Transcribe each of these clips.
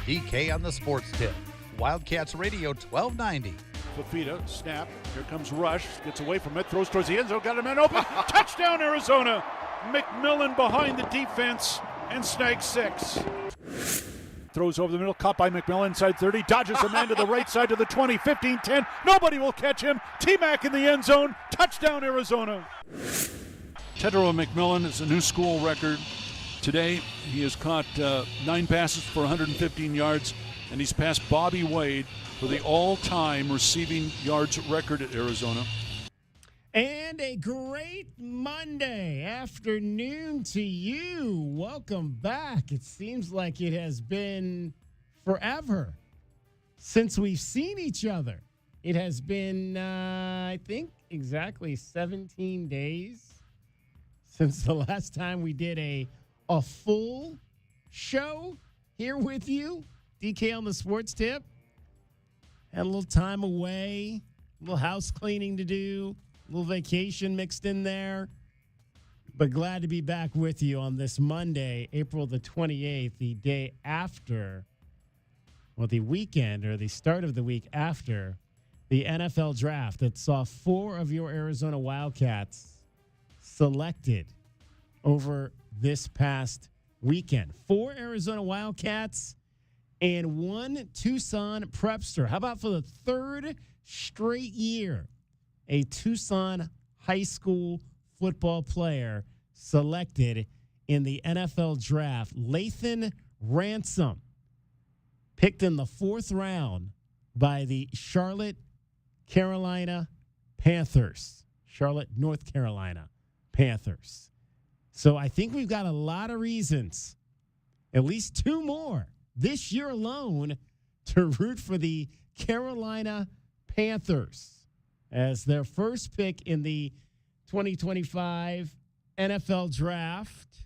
DK on the Sports Tip. Wildcats Radio 1290. Fafita, snap. Here comes Rush. Gets away from it. Throws towards the end zone. Got a man open. Touchdown, Arizona. McMillan behind the defense and snags 6. Throws over the middle. Caught by McMillan. Inside 30. Dodges a man to the right side to the 20. 15, 10. Nobody will catch him. T-Mac in the end zone. Touchdown, Arizona. Tedro McMillan is a new school record. Today, he has caught 9 passes for 115 yards, and he's passed Bobby Wade for the all-time receiving yards record at Arizona. And a great Monday afternoon to you. Welcome back. It seems like it has been forever since we've seen each other. It has been, I think, exactly 17 days since the last time we did a full show here with you. DK on the Sports Tip. Had a little time away, a little house cleaning to do, a little vacation mixed in there. But glad to be back with you on this Monday, April the 28th, the day after, well, the weekend or the start of the week after the NFL draft that saw 4 of your Arizona Wildcats selected over this past weekend. 4 Arizona Wildcats and 1 Tucson Prepster. How about for the 3rd straight year, a Tucson high school football player selected in the NFL draft? Lathan Ransom, picked in the 4th round by the Charlotte, Carolina Panthers. Charlotte, North Carolina Panthers. So I think we've got a lot of reasons, at least 2 more this year alone, to root for the Carolina Panthers as their first pick in the 2025 NFL draft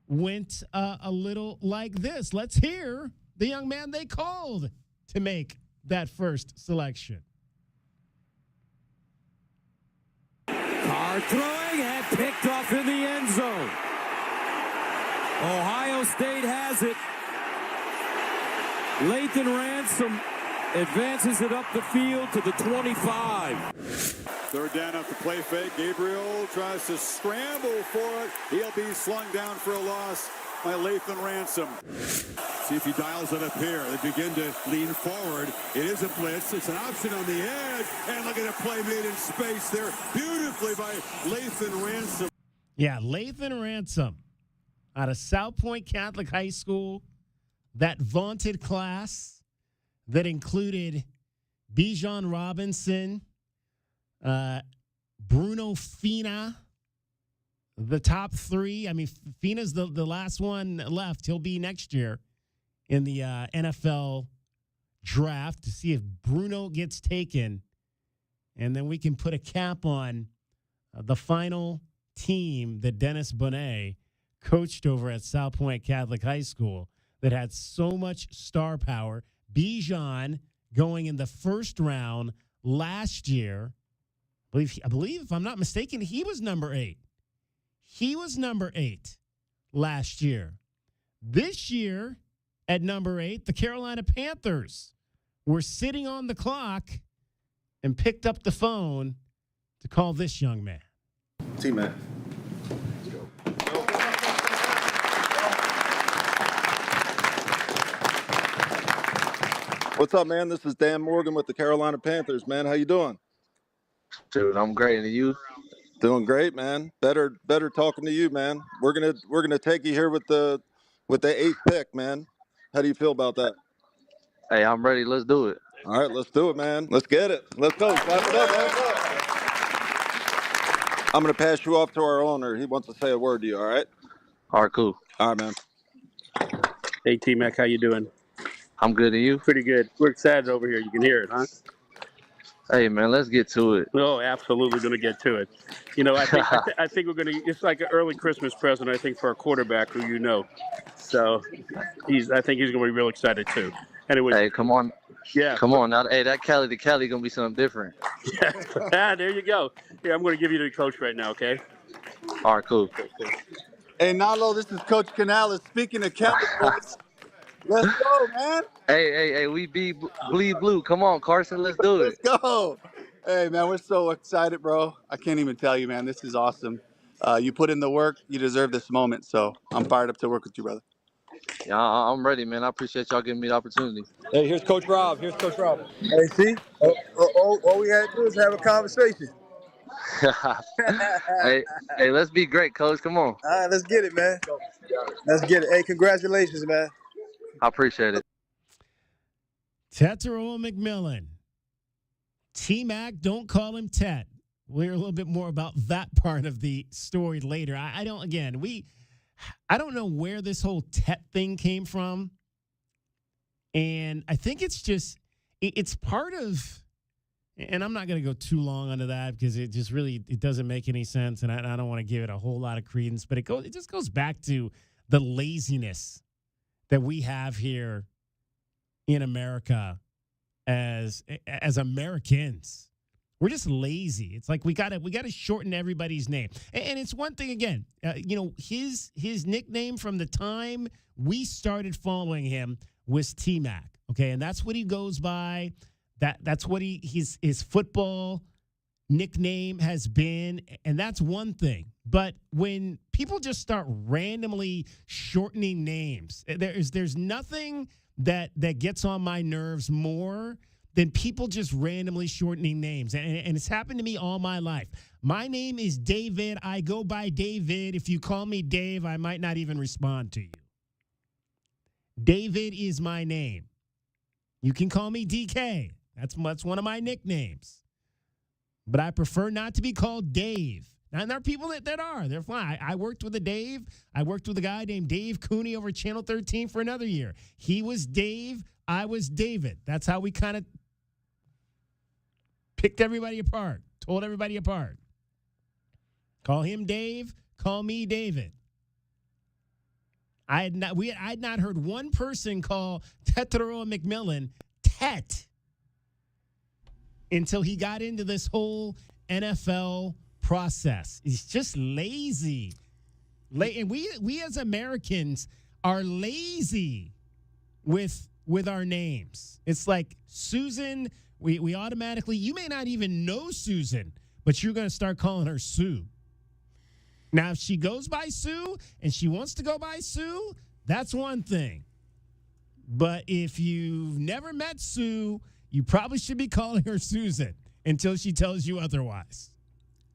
went a little like this. Let's hear the young man they called to make that first selection. Carr throwing and picked off in the end zone. Ohio State has it. Lathan Ransom advances it up the field to the 25. 3rd down after play fake. Gabriel tries to scramble for it. He'll be slung down for a loss by Lathan Ransom. See if he dials it up here. They begin to lean forward. It is a blitz. It's an option on the edge. And look at a play made in space there beautifully by Lathan Ransom. Yeah, Lathan Ransom out of South Point Catholic High School. That vaunted class that included Bijan Robinson, Bruno Fina, the top 3. I mean, Fina's the last one left. He'll be next year in the NFL draft to see if Bruno gets taken. And then we can put a cap on the final team that Dennis Bonet coached over at South Point Catholic High School that had so much star power. Bijan going in the 1st round last year. I believe, if I'm not mistaken, he was number 8. He was number 8 last year. This year, at number 8, the Carolina Panthers were sitting on the clock and picked up the phone to call this young man. T-Mac. What's up, man? This is Dan Morgan with the Carolina Panthers, man. How you doing? Dude, I'm great. And you? Doing great, man. Better talking to you, man. We're gonna take you here with the 8th pick, man. How do you feel about that? Hey, I'm ready. Let's do it. All right, let's do it, man. Let's get it. Let's go. Clap it up, man. I'm gonna pass you off to our owner. He wants to say a word to you. All right? All right, cool. All right, man. Hey, T-Mac, how you doing? I'm good. And you? Pretty good. We're excited over here. You can hear it, huh? Hey, man, let's get to it. Oh, absolutely going to get to it. You know, I think we're going to – it's like an early Christmas present, I think, for our quarterback who you know. So I think he's going to be real excited, too. Anyway. Hey, come on. Yeah. Come on. Now, hey, that Cali to Cali going to be something different. Yeah. There you go. Yeah, I'm going to give you the coach right now, okay? All right, cool. Hey, Nalo, this is Coach Canales. Speaking of Cali, Let's go, man. Hey, we bleed blue. Come on, Carson, let's do it. Let's go. Hey, man, we're so excited, bro. I can't even tell you, man. This is awesome. You put in the work. You deserve this moment. So I'm fired up to work with you, brother. Yeah, I'm ready, man. I appreciate y'all giving me the opportunity. Hey, here's Coach Rob. Hey, see? All we had to do is have a conversation. hey, let's be great, Coach. Come on. All right, let's get it, man. Let's get it. Hey, congratulations, man. I appreciate it. Tetairoa McMillan. T-Mac, don't call him Tet. We'll hear a little bit more about that part of the story later. I don't know where this whole Tet thing came from. And I think it's just, it's part of, and I'm not going to go too long onto that because it just really, it doesn't make any sense. And I don't want to give it a whole lot of credence, but it just goes back to the laziness that we have here in America as Americans. We're just lazy. It's like we gotta shorten everybody's name. And it's one thing again, his nickname from the time we started following him was T-Mac. Okay, and that's what he goes by. That's what his football nickname has been, and that's one thing. But when people just start randomly shortening names, there's nothing that gets on my nerves more than people just randomly shortening names. And it's happened to me all my life. My name is David. I go by David. If you call me Dave, I might not even respond to you. David is my name. You can call me DK. That's one of my nicknames. But I prefer not to be called Dave. Now, there are people that are. They're fine. I worked with a Dave. I worked with a guy named Dave Cooney over Channel 13 for another year. He was Dave. I was David. That's how we kind of picked everybody apart, told everybody apart. Call him Dave. Call me David. I had not heard one person call Tetairoa McMillan Tet until he got into this whole NFL process. He's just lazy. And we as Americans are lazy with our names. It's like Susan, we automatically, you may not even know Susan, but you're going to start calling her Sue. Now, if she goes by Sue and she wants to go by Sue, that's one thing. But if you've never met Sue, you probably should be calling her Susan until she tells you otherwise.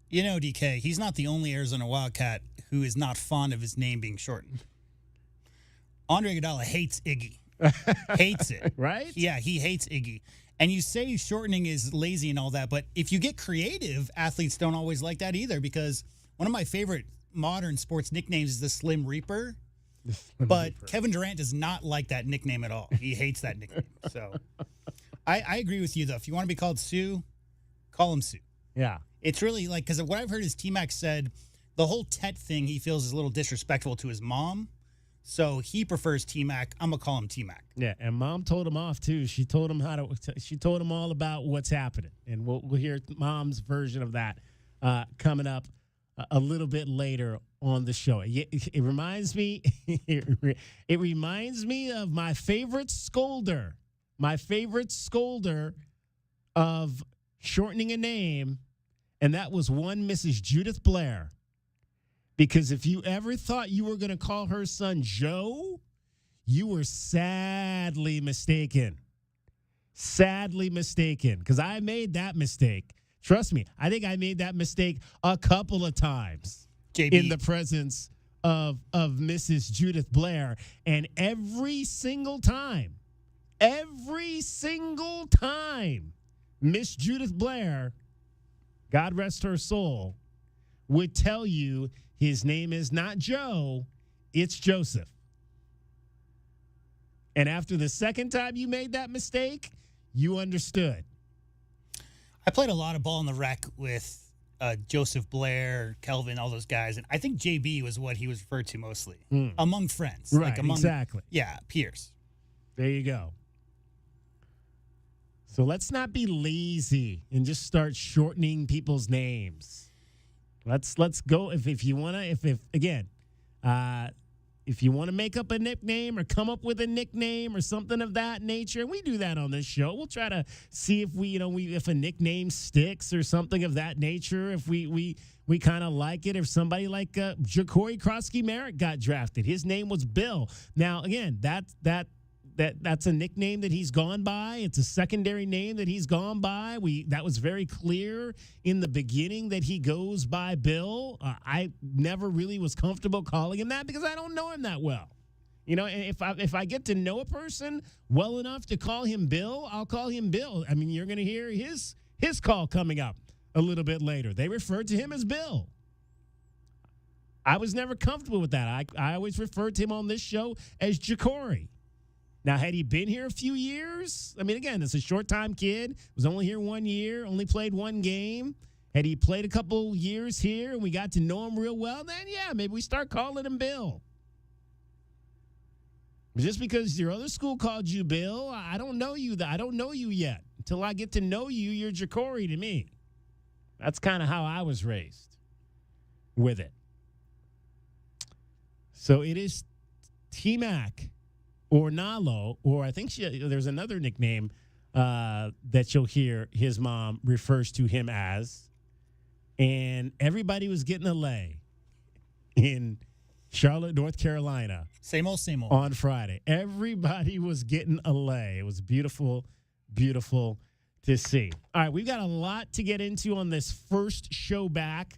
You know, DK, he's not the only Arizona Wildcat who is not fond of his name being shortened. Andre Iguodala hates Iggy. Hates it. Right? Yeah, he hates Iggy. And you say shortening is lazy and all that, but if you get creative, athletes don't always like that either, because one of my favorite modern sports nicknames is the Slim Reaper. But Kevin Durant does not like that nickname at all. He hates that nickname. So I agree with you, though. If you want to be called Sue, call him Sue. Yeah. It's really like, because what I've heard is T-Mac said the whole Tet thing he feels is a little disrespectful to his mom. So he prefers T-Mac. I'm going to call him T-Mac. Yeah, and Mom told him off, too. She told him she told him all about what's happening. And we'll hear Mom's version of that coming up a little bit later on the show. It reminds me it reminds me of my favorite scolder of shortening a name, and that was one Mrs. Judith Blair. Because if you ever thought you were going to call her son Joe, you were sadly mistaken. Sadly mistaken. Because I made that mistake. Trust me, I think I made that mistake a couple of times in the presence of Mrs. Judith Blair. And every single time, Miss Judith Blair, God rest her soul, would tell you his name is not Joe, it's Joseph. And after the second time you made that mistake, you understood. I played a lot of ball in the rec with Joseph Blair, Kelvin, all those guys. And I think JB was what he was referred to mostly among friends. Right, exactly. Yeah, peers. There you go. So let's not be lazy and just start shortening people's names. Let's go if you want to, if again, if you want to make up a nickname or come up with a nickname or something of that nature, and we do that on this show, we'll try to see if if a nickname sticks or something of that nature. If we kind of like it. If somebody like Ja'Cory Krosky-Merritt got drafted, his name was Bill. Now again, that's a nickname that he's gone by. It's a secondary name that he's gone by. That was very clear in the beginning that he goes by Bill. I never really was comfortable calling him that because I don't know him that well. And if I get to know a person well enough to call him Bill, I'll call him Bill. I mean, you're going to hear his call coming up a little bit later. They referred to him as Bill. I was never comfortable with that. I always referred to him on this show as Ja'Cory. Now, had he been here a few years? I mean, again, it's a short-time kid. Was only here 1 year, only played one game. Had he played a couple years here and we got to know him real well, then, yeah, maybe we start calling him Bill. But just because your other school called you Bill, I don't know you. I don't know you yet. Until I get to know you, you're Ja'Cory to me. That's kind of how I was raised with it. So it is T-Mac. Or Nalo, or I think there's another nickname that you'll hear his mom refers to him as. And everybody was getting a lay in Charlotte, North Carolina. Same old, same old. On Friday. Everybody was getting a lay. It was beautiful, beautiful to see. All right, we've got a lot to get into on this first show back.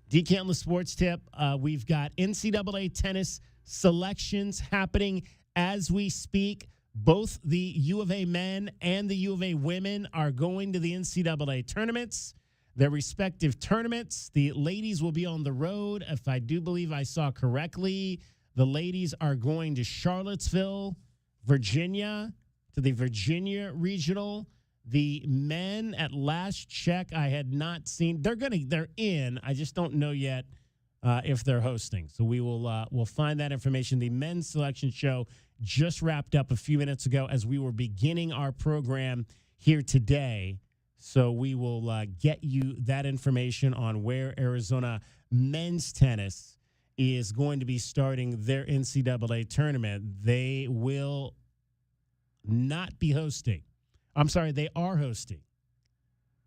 DK on the Sports Tip. We've got NCAA tennis selections happening as we speak. Both the U of A men and the U of A women are going to the NCAA tournaments, their respective tournaments. The ladies will be on the road. If I do believe I saw correctly, the ladies are going to Charlottesville, Virginia, to the Virginia Regional. The men, at last check, I had not seen. They're in. I just don't know yet if they're hosting. So we'll find that information. The men's selection show just wrapped up a few minutes ago as we were beginning our program here today. So we will get you that information on where Arizona men's tennis is going to be starting their NCAA tournament. They will not be hosting. I'm sorry, they are hosting.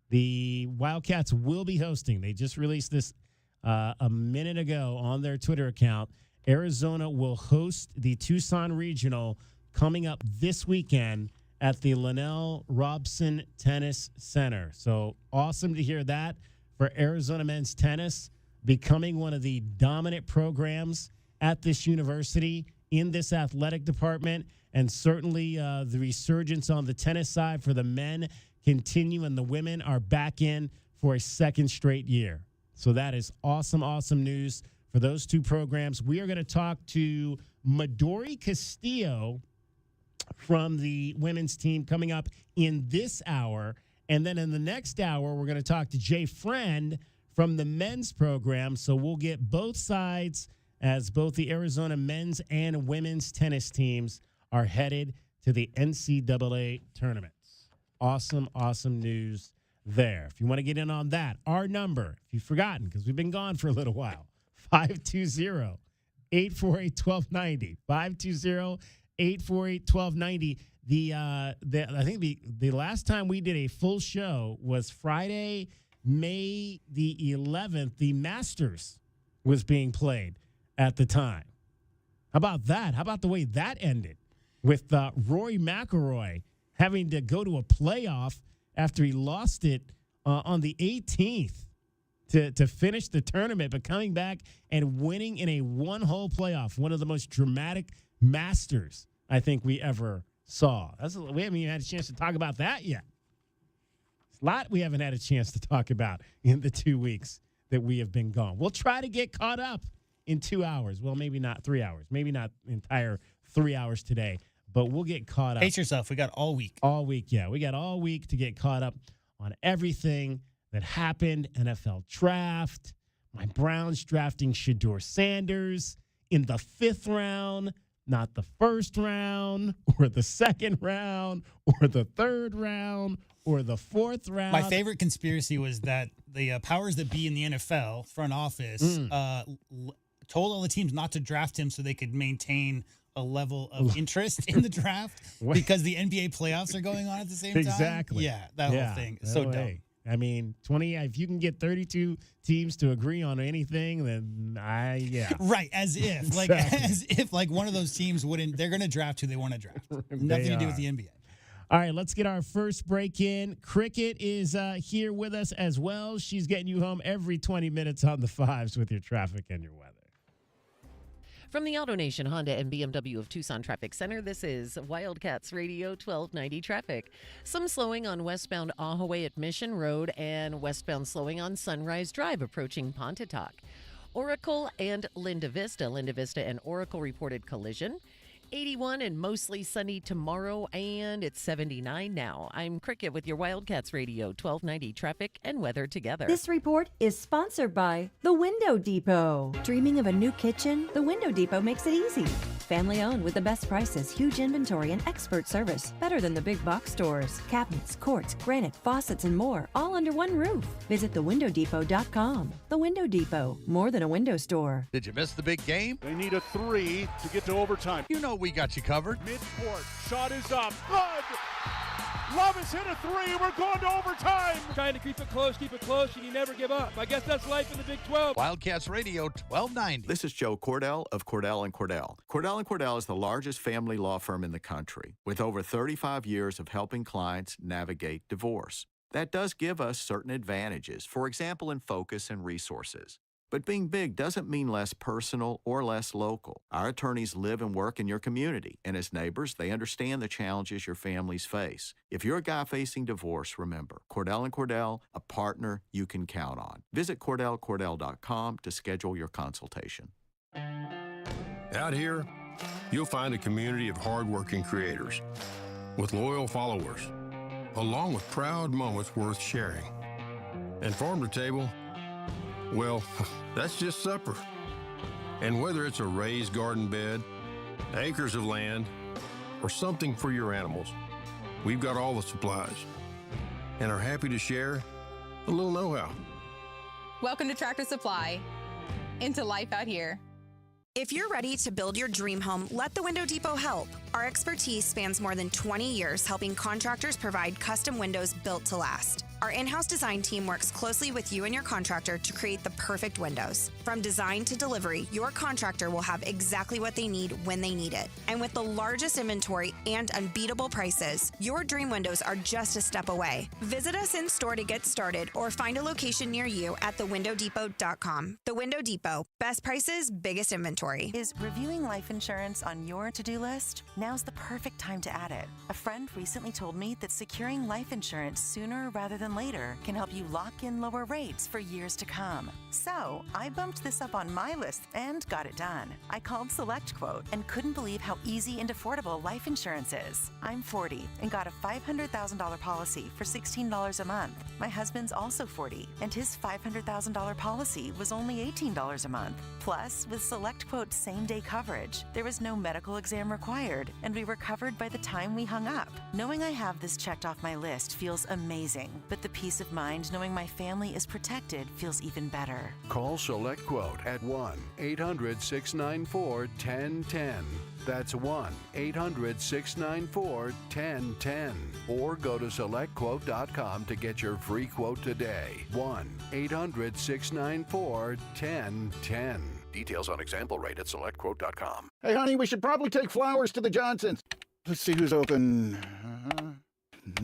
The Wildcats will be hosting. They just released this a minute ago on their Twitter account. Arizona will host the Tucson Regional coming up this weekend at the Linnell Robson Tennis Center. So awesome to hear that for Arizona men's tennis, becoming one of the dominant programs at this university in this athletic department, and certainly the resurgence on the tennis side for the men continue, and the women are back in for a second straight year. So that is awesome, awesome news for those two programs. We are going to talk to Midori Castillo from the women's team coming up in this hour. And then in the next hour, we're going to talk to Jay Friend from the men's program. So we'll get both sides as both the Arizona men's and women's tennis teams are headed to the NCAA tournaments. Awesome, awesome news there. If you want to get in on that, our number, if you've forgotten, because we've been gone for a little while, 520-848-1290. 520-848-1290. I think the last time we did a full show was Friday, May the 11th. The Masters was being played at the time. How about that? How about the way that ended with Rory McIlroy having to go to a playoff after he lost it on the 18th to finish the tournament, but coming back and winning in a one-hole playoff, one of the most dramatic Masters I think we ever saw. We haven't even had a chance to talk about that yet. It's a lot we haven't had a chance to talk about in the 2 weeks that we have been gone. We'll try to get caught up in 2 hours. Well, maybe not 3 hours. Maybe not the entire 3 hours today, but we'll get caught up. Pace yourself. We got all week. All week, yeah. We got all week to get caught up on everything that happened. NFL draft, my Browns drafting Shedeur Sanders in the 5th round, not the 1st round or the 2nd round or the 3rd round or the 4th round. My favorite conspiracy was that the powers that be in the NFL front office told all the teams not to draft him so they could maintain a level of interest in the draft because the NBA playoffs are going on at the same time. Exactly. Yeah, that whole thing. So dumb. Hey, I mean, if you can get 32 teams to agree on anything, then Right, as if. Exactly. As if one of those teams they're going to draft who they want to draft. Nothing to do with the NBA. All right, let's get our first break in. Cricket is here with us as well. She's getting you home every 20 minutes on the fives with your traffic and your weather. From the AutoNation Honda and BMW of Tucson Traffic Center, this is Wildcats Radio 1290 traffic. Some slowing on westbound Ahaway at Mission Road and westbound slowing on Sunrise Drive approaching Pontotoc. Oracle and Linda Vista and Oracle reported collision. 81 and mostly sunny tomorrow, and it's 79 now. I'm Cricket with your Wildcats Radio 1290 traffic and weather together. This report is sponsored by The Window Depot. Dreaming of a new kitchen? The Window Depot makes it easy. Family owned with the best prices, huge inventory, and expert service. Better than the big box stores. Cabinets, quartz, granite, faucets, and more, all under one roof. Visit thewindowdepot.com. The Window Depot, more than a window store. Did you miss the big game? They need a 3 to get to overtime. You know we got you covered. Midcourt, shot is up. Good! Love has hit a 3. We're going to overtime. Trying to keep it close, and you never give up. I guess that's life in the Big 12. Wildcats Radio 1290. This is Joe Cordell of Cordell & Cordell. Cordell & Cordell is the largest family law firm in the country, with over 35 years of helping clients navigate divorce. That does give us certain advantages, for example, in focus and resources. But being big doesn't mean less personal or less local. Our attorneys live and work in your community, and as neighbors, they understand the challenges your families face. If you're a guy facing divorce, remember, Cordell & Cordell, a partner you can count on. Visit CordellCordell.com to schedule your consultation. Out here, you'll find a community of hardworking creators with loyal followers, along with proud moments worth sharing. And farm to table, well, that's just supper. And whether it's a raised garden bed, acres of land, or something for your animals, we've got all the supplies and are happy to share a little know-how. Welcome to Tractor Supply, into life out here. If you're ready to build your dream home, let the Window Depot help. Our expertise spans more than 20 years helping contractors provide custom windows built to last. Our in-house design team works closely with you and your contractor to create the perfect windows. From design to delivery, your contractor will have exactly what they need when they need it. And with the largest inventory and unbeatable prices, your dream windows are just a step away. Visit us in store to get started or find a location near you at thewindowdepot.com. The Window Depot. Best prices, biggest inventory. Is reviewing life insurance on your to-do list? Now's the perfect time to add it. A friend recently told me that securing life insurance sooner rather than later can help you lock in lower rates for years to come. So I bumped this up on my list and got it done. I called SelectQuote and couldn't believe how easy and affordable life insurance is. I'm 40 and got a $500,000 policy for $16 a month. My husband's also 40 and his $500,000 policy was only $18 a month. Plus, with SelectQuote's same-day coverage, there was no medical exam required and we were covered by the time we hung up. Knowing I have this checked off my list feels amazing, but the peace of mind knowing my family is protected feels even better. Call SelectQuote at 1-800-694-1010. That's 1-800-694-1010. Or go to SelectQuote.com to get your free quote today. 1-800-694-1010. Details on example rate at SelectQuote.com. Hey, honey, we should probably take flowers to the Johnsons. Let's see who's open.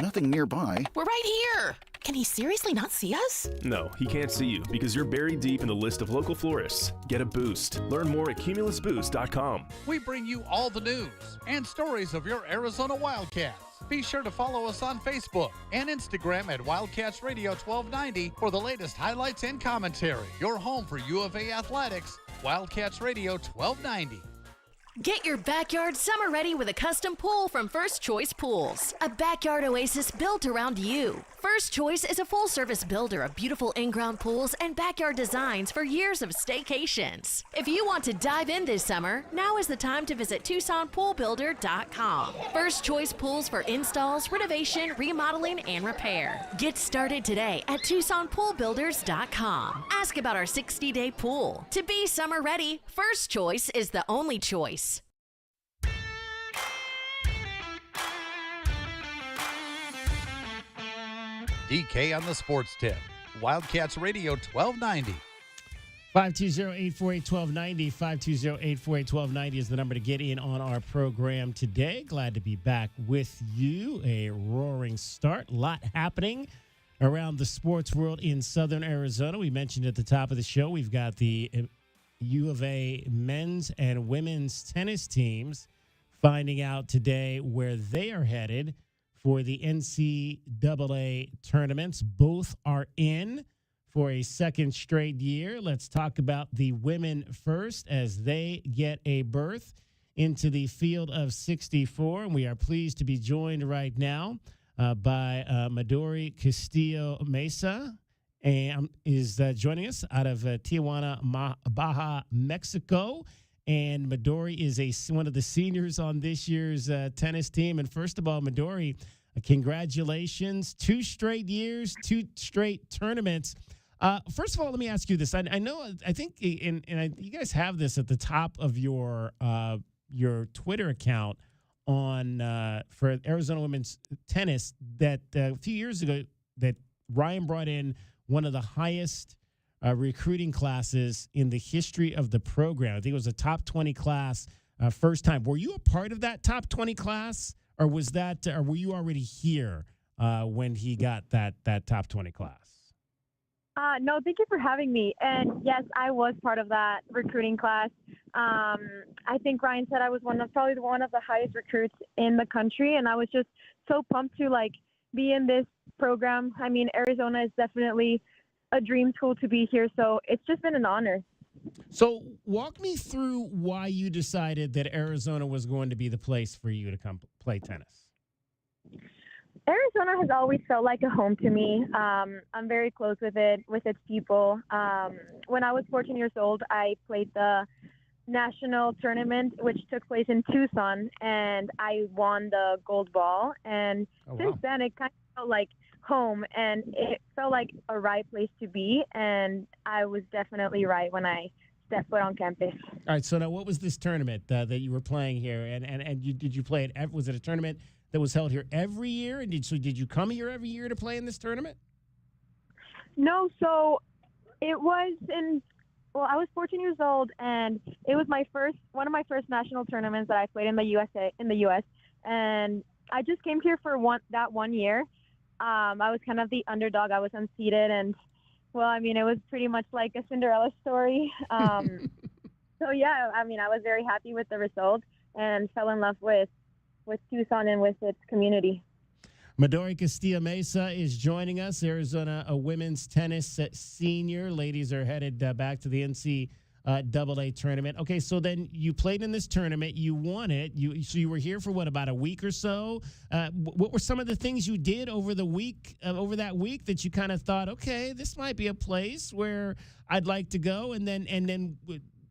Nothing nearby. We're right here. Can he seriously not see us? No, he can't see you because you're buried deep in the list of local florists. Get a boost. Learn more at cumulusboost.com. We bring you all the news and stories of your Arizona Wildcats. Be sure to follow us on Facebook and Instagram at Wildcats Radio 1290 for the latest highlights and commentary. Your home for U of A athletics, Wildcats Radio 1290. Get your backyard summer ready with a custom pool from First Choice Pools. A backyard oasis built around you. First Choice is a full-service builder of beautiful in-ground pools and backyard designs for years of staycations. If you want to dive in this summer, now is the time to visit TucsonPoolBuilder.com. First Choice pools for installs, renovation, remodeling, and repair. Get started today at TucsonPoolBuilders.com. Ask about our 60-day pool. To be summer ready, First Choice is the only choice. DK on the sports tip. Wildcats Radio 1290. 520-848-1290. 520-848-1290 is the number to get in on our program today. Glad to be back with you. A roaring start. A lot happening around the sports world in southern Arizona. We mentioned at the top of the show, we've got the U of A men's and women's tennis teams finding out today where they are headed for the NCAA tournaments. Both are in for a second straight year. Let's talk about the women first as they get a berth into the field of 64. And we are pleased to be joined right now by Midori Castillo Mesa, and is joining us out of Tijuana, Baja, Mexico. And Midori is one of the seniors on this year's tennis team. And first of all, Midori, congratulations. 2 straight years, 2 straight tournaments. First of all, let me ask you this. I think you guys have this at the top of your Twitter account on for Arizona women's tennis that a few years ago that Ryan brought in one of the highest recruiting classes in the history of the program. I think it was a top 20 class first time. Were you a part of that top 20 class, or was that, or were you already here when he got that top 20 class? No, thank you for having me. And yes, I was part of that recruiting class. I think Ryan said I was probably one of the highest recruits in the country, and I was just so pumped to be in this program. I mean, Arizona is definitely a dream school to be here, so it's just been an honor. So walk me through why you decided that Arizona was going to be the place for you to come play tennis. Arizona has always felt like a home to me. I'm very close with its people. When I was 14 years old, I played the national tournament, which took place in Tucson, and I won the gold ball. And since then, it kind of felt like home, and it felt like a right place to be, and I was definitely right when I stepped foot on campus. All right, so now what was this tournament that you were playing here, and did you play it? Was it a tournament that was held here every year, and did you come here every year to play in this tournament? No, so it was I was 14 years old, and it was one of my first national tournaments that I played in the U.S., and I just came here for that one year. I was kind of the underdog. I was unseeded, and it was pretty much like a Cinderella story. So yeah, I was very happy with the result and fell in love with Tucson and with its community. Midori Castillo Mesa is joining us, Arizona women's tennis senior. Ladies are headed back to the NCAA tournament. Okay, so then you played in this tournament, you won it. So you were here for about a week or so. What were some of the things you did over that week that you kind of thought, okay, this might be a place where I'd like to go? And then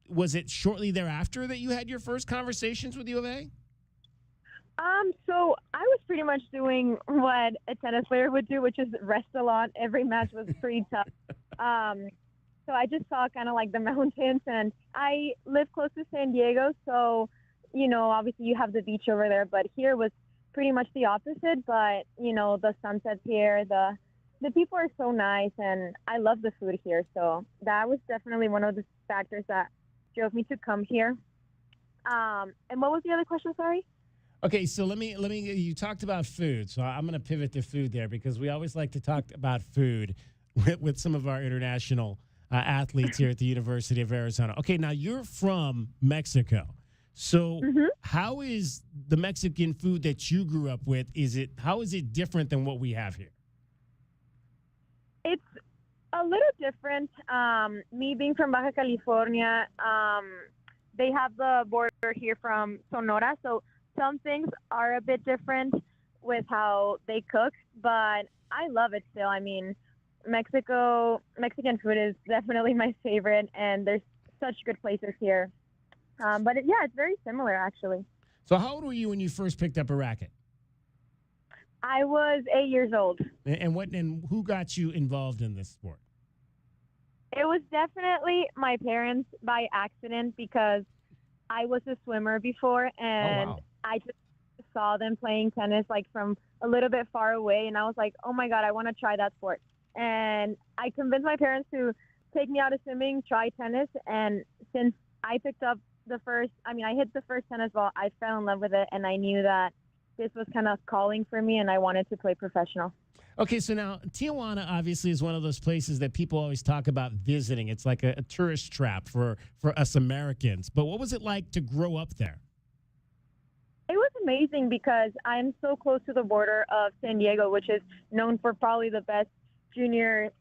was it shortly thereafter that you had your first conversations with U of A? So I was pretty much doing what a tennis player would do, which is rest a lot. Every match was pretty tough. So I just saw kind of like the mountains, and I live close to San Diego. So, obviously you have the beach over there, but here was pretty much the opposite. But, the sunsets here, the people are so nice, and I love the food here. So that was definitely one of the factors that drove me to come here. And what was the other question? Sorry. Okay, so let me. You talked about food, so I'm going to pivot to food there because we always like to talk about food with some of our international athletes here at the University of Arizona. Okay, now you're from Mexico, so how is the Mexican food that you grew up with? How is it different than what we have here? It's a little different. Me being from Baja California, they have the border here from Sonora, so some things are a bit different. with how they cook, but I love it still. I mean, Mexican food is definitely my favorite, and there's such good places here. But it's very similar, actually. So how old were you when you first picked up a racket? I was 8 years old. And who got you involved in this sport? It was definitely my parents by accident because I was a swimmer before, and I just saw them playing tennis like from a little bit far away, and I was like, oh my God, I want to try that sport. And I convinced my parents to take me out of swimming, try tennis, and since I picked up I hit the first tennis ball, I fell in love with it, and I knew that this was kind of calling for me, and I wanted to play professional. Okay, so now Tijuana obviously is one of those places that people always talk about visiting. It's like a tourist trap for us Americans. But what was it like to grow up there? It was amazing because I'm so close to the border of San Diego, which is known for probably the best junior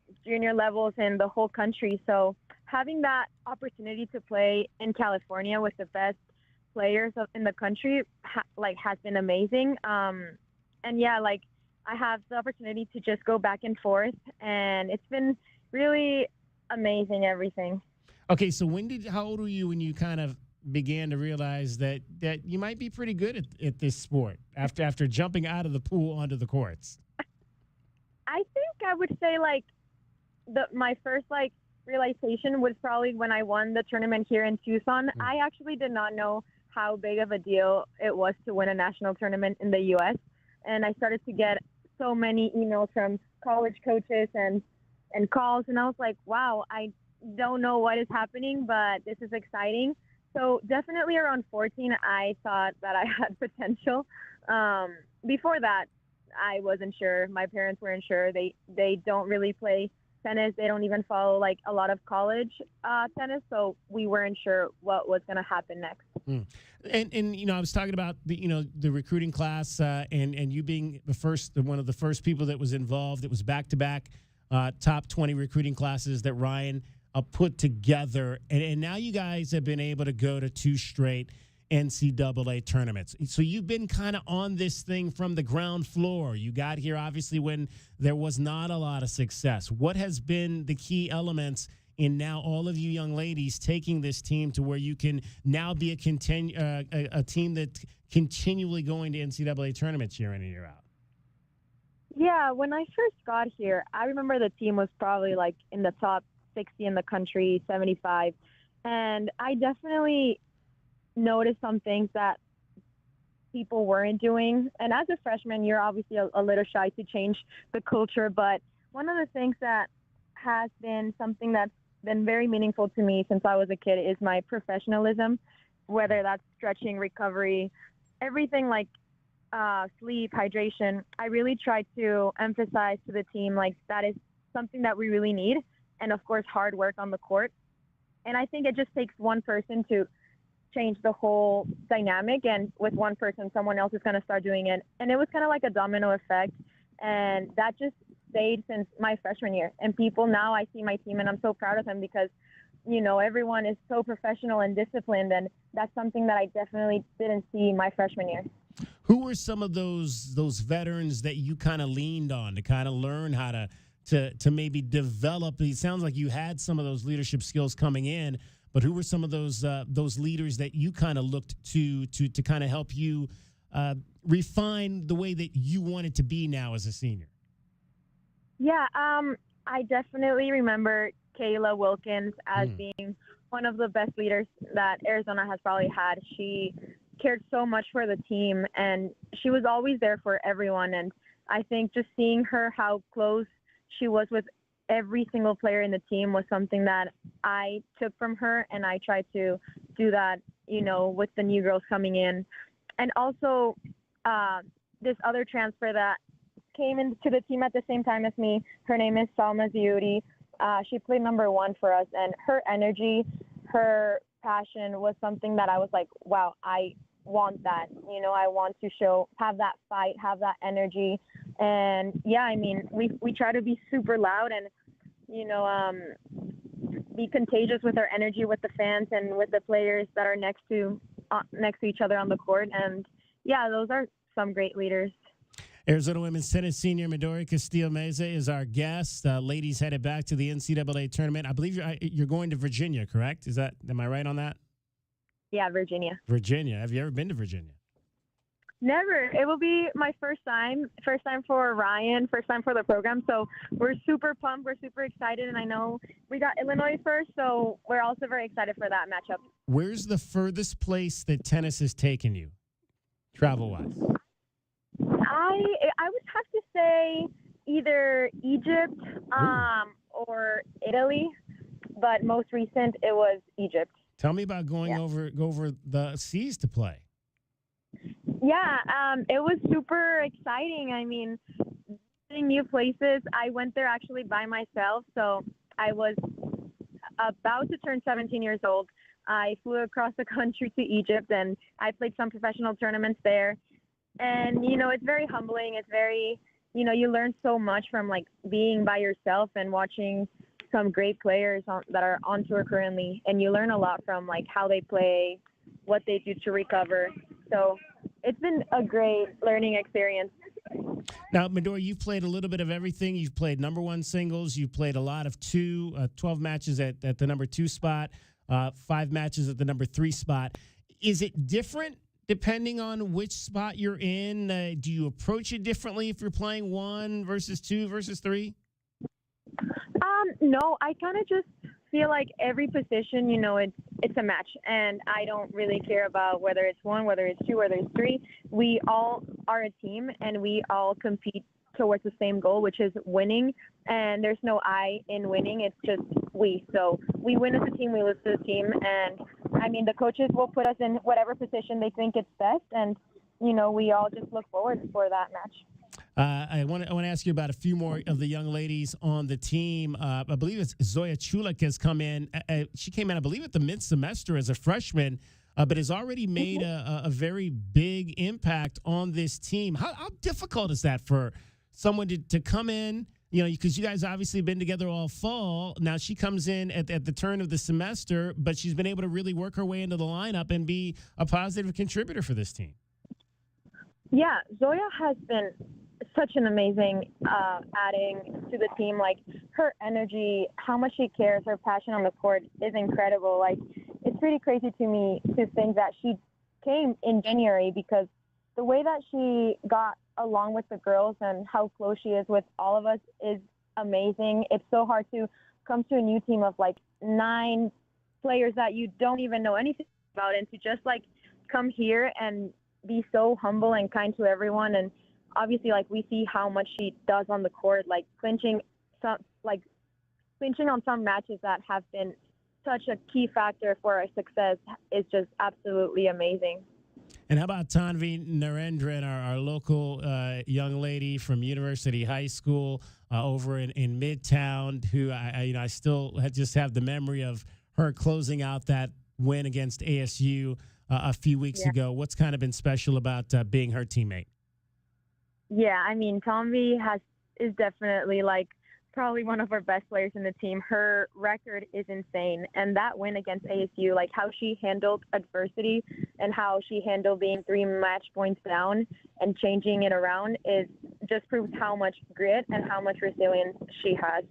levels in the whole country. So having that opportunity to play in California with the best players in the country has been amazing. I have the opportunity to just go back and forth, and it's been really amazing, everything. Okay, so how old were you when you kind of began to realize that you might be pretty good at this sport after jumping out of the pool onto the courts? I think I would say my first realization was probably when I won the tournament here in Tucson. I actually did not know how big of a deal it was to win a national tournament in the U.S. And I started to get so many emails from college coaches and calls, and I was like, wow, I don't know what is happening, but this is exciting. So definitely around 14, I thought that I had potential. Before that, I wasn't sure. My parents weren't sure. They don't really play tennis. They don't even follow a lot of college tennis, so we weren't sure what was going to happen next. And I was talking about the recruiting class and you being one of the first people that was involved. It was back-to-back top 20 recruiting classes that Ryan put together, and now you guys have been able to go to 2 straight NCAA tournaments. So you've been kind of on this thing from the ground floor. You got here obviously when there was not a lot of success. What has been the key elements in now all of you young ladies taking this team to where you can now be a team that's continually going to NCAA tournaments year in and year out? Yeah, when I first got here, I remember the team was probably in the top 60 in the country, 75. And I definitely noticed some things that people weren't doing. And as a freshman, you're obviously a little shy to change the culture. But one of the things that has been something that's been very meaningful to me since I was a kid is my professionalism, whether that's stretching, recovery, everything sleep, hydration. I really try to emphasize to the team that is something that we really need. And of course, hard work on the court. And I think it just takes one person to change the whole dynamic. And with one person, someone else is going to start doing it. And it was kind of like a domino effect. And that just stayed since my freshman year. And people now, I see my team and I'm so proud of them because, everyone is so professional and disciplined. And that's something that I definitely didn't see my freshman year. Who were some of those veterans that you kind of leaned on to kind of learn how to maybe develop? It sounds like you had some of those leadership skills coming in, but who were some of those leaders that you kind of looked to kind of help you refine the way that you wanted to be now as a senior? Yeah, I definitely remember Kayla Wilkins as being one of the best leaders that Arizona has probably had. She cared so much for the team, and she was always there for everyone. And I think just seeing her, how close she was with every single player in the team was something that I took from her, and I tried to do that, with the new girls coming in. And also this other transfer that came into the team at the same time as me, her name is Salma Ziudi. She played number 1 for us, and her energy, her passion was something that I was like, wow, I want that. I want to have that fight, have that energy. And yeah, I mean, we try to be super loud and, be contagious with our energy with the fans and with the players that are next to each other on the court. And yeah, those are some great leaders. Arizona women's tennis senior Midori Castillo-Meza is our guest. Ladies headed back to the NCAA tournament. I believe you're going to Virginia, correct? Am I right on that? Yeah, Virginia. Virginia. Have you ever been to Virginia? Never. It will be my first time. First time for Ryan. First time for the program. So we're super pumped. We're super excited. And I know we got Illinois first, so we're also very excited for that matchup. Where's the furthest place that tennis has taken you, travel-wise? I would have to say either Egypt or Italy, but most recent it was Egypt. Tell me about going over the seas to play. Yeah, it was super exciting. I mean, visiting new places. I went there actually by myself, so I was about to turn 17 years old. I flew across the country to Egypt, and I played some professional tournaments there. And, it's very humbling. It's very, you learn so much from, being by yourself and watching some great players that are on tour currently. And you learn a lot from, how they play, what they do to recover. So it's been a great learning experience. Now, Midori, you've played a little bit of everything. You've played number one singles. You've played a lot of 12 matches at the number 2 spot, 5 matches at the number 3 spot. Is it different depending on which spot you're in? Do you approach it differently if you're playing 1 versus 2 versus 3? No, I kind of just feel like every position, it's a match, and I don't really care about whether it's 1, whether it's 2, whether it's 3. We all are a team, and we all compete towards the same goal, which is winning. And there's no I in winning; it's just we. So we win as a team, we lose as a team, and I mean the coaches will put us in whatever position they think it's best, and we all just look forward for that match. I want to ask you about a few more of the young ladies on the team. I believe it's Zoya Chulik has come in. She came in, I believe, at the mid-semester as a freshman, but has already made a very big impact on this team. How difficult is that for someone to come in, because you guys obviously have been together all fall. Now she comes in at the turn of the semester, but she's been able to really work her way into the lineup and be a positive contributor for this team. Yeah, Zoya has been such an amazing adding to the team. Her energy, how much she cares, her passion on the court is incredible. It's pretty crazy to me to think that she came in January, because the way that she got along with the girls and how close she is with all of us is amazing. It's so hard to come to a new team of 9 players that you don't even know anything about, and to just come here and be so humble and kind to everyone. And obviously, we see how much she does on the court, clinching on some matches that have been such a key factor for our success is just absolutely amazing. And how about Tanvi Narendran, our local young lady from University High School over in Midtown, who I still just have the memory of her closing out that win against ASU a few weeks ago. What's kind of been special about being her teammate? Yeah, I mean, Tanvi is definitely probably one of our best players in the team. Her record is insane, and that win against ASU, how she handled adversity and how she handled being 3 match points down and changing it around just proves how much grit and how much resilience she has.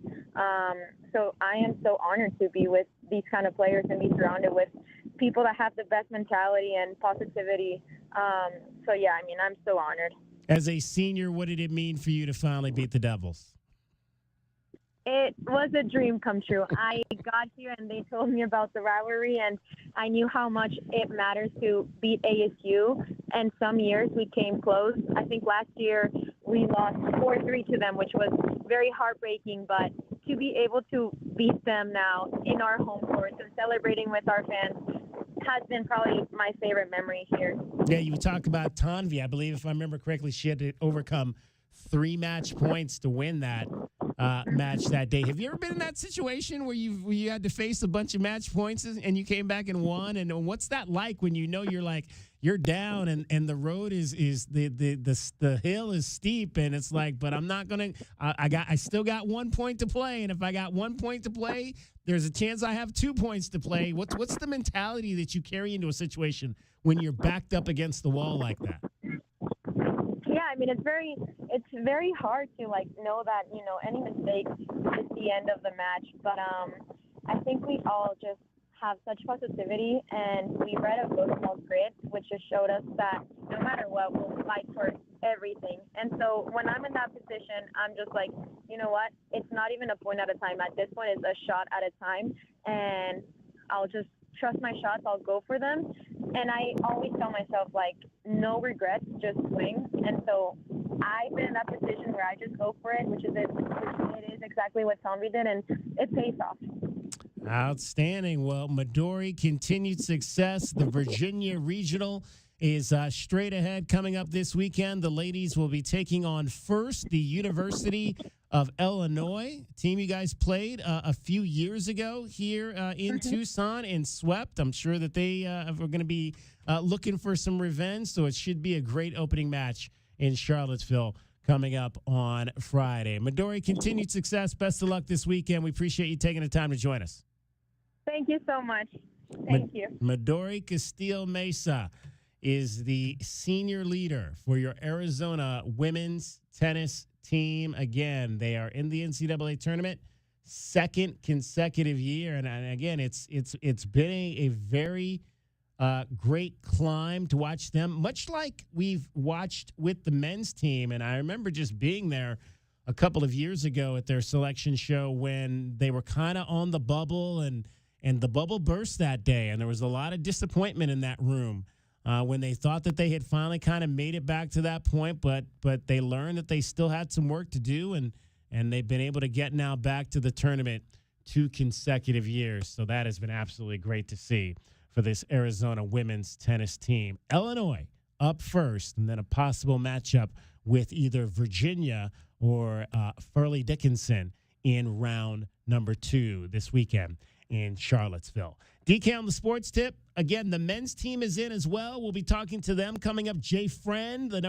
So I am so honored to be with these kind of players and be surrounded with people that have the best mentality and positivity. So yeah, I mean, I'm so honored. As a senior, what did it mean for you to finally beat the Devils? It was a dream come true. I got here and they told me about the rivalry, and I knew how much it matters to beat ASU. And some years we came close. I think last year we lost 4-3 to them, which was very heartbreaking. But to be able to beat them now in our home courts and celebrating with our fans has been probably my favorite memory here. Yeah, you talk about Tanvi. I believe, if I remember correctly, she had to overcome 3 match points to win that match that day. Have you ever been in that situation where you had to face a bunch of match points and you came back and won? And what's that like when you're down and the road is the hill is steep and it's but I'm not gonna. I still got 1 point to play, and if I got 1 point to play, there's a chance I have 2 points to play. What's the mentality that you carry into a situation when you're backed up against the wall like that? Yeah, I mean, it's very hard to like know that, you know, any mistake is the end of the match. But I think we all just have such positivity, and we read a book called Grit, which just showed us that no matter what, we'll fight for everything. And so when I'm in that position, I'm just like, you know what? It's not even a point at a time. At this point, it's a shot at a time, and I'll just trust my shots. I'll go for them. And I always tell myself, like, no regrets, just swing. And so I've been in that position where I just go for it, which it is exactly what Tommy did, and it pays off. Outstanding. Well, Midori, continued success. The Virginia Regional is straight ahead coming up this weekend. The ladies will be taking on first the University of Illinois, team you guys played a few years ago here in Tucson and swept. I'm sure that they are going to be looking for some revenge, so it should be a great opening match in Charlottesville coming up on Friday. Midori, continued success. Best of luck this weekend. We appreciate you taking the time to join us. Thank you so much. Thank you. Midori Castillo Mesa is the senior leader for your Arizona women's tennis team. Again, they are in the NCAA tournament, second consecutive year. And again, it's been a very great climb to watch them, much like we've watched with the men's team. And I remember just being there a couple of years ago at their selection show when they were kind of on the bubble, and the bubble burst that day. And there was a lot of disappointment in that room when they thought that they had finally kind of made it back to that point, but they learned that they still had some work to do, and they've been able to get now back to the tournament 2 consecutive years. So that has been absolutely great to see for this Arizona women's tennis team. Illinois up first, and then a possible matchup with either Virginia or Fairleigh Dickinson in round number 2 this weekend in Charlottesville. DK on the sports tip. Again, the men's team is in as well. We'll be talking to them coming up. Jay Friend, the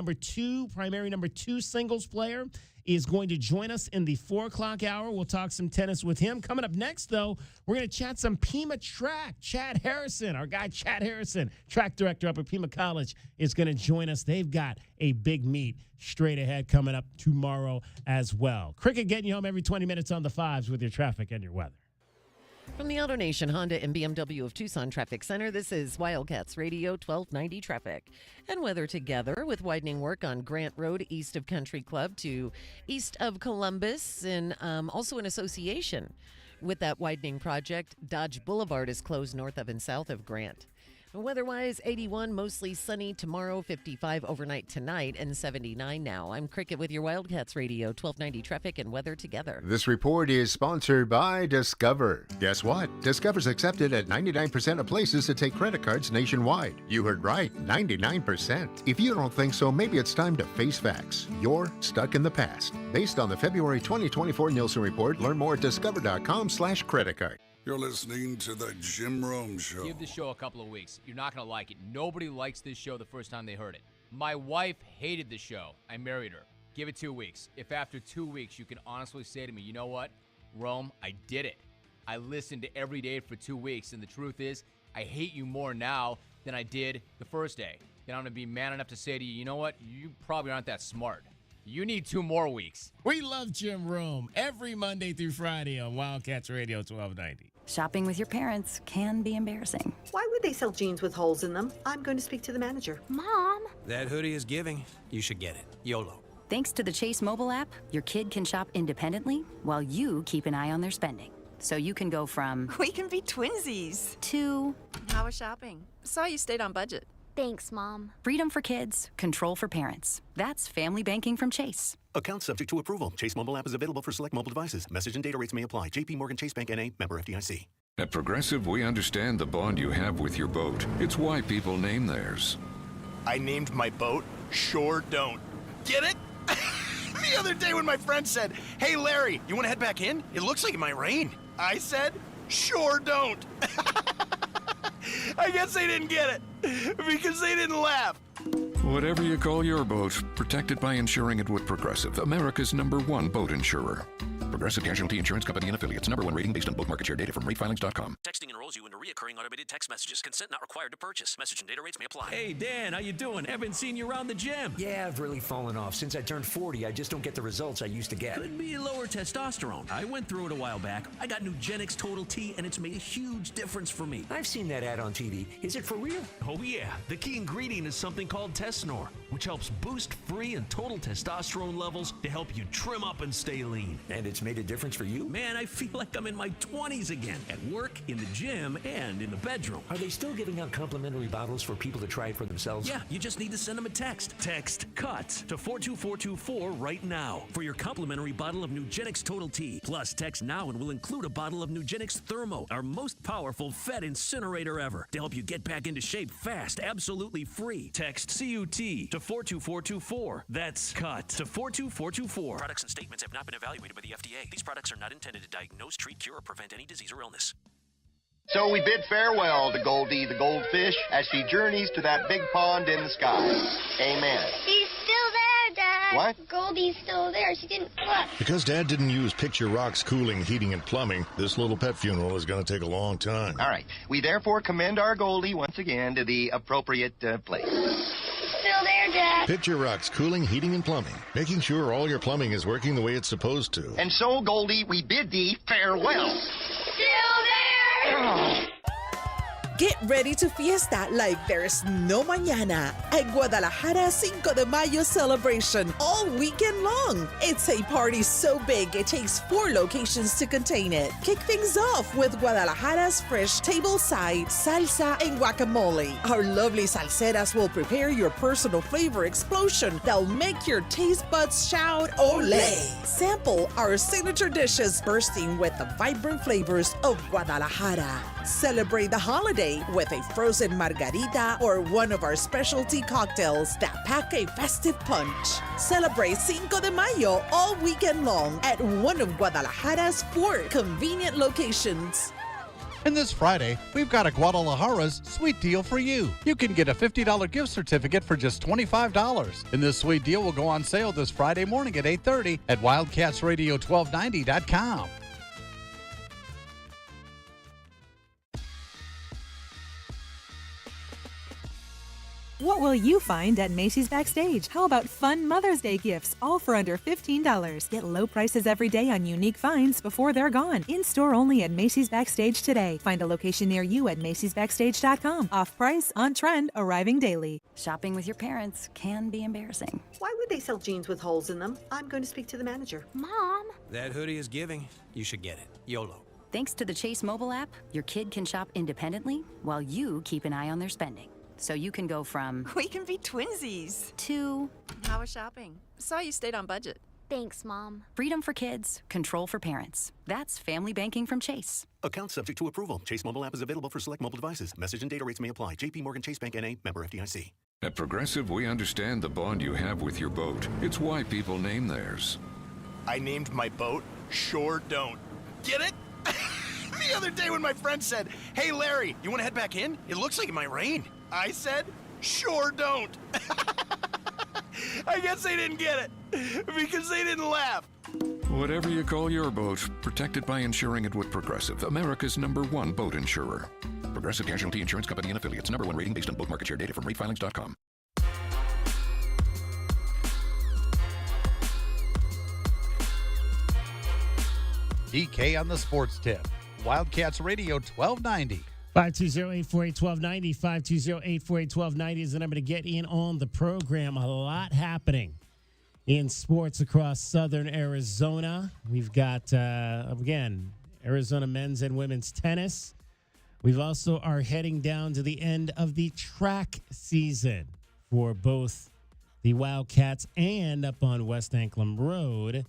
primary number 2 singles player, is going to join us in the 4 o'clock hour. We'll talk some tennis with him. Coming up next, though, we're going to chat some Pima track. Chad Harrison, our guy Chad Harrison, track director up at Pima College, is going to join us. They've got a big meet straight ahead coming up tomorrow as well. Cricket getting you home every 20 minutes on the 5s with your traffic and your weather. From the AutoNation Honda and BMW of Tucson Traffic Center, this is Wildcats Radio 1290 Traffic and weather together with widening work on Grant Road east of Country Club to east of Columbus, and also in association with that widening project, Dodge Boulevard is closed north of and south of Grant. Weather-wise, 81, mostly sunny tomorrow, 55 overnight tonight, and 79 now. I'm Cricket with your Wildcats Radio, 1290 Traffic and weather together. This report is sponsored by Discover. Guess what? Discover's accepted at 99% of places that take credit cards nationwide. You heard right, 99%. If you don't think so, maybe it's time to face facts. You're stuck in the past. Based on the February 2024 Nielsen report, learn more at discover.com/creditcard. You're listening to the Jim Rome Show. Give the show a couple of weeks. You're not going to like it. Nobody likes this show the first time they heard it. My wife hated the show. I married her. Give it 2 weeks. If after 2 weeks you can honestly say to me, you know what, Rome, I did it. I listened to every day for 2 weeks, and the truth is, I hate you more now than I did the first day. Then I'm going to be man enough to say to you, you know what, you probably aren't that smart. You need 2 more weeks. We love Jim Rome every Monday through Friday on Wildcats Radio 1290. Shopping with your parents can be embarrassing. Why would they sell jeans with holes in them? I'm going to speak to the manager. Mom! That hoodie is giving. You should get it. YOLO. Thanks to the Chase mobile app, your kid can shop independently while you keep an eye on their spending. So you can go from... We can be twinsies. ...to... How was shopping? Saw you stayed on budget. Thanks, Mom. Freedom for kids, control for parents. That's family banking from Chase. Account subject to approval. Chase mobile app is available for select mobile devices. Message and data rates may apply. JP Morgan Chase Bank N.A. Member FDIC. At Progressive, we understand the bond you have with your boat. It's why people name theirs. I named my boat Sure Don't. Get it? The other day when my friend said, "Hey, Larry, you want to head back in? It looks like it might rain." I said, "Sure don't." I guess they didn't get it because they didn't laugh. Whatever you call your boat, protect it by insuring it with Progressive, America's #1 boat insurer. Progressive Casualty Insurance Company and Affiliates. Number 1 rating based on both market share data from ratefilings.com. Texting enrolls you into recurring automated text messages. Consent not required to purchase. Message and data rates may apply. Hey, Dan, how you doing? Haven't seen you around the gym. Yeah, I've really fallen off. Since I turned 40, I just don't get the results I used to get. Could be lower testosterone. I went through it a while back. I got Nugenix Total T, and it's made a huge difference for me. I've seen that ad on TV. Is it for real? Oh, yeah. The key ingredient is something called Tesnor, which helps boost free and total testosterone levels to help you trim up and stay lean. And it's made a difference for you? Man, I feel like I'm in my 20s again, at work, in the gym, and in the bedroom. Are they still giving out complimentary bottles for people to try it for themselves? Yeah, you just need to send them a text. Text CUT to 42424 right now for your complimentary bottle of Nugenix Total T. Plus, text now and we'll include a bottle of Nugenix Thermo, our most powerful fat incinerator ever, to help you get back into shape fast, absolutely free. Text CUT to 42424. That's CUT to 42424. Products and statements have not been evaluated by the FDA. These products are not intended to diagnose, treat, cure, or prevent any disease or illness. So we bid farewell to Goldie the goldfish as she journeys to that big pond in the sky. Amen. She's still there, Dad. What? Goldie's still there. She didn't flip. Because Dad didn't use Picture Rock's cooling, heating, and plumbing, this little pet funeral is going to take a long time. All right. We therefore commend our Goldie once again to the appropriate place. Still there, Dad. Picture Rock's cooling, heating, and plumbing, making sure all your plumbing is working the way it's supposed to. And so, Goldie, we bid thee farewell. Still there. Get ready to fiesta like there's no mañana at Guadalajara Cinco de Mayo celebration all weekend long. It's a party so big it takes 4 locations to contain it. Kick things off with Guadalajara's fresh tableside salsa and guacamole. Our lovely salseras will prepare your personal flavor explosion that'll make your taste buds shout "Olé!" Sample our signature dishes bursting with the vibrant flavors of Guadalajara. Celebrate the holiday with a frozen margarita or one of our specialty cocktails that pack a festive punch. Celebrate Cinco de Mayo all weekend long at one of Guadalajara's 4 convenient locations. And this Friday, we've got a Guadalajara's sweet deal for you. You can get a $50 gift certificate for just $25. And this sweet deal will go on sale this Friday morning at 8:30 at wildcatsradio1290.com. What will you find at Macy's Backstage? How about fun Mother's Day gifts, all for under $15? Get low prices every day on unique finds before they're gone. In-store only at Macy's Backstage today. Find a location near you at macy'sbackstage.com. Off price, on trend, arriving daily. Shopping with your parents can be embarrassing. Why would they sell jeans with holes in them? I'm going to speak to the manager. Mom. That hoodie is giving. You should get it. YOLO. Thanks to the Chase mobile app, your kid can shop independently while you keep an eye on their spending. So you can go from... We can be twinsies. To... How was shopping? Saw you stayed on budget. Thanks, Mom. Freedom for kids, control for parents. That's family banking from Chase. Account subject to approval. Chase mobile app is available for select mobile devices. Message and data rates may apply. JP Morgan Chase Bank N.A. Member FDIC. At Progressive, we understand the bond you have with your boat. It's why people name theirs. I named my boat Sure Don't. Get it? The other day when my friend said, "Hey, Larry, you want to head back in? It looks like it might rain." I said, "Sure don't." I guess they didn't get it because they didn't laugh. Whatever you call your boat, protect it by insuring it with Progressive, America's #1 boat insurer. Progressive Casualty Insurance Company and Affiliates. #1 rating based on both market share data from ratefilings.com. DK on the sports tip. Wildcats Radio 1290. 520-848-1290, 520-848-1290 is the number to get in on the program. A lot happening in sports across southern Arizona. We've got, again, Arizona men's and women's tennis. We've also are heading down to the end of the track season for both the Wildcats and up on West Anklam Road,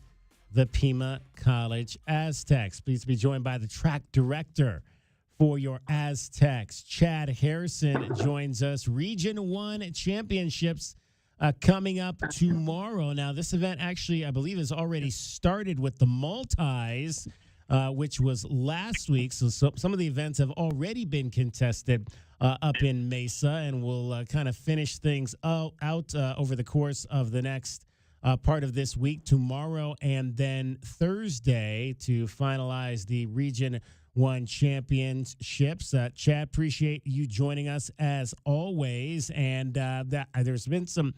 the Pima College Aztecs. Pleased to be joined by the track director for your Aztecs. Chad Harrison joins us. Region 1 championships coming up tomorrow. Now, this event actually, I believe, has already started with the multis, which was last week. So some of the events have already been contested up in Mesa, and we'll kind of finish things out over the course of the next part of this week, tomorrow and then Thursday to finalize the Region 1 championships. Chad, appreciate you joining us as always. And there's been some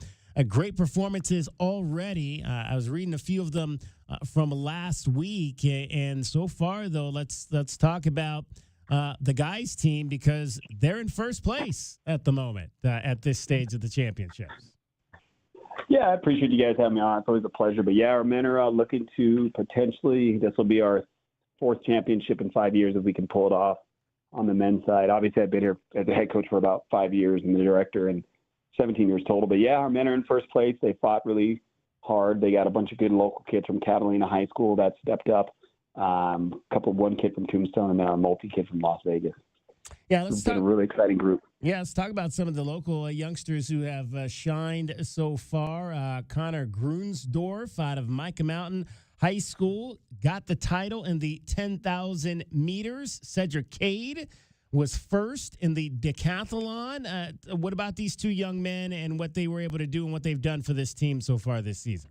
great performances already. I was reading a few of them from last week. And so far, though, let's talk about the guys' team because they're in first place at the moment at this stage of the championships. Yeah, I appreciate you guys having me on. It's always a pleasure. But, yeah, our men are looking to potentially – this will be our fourth championship in 5 years if we can pull it off on the men's side. Obviously, I've been here as a head coach for about 5 years and the director and 17 years total. But, yeah, our men are in first place. They fought really hard. They got a bunch of good local kids from Catalina High School that stepped up, one kid from Tombstone, and then our multi-kid from Las Vegas. Yeah, it's been a really exciting group. Yeah, let's talk about some of the local youngsters who have shined so far. Connor Grunsdorf out of Micah Mountain High School got the title in the 10,000 meters. Cedric Cade was first in the decathlon. What about these two young men and what they were able to do and what they've done for this team so far this season?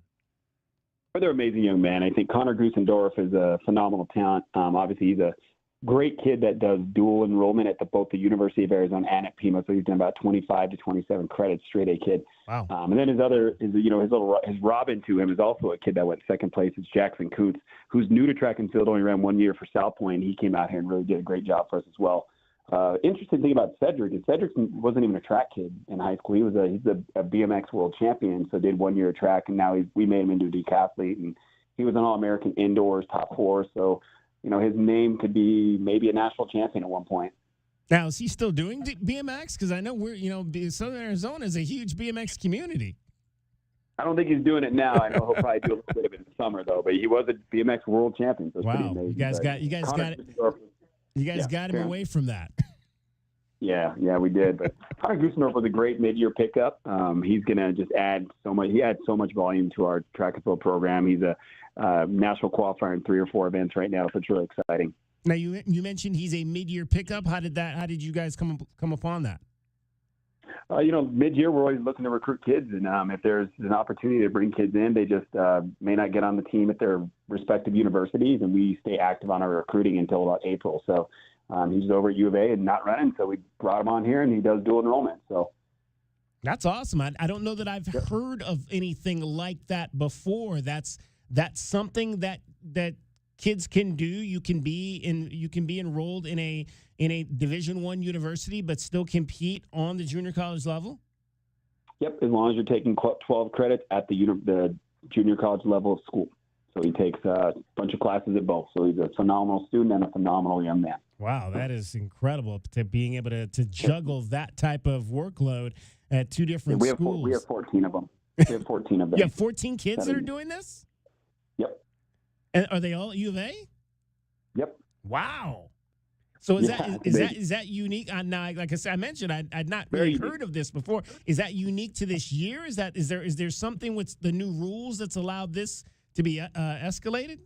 They're amazing young men. I think Connor Grunsdorf is a phenomenal talent. Obviously, he's a great kid that does dual enrollment at both the University of Arizona and at Pima. So he's done about 25 to 27 credits, straight A kid. Wow. And then his Robin to him is also a kid that went second place. It's Jackson Coots, who's new to track and field, only ran 1 year for South Point. He came out here and really did a great job for us as well. Interesting thing about Cedric is Cedric wasn't even a track kid in high school. He's a BMX world champion, so did 1 year of track, and now we made him into a decathlete, and he was an All-American indoors, top 4. So, his name could be maybe a national champion at one point. Now, is he still doing BMX? Because I know Southern Arizona is a huge BMX community. I don't think he's doing it now. I know he'll probably do a little bit of it in the summer, though. But he was a BMX world champion. So it's pretty amazing. You guys got him away from that. Yeah, we did. But Connor Grunsdorf was a great mid-year pickup. He's going to just add so much. He adds so much volume to our track and field program. He's a national qualifier in 3 or 4 events right now, so it's really exciting. Now you mentioned he's a mid-year pickup. How did you guys come upon that? Mid-year we're always looking to recruit kids, and if there's an opportunity to bring kids in, they just may not get on the team at their respective universities, and we stay active on our recruiting until about April. So he's over at U of A and not running, so we brought him on here, and he does dual enrollment. So that's awesome. I don't know that I've heard of anything like that before. That's something that kids can do. You can be enrolled in a Division I university, but still compete on the junior college level. Yep, as long as you're taking 12 credits at the junior college level of school. So he takes a bunch of classes at both. So he's a phenomenal student and a phenomenal young man. Wow, that is incredible to being able to juggle that type of workload at 2 different schools. We have 14 of them. We have 14 of them. You have 14 kids that are doing this? Yep. And are they all at U of A? Yep. Wow. So is that unique? Now, like I mentioned, I'd not really heard of this before. Is that unique to this year? Is there something with the new rules that's allowed this to be escalated?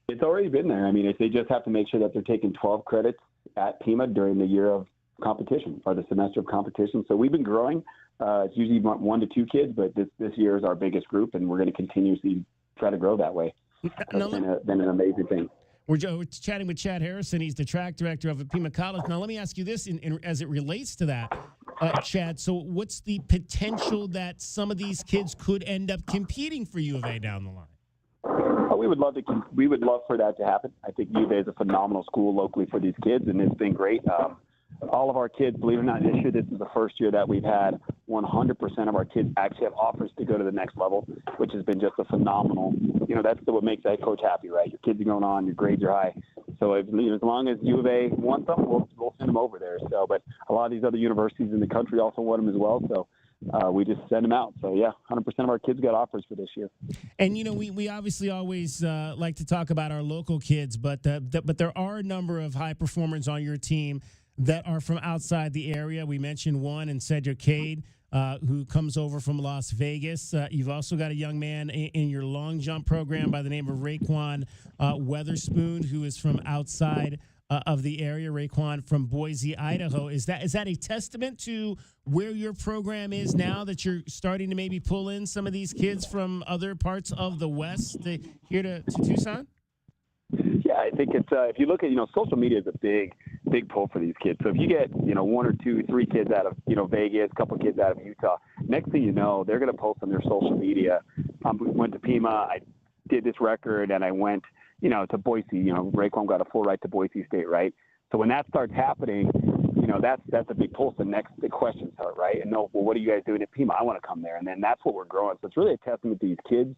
It's already been there. I mean, they just have to make sure that they're taking 12 credits at Pima during the year of competition or the semester of competition. So we've been growing. It's usually 1 to 2 kids, but this year is our biggest group, and we're going to continuously try to grow that way. It's been an amazing thing. We're chatting with Chad Harrison. He's the track director of Pima College. Now, let me ask you this as it relates to that, Chad. So what's the potential that some of these kids could end up competing for U of A down the line? We would love for that to happen. I think U of A is a phenomenal school locally for these kids, and it's been great. All of our kids, believe it or not, this year, this is the first year that we've had 100% of our kids actually have offers to go to the next level, which has been just a phenomenal, that's what makes that coach happy, right? Your kids are going on, your grades are high. So as long as U of A wants them, we'll send them over there. So, but a lot of these other universities in the country also want them as well. So we just send them out. So, yeah, 100% of our kids got offers for this year. And, we obviously always like to talk about our local kids, but there are a number of high performers on your team that are from outside the area. We mentioned one in Cedric Cade, who comes over from Las Vegas. You've also got a young man in your long jump program by the name of Raekwon Weatherspoon, who is from outside of the area, Raekwon from Boise, Idaho. Is that a testament to where your program is now, that you're starting to maybe pull in some of these kids from other parts of the West here to Tucson? Yeah, I think it's if you look at social media is a big pull for these kids. So if you get 1 or 2, 3 kids out of Vegas, a couple kids out of Utah, next thing you know, they're going to post on their social media. We went to Pima, I did this record, and I went to Boise. Raekwon got a full ride to Boise State, right? So when that starts happening, that's a big pull. So next the questions start, right? And what are you guys doing at Pima? I want to come there, and then that's what we're growing. So it's really a testament to these kids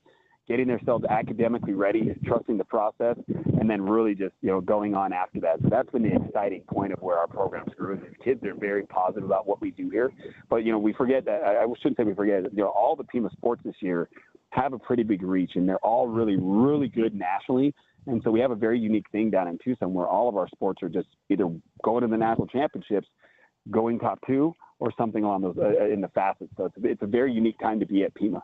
getting themselves academically ready, trusting the process, and then really just, going on after that. So that's been the exciting point of where our programs grew. The kids are very positive about what we do here. But, we forget that, I shouldn't say we forget, all the Pima sports this year have a pretty big reach, and they're all really, really good nationally. And so we have a very unique thing down in Tucson where all of our sports are just either going to the national championships, going top 2, or something along those in the facets. So it's a very unique time to be at Pima.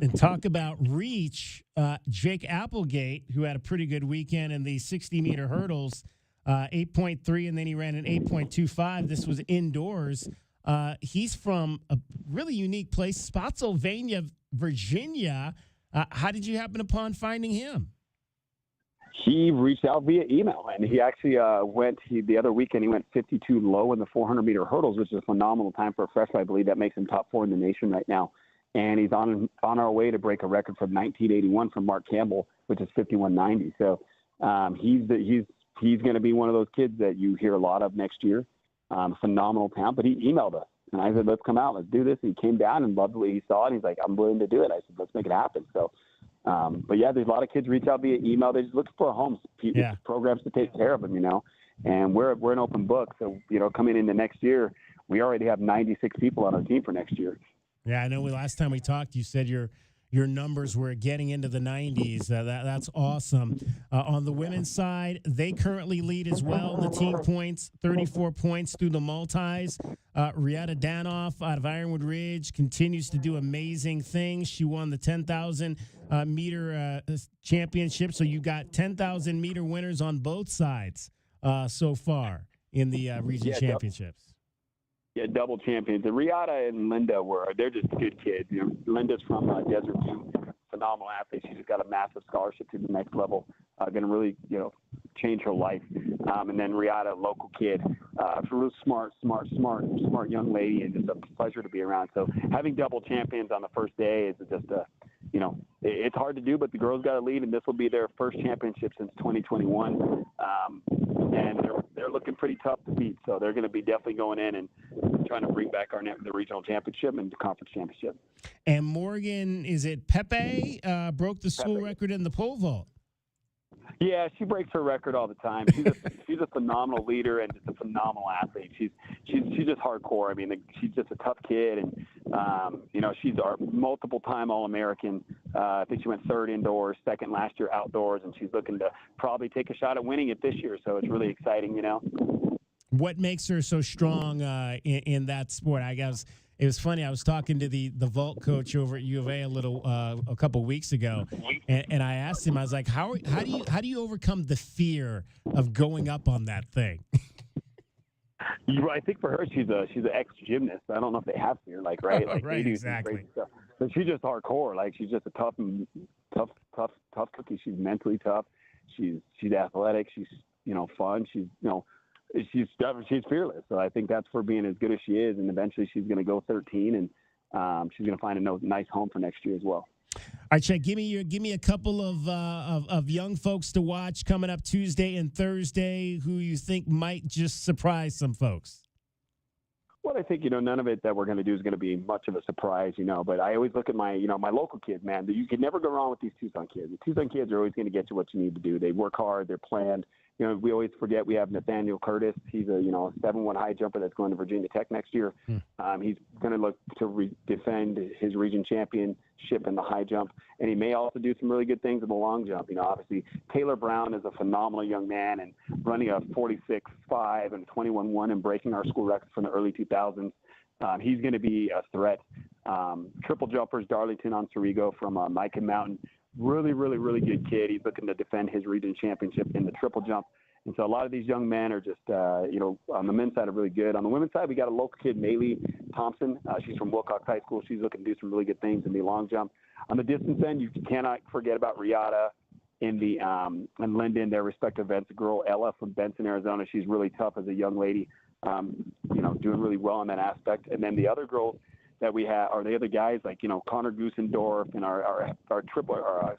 And talk about reach. Jake Applegate, who had a pretty good weekend in the 60-meter hurdles, 8.3, and then he ran an 8.25. This was indoors. He's from a really unique place, Spotsylvania, Virginia. How did you happen upon finding him? He reached out via email, and he actually the other weekend he went 52 low in the 400-meter hurdles, which is a phenomenal time for a freshman. I believe that makes him top 4 in the nation right now. And he's on our way to break a record from 1981 from Mark Campbell, which is 51.90. So he's going to be one of those kids that you hear a lot of next year. Phenomenal talent. But he emailed us, and I said, let's come out, let's do this. And he came down and loved the way he saw it. He's like, I'm willing to do it. I said, let's make it happen. So, but yeah, there's a lot of kids reach out via email. They just look for homes, programs to take care of them, And we're an open book. So, coming into next year, we already have 96 people on our team for next year. Yeah, I know. Last time we talked, you said your numbers were getting into the 90s. That's awesome. On the women's side, they currently lead as well in the team points, 34 points through the multis. Riata Danoff out of Ironwood Ridge continues to do amazing things. She won the 10,000 meter championship. So you got 10,000 meter winners on both sides so far in the region championships. Yeah, double champions. And Riata and Linda they're just good kids. Linda's from Desert View, phenomenal athlete. She's got a massive scholarship to the next level, going to really, change her life. And then Riata, local kid, real smart young lady, and just a pleasure to be around. So having double champions on the first day is just it's hard to do, but the girls got to lead, and this will be their first championship since 2021. And they're looking pretty tough to beat, so they're going to be definitely going in and trying to bring back the regional championship and the conference championship. And Morgan, is it Pepe, broke the school record in the pole vault? Yeah, she breaks her record all the time. She's a phenomenal leader and just a phenomenal athlete. She's just hardcore. I mean, she's just a tough kid, and she's our multiple-time All-American. I think she went 3rd indoors, 2nd last year outdoors, and she's looking to probably take a shot at winning it this year. So it's really exciting, What makes her so strong in that sport? I guess it was funny. I was talking to the vault coach over at U of A a couple weeks ago, and I asked him. I was like, how do you overcome the fear of going up on that thing? I think for her, she's an ex-gymnast. I don't know if they have fear, right? Like right, they do exactly. Crazy stuff. But she's just hardcore. Like she's just a tough cookie. She's mentally tough. She's athletic. She's fun. She's fearless. So I think that's for being as good as she is. And eventually she's going to go 13, and she's going to find a nice home for next year as well. All right, Chet, give me a couple of young folks to watch coming up Tuesday and Thursday who you think might just surprise some folks. Well, I think, none of it that we're going to do is going to be much of a surprise, but I always look at my local kids, man. You can never go wrong with these Tucson kids. The Tucson kids are always going to get you what you need to do. They work hard. They're planned. We always forget we have Nathaniel Curtis. He's a 7-1 high jumper that's going to Virginia Tech next year. He's going to look to defend his region championship in the high jump, and he may also do some really good things in the long jump. Obviously Taylor Brown is a phenomenal young man and running a 46.5 and 21.1 and breaking our school record from the early 2000s. He's going to be a threat. Triple jumpers, Darlington Onsarigo from Mica Mountain. Really, really, really good kid. He's looking to defend his region championship in the triple jump. And so a lot of these young men are just, on the men's side are really good. On the women's side, we got a local kid, Maylee Thompson. She's from Wilcox High School. She's looking to do some really good things in the long jump. On the distance end, you cannot forget about Riata and Linden, their respective events. A girl, Ella from Benson, Arizona. She's really tough as a young lady, doing really well in that aspect. And then the other girls that we have are the other guys like, Connor Gusendorf and our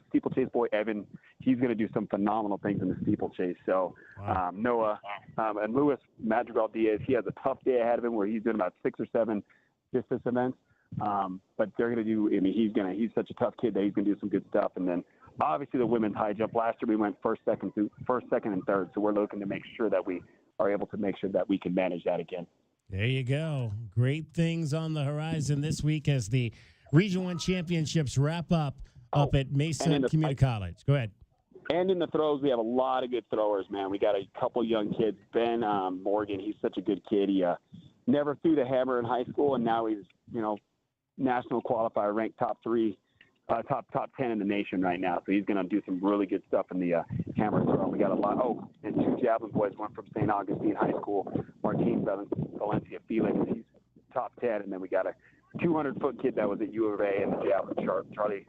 steeplechase boy, Evan. He's going to do some phenomenal things in the steeplechase. So Noah and Luis Madrigal-Diaz, he has a tough day ahead of him where he's doing about 6 or 7 distance events. But they're going to do, he's such a tough kid that he's going to do some good stuff. And then obviously the women's high jump. Last year we went first, second, and third. So we're looking to make sure that we are able to make sure that we can manage that again. There you go. Great things on the horizon this week as the Region 1 championships wrap up at Mesa Community College. Go ahead. And in the throws, we have a lot of good throwers, man. We got a couple young kids. Ben Morgan, he's such a good kid. He never threw the hammer in high school, and now he's, national qualifier ranked top 10 in the nation right now. So he's going to do some really good stuff in the hammer throw. We got a lot. Oh, and 2 javelin boys, one from St. Augustine High School, Martin Valencia Felix. He's top 10. And then we got a 200-foot kid that was at U of A in the javelin, Charlie.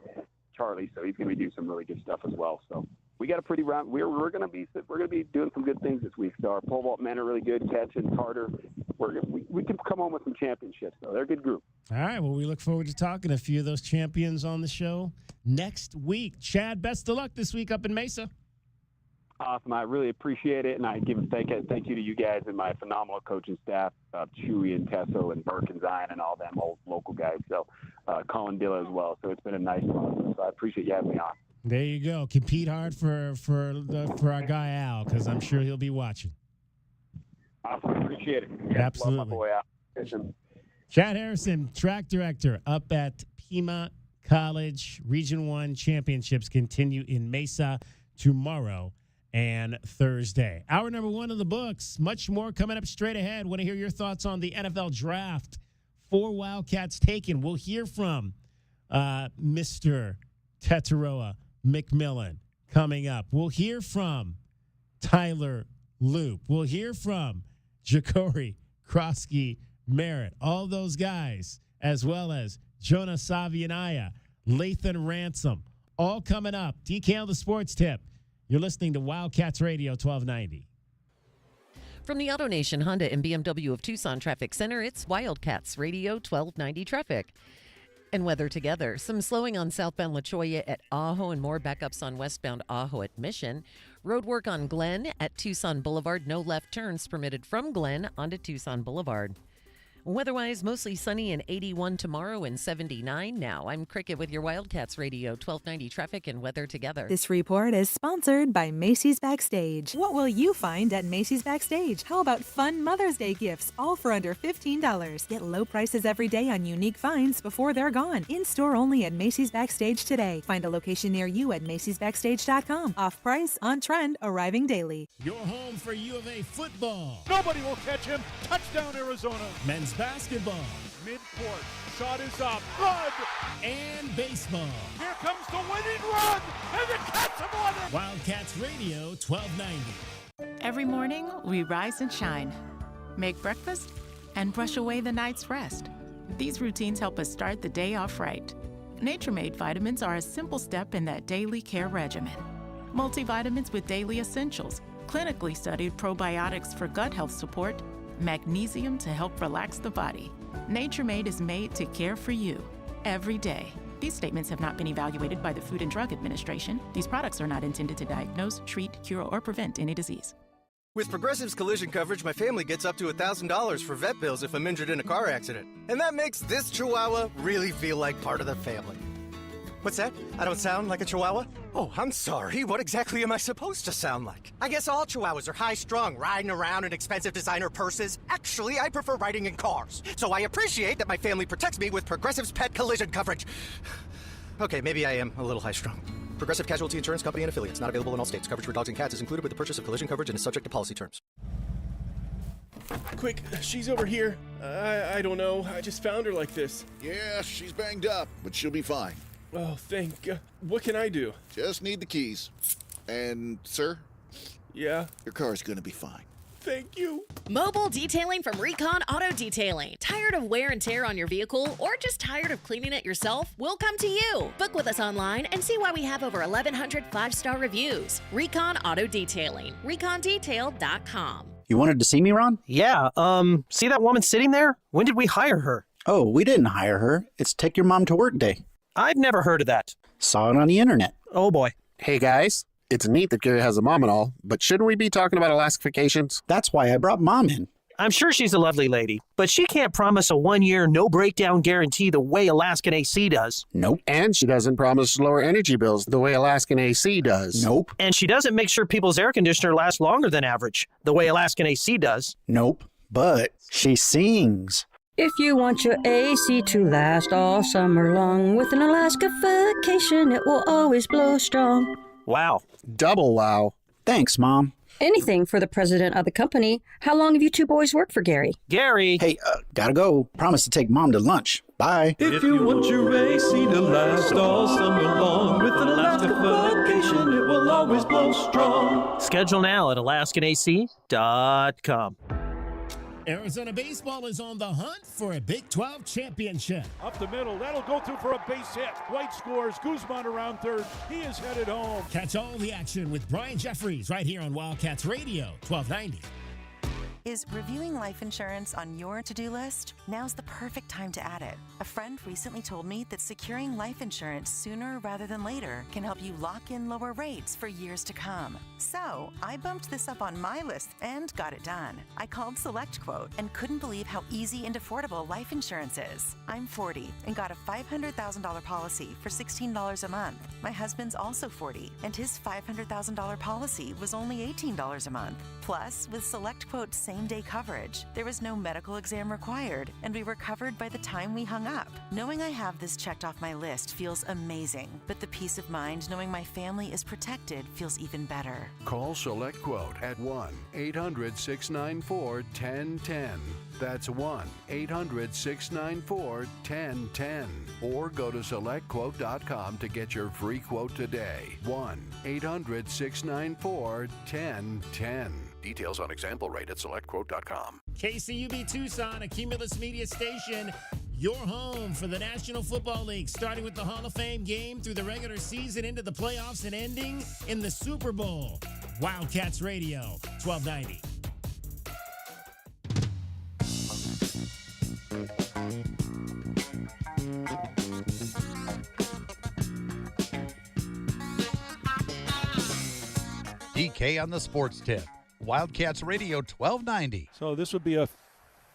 So he's going to be doing some really good stuff as well. So we got a pretty round. We're going to be doing some good things this week. So our pole vault men are really good. Catch and Carter. We can come home with some championships. So they're a good group. All right. Well, we look forward to talking to a few of those champions on the show next week. Chad, best of luck this week up in Mesa. Awesome. I really appreciate it. And I give a thank you to you guys and my phenomenal coaching staff, Chewy and Tesso and Burke and Zion and all them old local guys. So Colin Dilla as well. So it's been a nice process. So I appreciate you having me on. There you go. Compete hard for our guy Al, because I'm sure he'll be watching. Awesome. Appreciate it. Absolutely. Love my boy Al. Chad Harrison, track director up at Pima College. Region 1 championships continue in Mesa tomorrow and Thursday. Hour number 1 of the books. Much more coming up straight ahead. Want to hear your thoughts on the NFL draft. 4 Wildcats taken. We'll hear from Mr. Tetaroa McMillan coming up. We'll hear from Tyler Loop. We'll hear from Ja'Cory Krosky Merritt. All those guys, as well as Jonah Savianaya, Lathan Ransom, all coming up. DKL the Sports Tip. You're listening to Wildcats Radio 1290. From the AutoNation Honda and BMW of Tucson Traffic Center, it's Wildcats Radio 1290 traffic. And weather together. Some slowing on southbound La Cholla at Ajo and more backups on westbound Ajo at Mission. Road work on Glen at Tucson Boulevard. No left turns permitted from Glen onto Tucson Boulevard. Weather-wise, mostly sunny and 81 tomorrow and 79 now. I'm Cricket with your Wildcats Radio 1290 traffic and weather together. This report is sponsored by Macy's Backstage. What will you find at Macy's Backstage? How about fun Mother's Day gifts, all for under $15? Get low prices every day on unique finds before they're gone. In-store only at Macy's Backstage today. Find a location near you at macysbackstage.com. Off price, on trend, arriving daily. Your home for U of A football. Nobody will catch him. Touchdown, Arizona. Men's basketball. Mid-court. Shot is up. Good. And baseball. Here comes the winning run. And the Cats have won it. Wildcats Radio 1290. Every morning, we rise and shine. Make breakfast and brush away the night's rest. These routines help us start the day off right. Nature-Made vitamins are a simple step in that daily care regimen. Multivitamins with daily essentials, clinically studied probiotics for gut health support, magnesium to help relax the body. Nature-Made is made to care for you every day. These statements have not been evaluated by the Food and Drug Administration. These products are not intended to diagnose, treat, cure, or prevent any disease. With Progressive's collision coverage, my family gets up to $1,000 for vet bills if I'm injured in a car accident. And that makes this Chihuahua really feel like part of the family. What's that? I don't sound like a Chihuahua? Oh, I'm sorry. What exactly am I supposed to sound like? I guess all Chihuahuas are high-strung, riding around in expensive designer purses. Actually, I prefer riding in cars. So I appreciate that my family protects me with Progressive's pet collision coverage. Okay, maybe I am a little high-strung. Progressive Casualty Insurance Company and Affiliates. Not available in all states. Coverage for dogs and cats is included with the purchase of collision coverage and is subject to policy terms. Quick, she's over here. I don't know. I just found her like this. Yeah, she's banged up, but she'll be fine. Oh, thank God. What can I do? Just need the keys. And, sir? Yeah? Your car's gonna be fine. Thank you. Mobile detailing from Recon Auto Detailing. Tired of wear and tear on your vehicle or just tired of cleaning it yourself? We'll come to you. Book with us online and see why we have over 1,100 5-star reviews. Recon Auto Detailing. ReconDetail.com. You wanted to see me, Ron? Yeah, see that woman sitting there? When did we hire her? Oh, we didn't hire her. It's Take Your Mom to Work Day. I've never heard of that. Saw it on the internet. Oh, boy. Hey, guys. It's neat that Gary has a mom and all, but shouldn't we be talking about Alaskifications? That's why I brought Mom in. I'm sure she's a lovely lady, but she can't promise a 1-year no-breakdown guarantee the way Alaskan AC does. Nope. And she doesn't promise lower energy bills the way Alaskan AC does. Nope. And she doesn't make sure people's air conditioner lasts longer than average, the way Alaskan AC does. Nope. But she sings. If you want your AC to last all summer long, with an Alaskification, it will always blow strong. Wow. Double wow. Thanks, Mom. Anything for the president of the company. How long have you two boys worked for Gary? Gary! Hey, gotta go. Promise to take Mom to lunch. Bye. If you want your AC to last all summer long, with an Alaskification, it will always blow strong. Schedule now at alaskanac.com. Arizona baseball is on the hunt for a Big 12 championship. Up the middle, that'll go through for a base hit. White scores, Guzman around third. He is headed home. Catch all the action with Brian Jeffries right here on Wildcats Radio, 1290. Is reviewing life insurance on your to-do list? Now's the perfect time to add it. A friend recently told me that securing life insurance sooner rather than later can help you lock in lower rates for years to come. So I bumped this up on my list and got it done. I called SelectQuote and couldn't believe how easy and affordable life insurance is. I'm 40 and got a $500,000 policy for $16 a month. My husband's also 40 and his $500,000 policy was only $18 a month. Plus, with SelectQuote's same-day coverage, there was no medical exam required, and we were covered by the time we hung up. Knowing I have this checked off my list feels amazing, but the peace of mind knowing my family is protected feels even better. Call SelectQuote at 1-800-694-1010. That's 1-800-694-1010. Or go to SelectQuote.com to get your free quote today. 1-800-694-1010. Details on example rate at SelectQuote.com. KCUB Tucson, a Cumulus media station, your home for the National Football League, starting with the Hall of Fame game through the regular season into the playoffs and ending in the Super Bowl. Wildcats Radio, 1290. DK on the sports tip. Wildcats Radio 1290. So this would be a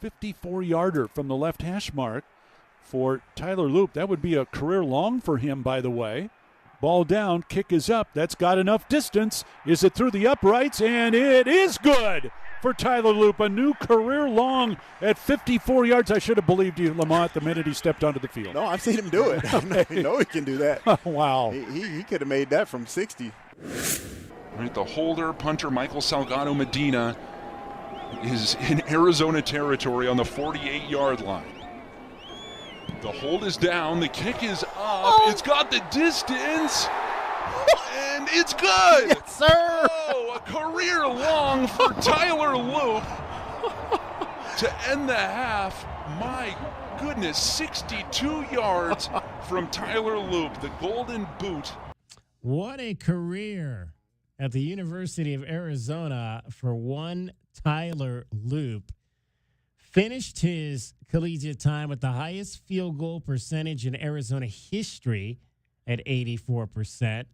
54-yarder from the left hash mark for Tyler Loop. That would be a career long for him, by the way. Ball down, kick is up. That's got enough distance. Is it through the uprights? And it is good for Tyler Loop. A new career long at 54 yards. I should have believed you, Lamont, the minute he stepped onto the field. No, I've seen him do it. I know he can do that. Wow. He could have made that from 60. Right, the holder, punter Michael Salgado Medina is in Arizona territory on the 48-yard line. The hold is down, the kick is up, It's got the distance, and it's good! Yes, sir! Oh, a career long for Tyler Loop to end the half. My goodness, 62 yards from Tyler Loop, the Golden Boot. What a career at the University of Arizona for one Tyler Loop. Finished his collegiate time with the highest field goal percentage in Arizona history at 84%.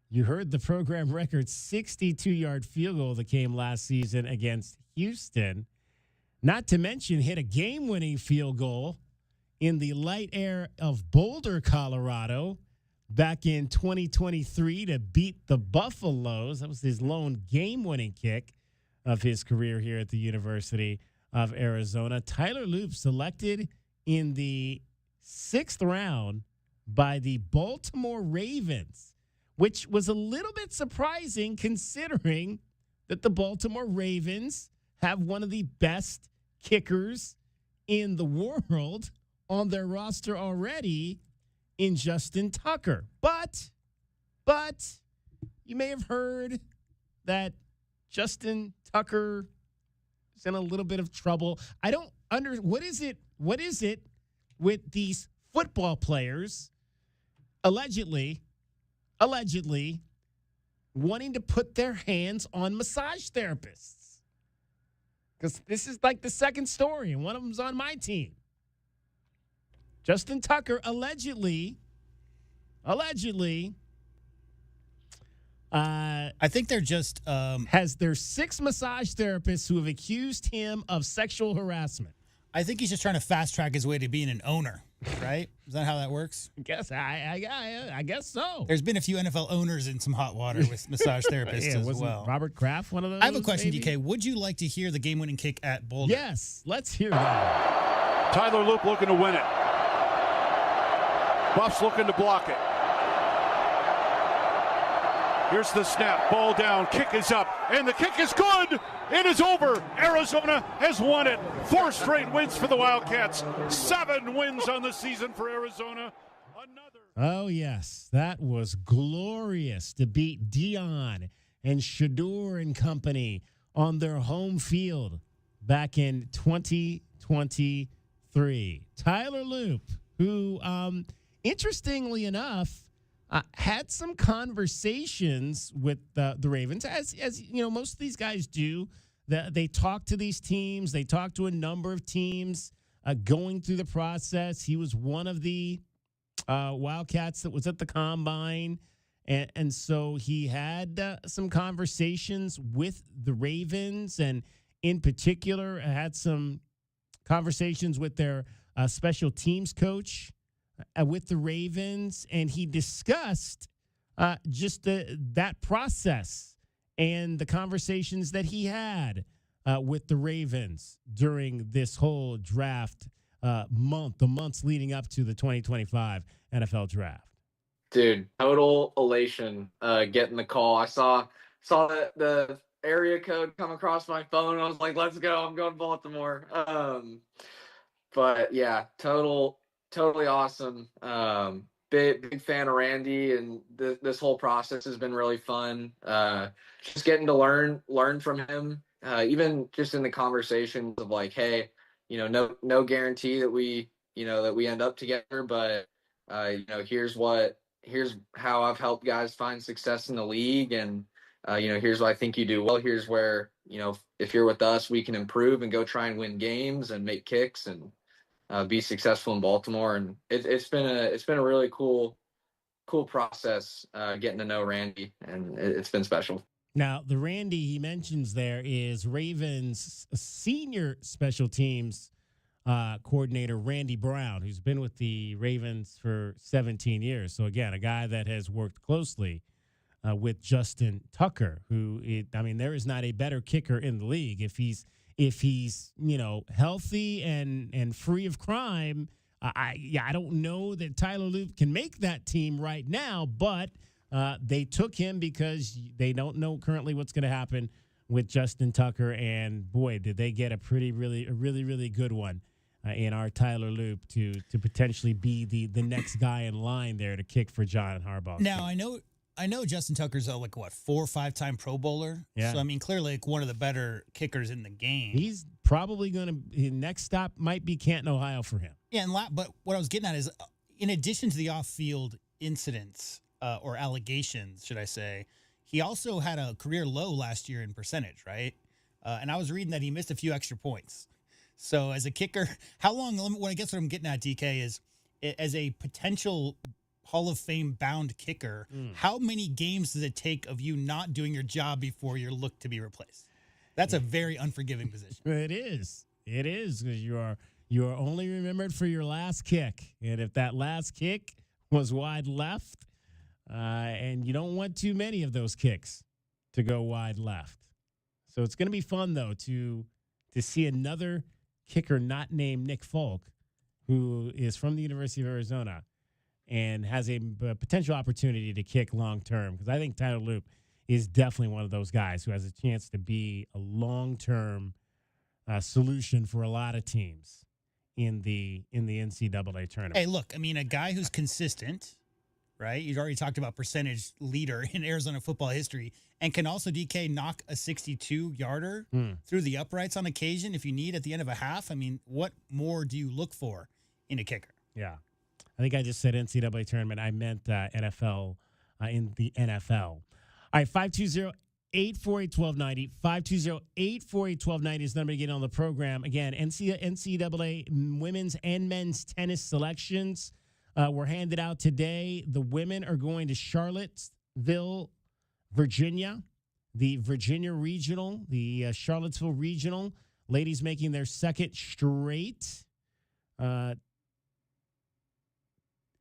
You heard the program record 62-yard field goal that came last season against Houston. Not to mention hit a game-winning field goal in the light air of Boulder, Colorado, back in 2023 to beat the Buffaloes. That was his lone game-winning kick of his career here at the University of Arizona. Tyler Loop selected in the 6th round by the Baltimore Ravens, which was a little bit surprising considering that the Baltimore Ravens have one of the best kickers in the world on their roster already in Justin Tucker. But you may have heard that Justin Tucker is in a little bit of trouble. I don't what is it with these football players allegedly wanting to put their hands on massage therapists? Because this is like the second story, and one of them's on my team. Justin Tucker allegedly. I think they're just there's 6 massage therapists who have accused him of sexual harassment. I think he's just trying to fast track his way to being an owner, right? Is that how that works? I guess so. There's been a few NFL owners in some hot water with massage therapists as wasn't well. Robert Kraft one of those? I have a question, maybe? DK. Would you like to hear the game-winning kick at Boulder? Yes, let's hear that. Tyler Loop looking to win it. Buffs looking to block it. Here's the snap. Ball down. Kick is up. And the kick is good. It is over. Arizona has won it. 4 straight wins for the Wildcats. 7 wins on the season for Arizona. Oh, yes. That was glorious to beat Dion and Shador and company on their home field back in 2023. Tyler Loop, who, interestingly enough, had some conversations with the Ravens, as you know, most of these guys do. They talk to these teams. They talk to a number of teams going through the process. He was one of the Wildcats that was at the Combine, and so he had some conversations with the Ravens, and in particular had some conversations with their special teams coach with the Ravens, and he discussed just that process and the conversations that he had with the Ravens during this whole draft the months leading up to the 2025 NFL draft. Dude, total elation getting the call. I saw the area code come across my phone. I was like, let's go. I'm going to Baltimore. But yeah, totally awesome. Big fan of Randy, and this whole process has been really fun. Just getting to learn from him, even just in the conversations of like, hey, no guarantee that we end up together, but here's how I've helped guys find success in the league, and here's what I think you do well. Here's where if you're with us, we can improve and go try and win games and make kicks and be successful in Baltimore. And it's been a really cool process getting to know Randy, and it's been special. Now, the Randy he mentions there is Ravens senior special teams coordinator Randy Brown, who's been with the Ravens for 17 years. So again, a guy that has worked closely with Justin Tucker, there is not a better kicker in the league. If he's healthy and free of crime, I don't know that Tyler Loop can make that team right now, but they took him because they don't know currently what's going to happen with Justin Tucker, and boy, did they get a really good one in our Tyler Loop to potentially be the next guy in line there to kick for John Harbaugh. Now, I know Justin Tucker's a 4 or 5-time Pro Bowler. Yeah. So clearly one of the better kickers in the game. He's probably his next stop might be Canton, Ohio for him. Yeah, but what I was getting at is, in addition to the off-field incidents or allegations, should I say, he also had a career low last year in percentage, right? And I was reading that he missed a few extra points. So as a kicker, how long? What I'm getting at, DK, is as a potential Hall of Fame bound kicker, how many games does it take of you not doing your job before you're looked to be replaced? That's a very unforgiving position. It is because you are only remembered for your last kick, and if that last kick was wide left, and you don't want too many of those kicks to go wide left. So it's going to be fun though to see another kicker not named Nick Folk, who is from the University of Arizona and has a potential opportunity to kick long-term, because I think Tyler Loop is definitely one of those guys who has a chance to be a long-term solution for a lot of teams in the NCAA tournament. Hey, look, a guy who's consistent, right? You've already talked about percentage leader in Arizona football history. And can also, DK, knock a 62-yarder through the uprights on occasion if you need at the end of a half? I mean, what more do you look for in a kicker? Yeah. I think I just said NCAA tournament. I meant NFL in the NFL. All right, 520-848-1290. 520-848-1290 is the number to get on the program. Again, NCAA women's and men's tennis selections were handed out today. The women are going to Charlottesville, Virginia, the Virginia Regional, the Charlottesville Regional. Ladies making their second straight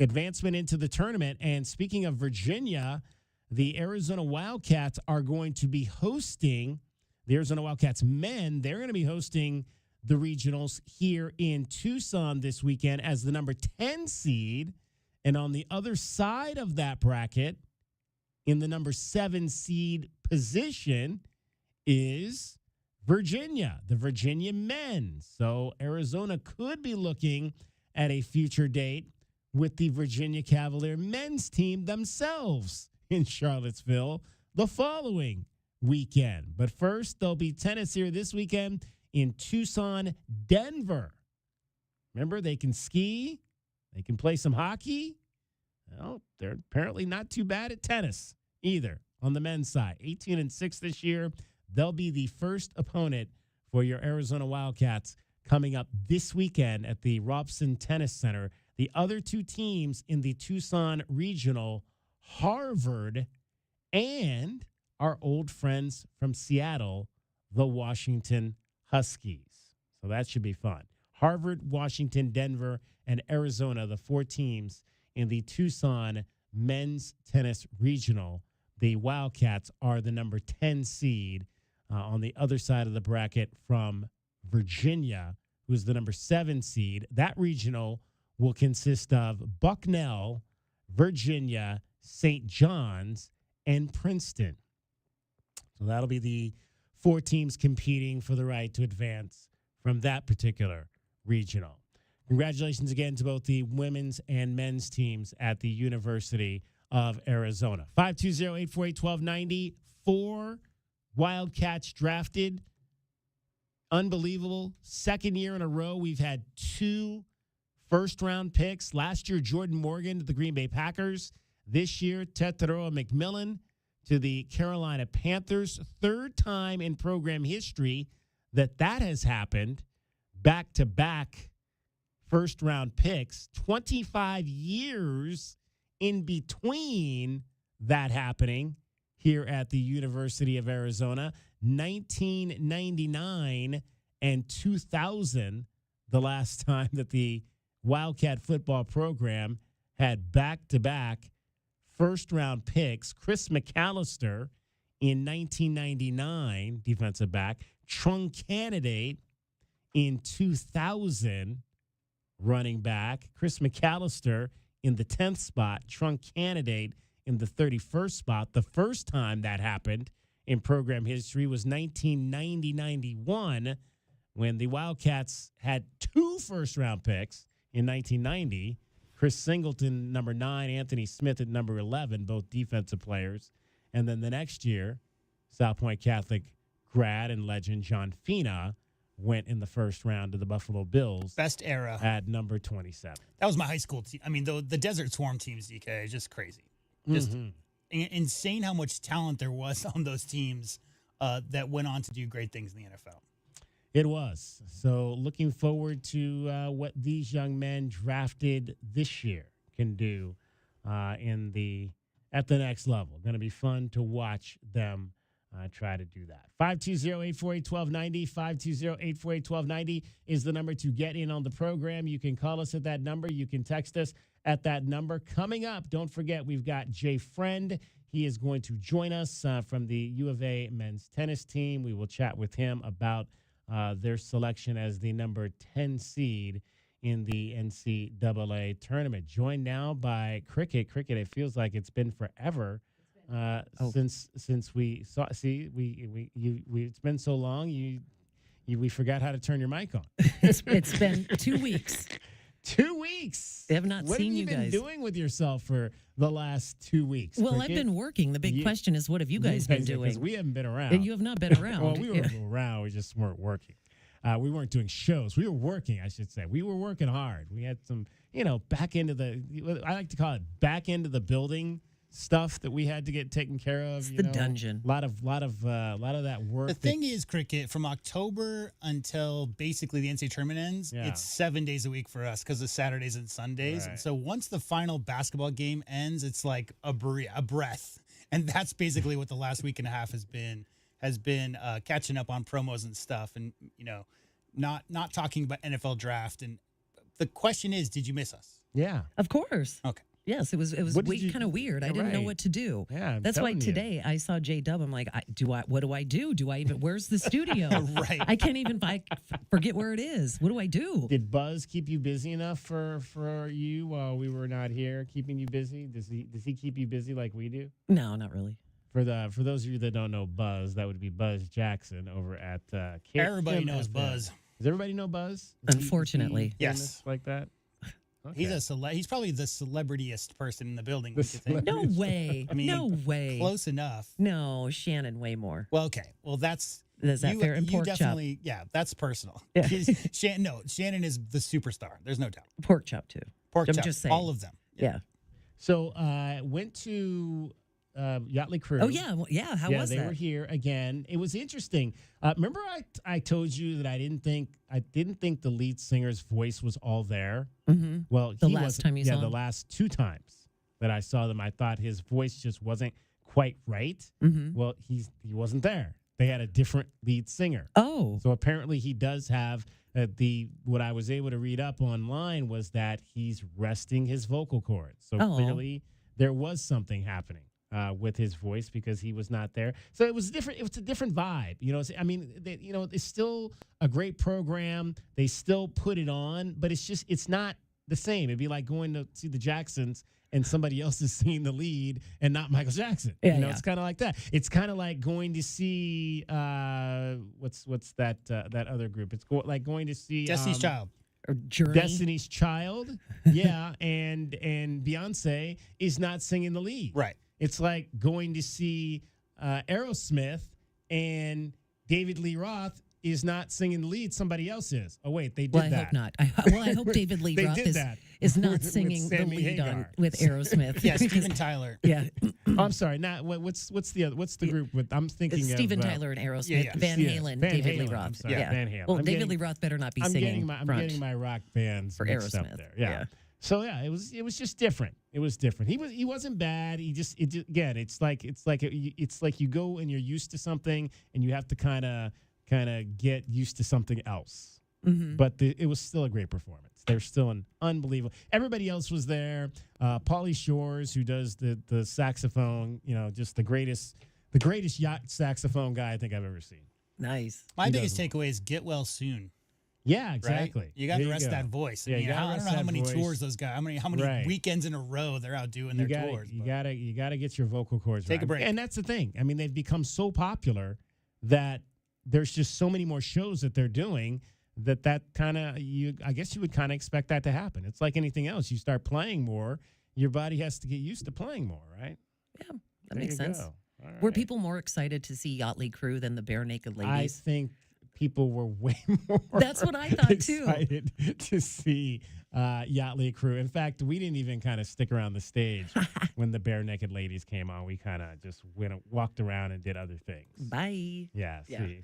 advancement into the tournament. And speaking of Virginia, the Arizona Wildcats are going to be hosting the Arizona Wildcats men. They're going to be hosting the regionals here in Tucson this weekend as the number 10 seed. And on the other side of that bracket, in the number 7 seed position, is Virginia, the Virginia men. So Arizona could be looking at a future date with the Virginia Cavalier men's team themselves in Charlottesville the following weekend. But first, there'll be tennis here this weekend in Tucson, Denver. Remember, they can ski, they can play some hockey. Well, they're apparently not too bad at tennis either on the men's side. 18-6 this year. They'll be the first opponent for your Arizona Wildcats coming up this weekend at the Robson Tennis Center. The other two teams in the Tucson Regional, Harvard and our old friends from Seattle, the Washington Huskies. So that should be fun. Harvard, Washington, Denver, and Arizona, the 4 teams in the Tucson Men's Tennis Regional. The Wildcats are the number 10 seed on the other side of the bracket from Virginia, who is the number 7 seed. That regional will consist of Bucknell, Virginia, St. John's, and Princeton. So that'll be the 4 teams competing for the right to advance from that particular regional. Congratulations again to both the women's and men's teams at the University of Arizona. 520-848-1290. 4 Wildcats drafted. Unbelievable. Second year in a row, we've had 2 first-round picks. Last year, Jordan Morgan to the Green Bay Packers. This year, Tetairoa McMillan to the Carolina Panthers. Third time in program history that has happened. Back-to-back first-round picks. 25 years in between that happening here at the University of Arizona. 1999 and 2000, the last time that the Wildcat football program had back-to-back first-round picks. Chris McAllister in 1999, defensive back. Trunk candidate in 2000, running back. Chris McAllister in the 10th spot. Trunk candidate in the 31st spot. The first time that happened in program history was 1990-91 when the Wildcats had 2 first-round picks in 1990. Chris Singleton, number 9, Anthony Smith at number 11, both defensive players. And then the next year, South Point Catholic grad and legend John Fina went in the first round to the Buffalo Bills. Best era. At number 27. That was my high school team. I mean, the Desert Swarm teams, DK, is just crazy. Just insane how much talent there was on those teams that went on to do great things in the NFL. It was. So looking forward to what these young men drafted this year can do at the next level. Going to be fun to watch them try to do that. 520-848-1290. 520-848-1290 is the number to get in on the program. You can call us at that number. You can text us at that number. Coming up, don't forget, we've got Jay Friend. He is going to join us from the U of A men's tennis team. We will chat with him about their selection as the number 10 seed in the NCAA tournament. Joined now by Cricket. Cricket, it feels like it's been forever since we saw. See, it's been so long. We forgot how to turn your mic on. It's been 2 weeks. 2 weeks. They have not what seen have you been guys doing with yourself for the last 2 weeks? Well, Cricket? I've been working. The big question is, what have you guys been doing? Because we haven't been around. And you have not been around. Well, we were around. We just weren't working. We weren't doing shows. We were working, I should say. We were working hard. We had some, back into I like to call it back into the building stuff that we had to get taken care of. It's the dungeon. A lot of that work. The thing is, Cricket, from October until basically the NCAA tournament ends, it's 7 days a week for us because of Saturdays and Sundays. Right. And so once the final basketball game ends, it's like a breath. And that's basically what the last week and a half has been catching up on promos and stuff, and not talking about NFL draft. And the question is, did you miss us? Yeah, of course. Okay. Yes, it was kind of weird. I didn't know what to do. Yeah, that's why today I saw J-Dub. I'm like, what do I do? Do I even? Where's the studio? Right. I can't even. I forget where it is. What do I do? Did Buzz keep you busy enough for you while we were not here? Keeping you busy? Does he keep you busy like we do? No, not really. For those of you that don't know Buzz, that would be Buzz Jackson over at Everybody KCUB-AM. knows Buzz. Does everybody know Buzz? Unfortunately, yes. Like that. Okay. He's probably the celebrityest person in the building. No way. I mean, no way. Close enough. No, Shannon, way more. Well, okay. Well, is that fair? And you pork definitely, chop. yeah, that's personal. Yeah. Shannon is the superstar. There's no doubt. Pork chop too. Pork I'm chop. just saying. All of them. Yeah. So went to Yachtly Crew. Oh yeah, How was that? They were here again. It was interesting. Remember, I told you that I didn't think the lead singer's voice was all there. Mm-hmm. Well, the last time you saw him? the last 2 times that I saw them, I thought his voice just wasn't quite right. Mm-hmm. Well, he wasn't there. They had a different lead singer. Oh, so apparently he does have what I was able to read up online was that he's resting his vocal cords. So clearly there was something happening with his voice because he was not there. So it was different. It was a different vibe. It's still a great program. They still put it on, but it's not the same. It'd be like going to see the Jacksons and somebody else is singing the lead and not Michael Jackson. It's kind of like that. It's kind of like going to see what's that other group? It's like going to see Destiny's Child. Or Journey. Destiny's Child. Yeah, and Beyonce is not singing the lead. Right. It's like going to see Aerosmith and David Lee Roth is not singing the lead. Somebody else is. Oh, wait, they did that. I hope not. I hope David Lee Roth is not singing the lead with Aerosmith. Yeah, Steven Tyler. Yeah. I'm sorry. Not what's the group with? I'm thinking Steven of Tyler and Aerosmith. Van Halen. David Lee Roth. Sorry, Van Halen. Well, David Lee Roth better not be singing. I'm getting my rock bands for mixed Aerosmith. up there. Yeah. So it was just different. It was different. He wasn't bad. It's like you go and you're used to something and you have to kind of get used to something else. Mm-hmm. But it was still a great performance. They're still an unbelievable. Everybody else was there. Pauly Shores, who does the saxophone, just the greatest yacht saxophone guy I think I've ever seen. Nice. My biggest takeaway is get well soon. Yeah, exactly. Right? You got to rest that voice. Yeah, I don't know how many tours those guys. How many weekends in a row they're out doing their tours. You gotta get your vocal cords right. Take a break. And that's the thing. I mean, they've become so popular that there's just so many more shows that they're doing that kind of I guess you would kind of expect that to happen. It's like anything else. You start playing more, your body has to get used to playing more, right? Yeah, that makes sense. Right. Were people more excited to see Yachtly Crew than the Bare Naked Ladies? I think people were way more. That's what I thought too. Excited to see Yachtly Crew. In fact, we didn't even kind of stick around the stage when the Bare Naked Ladies came on. We kind of just walked around and did other things. Bye. Yeah.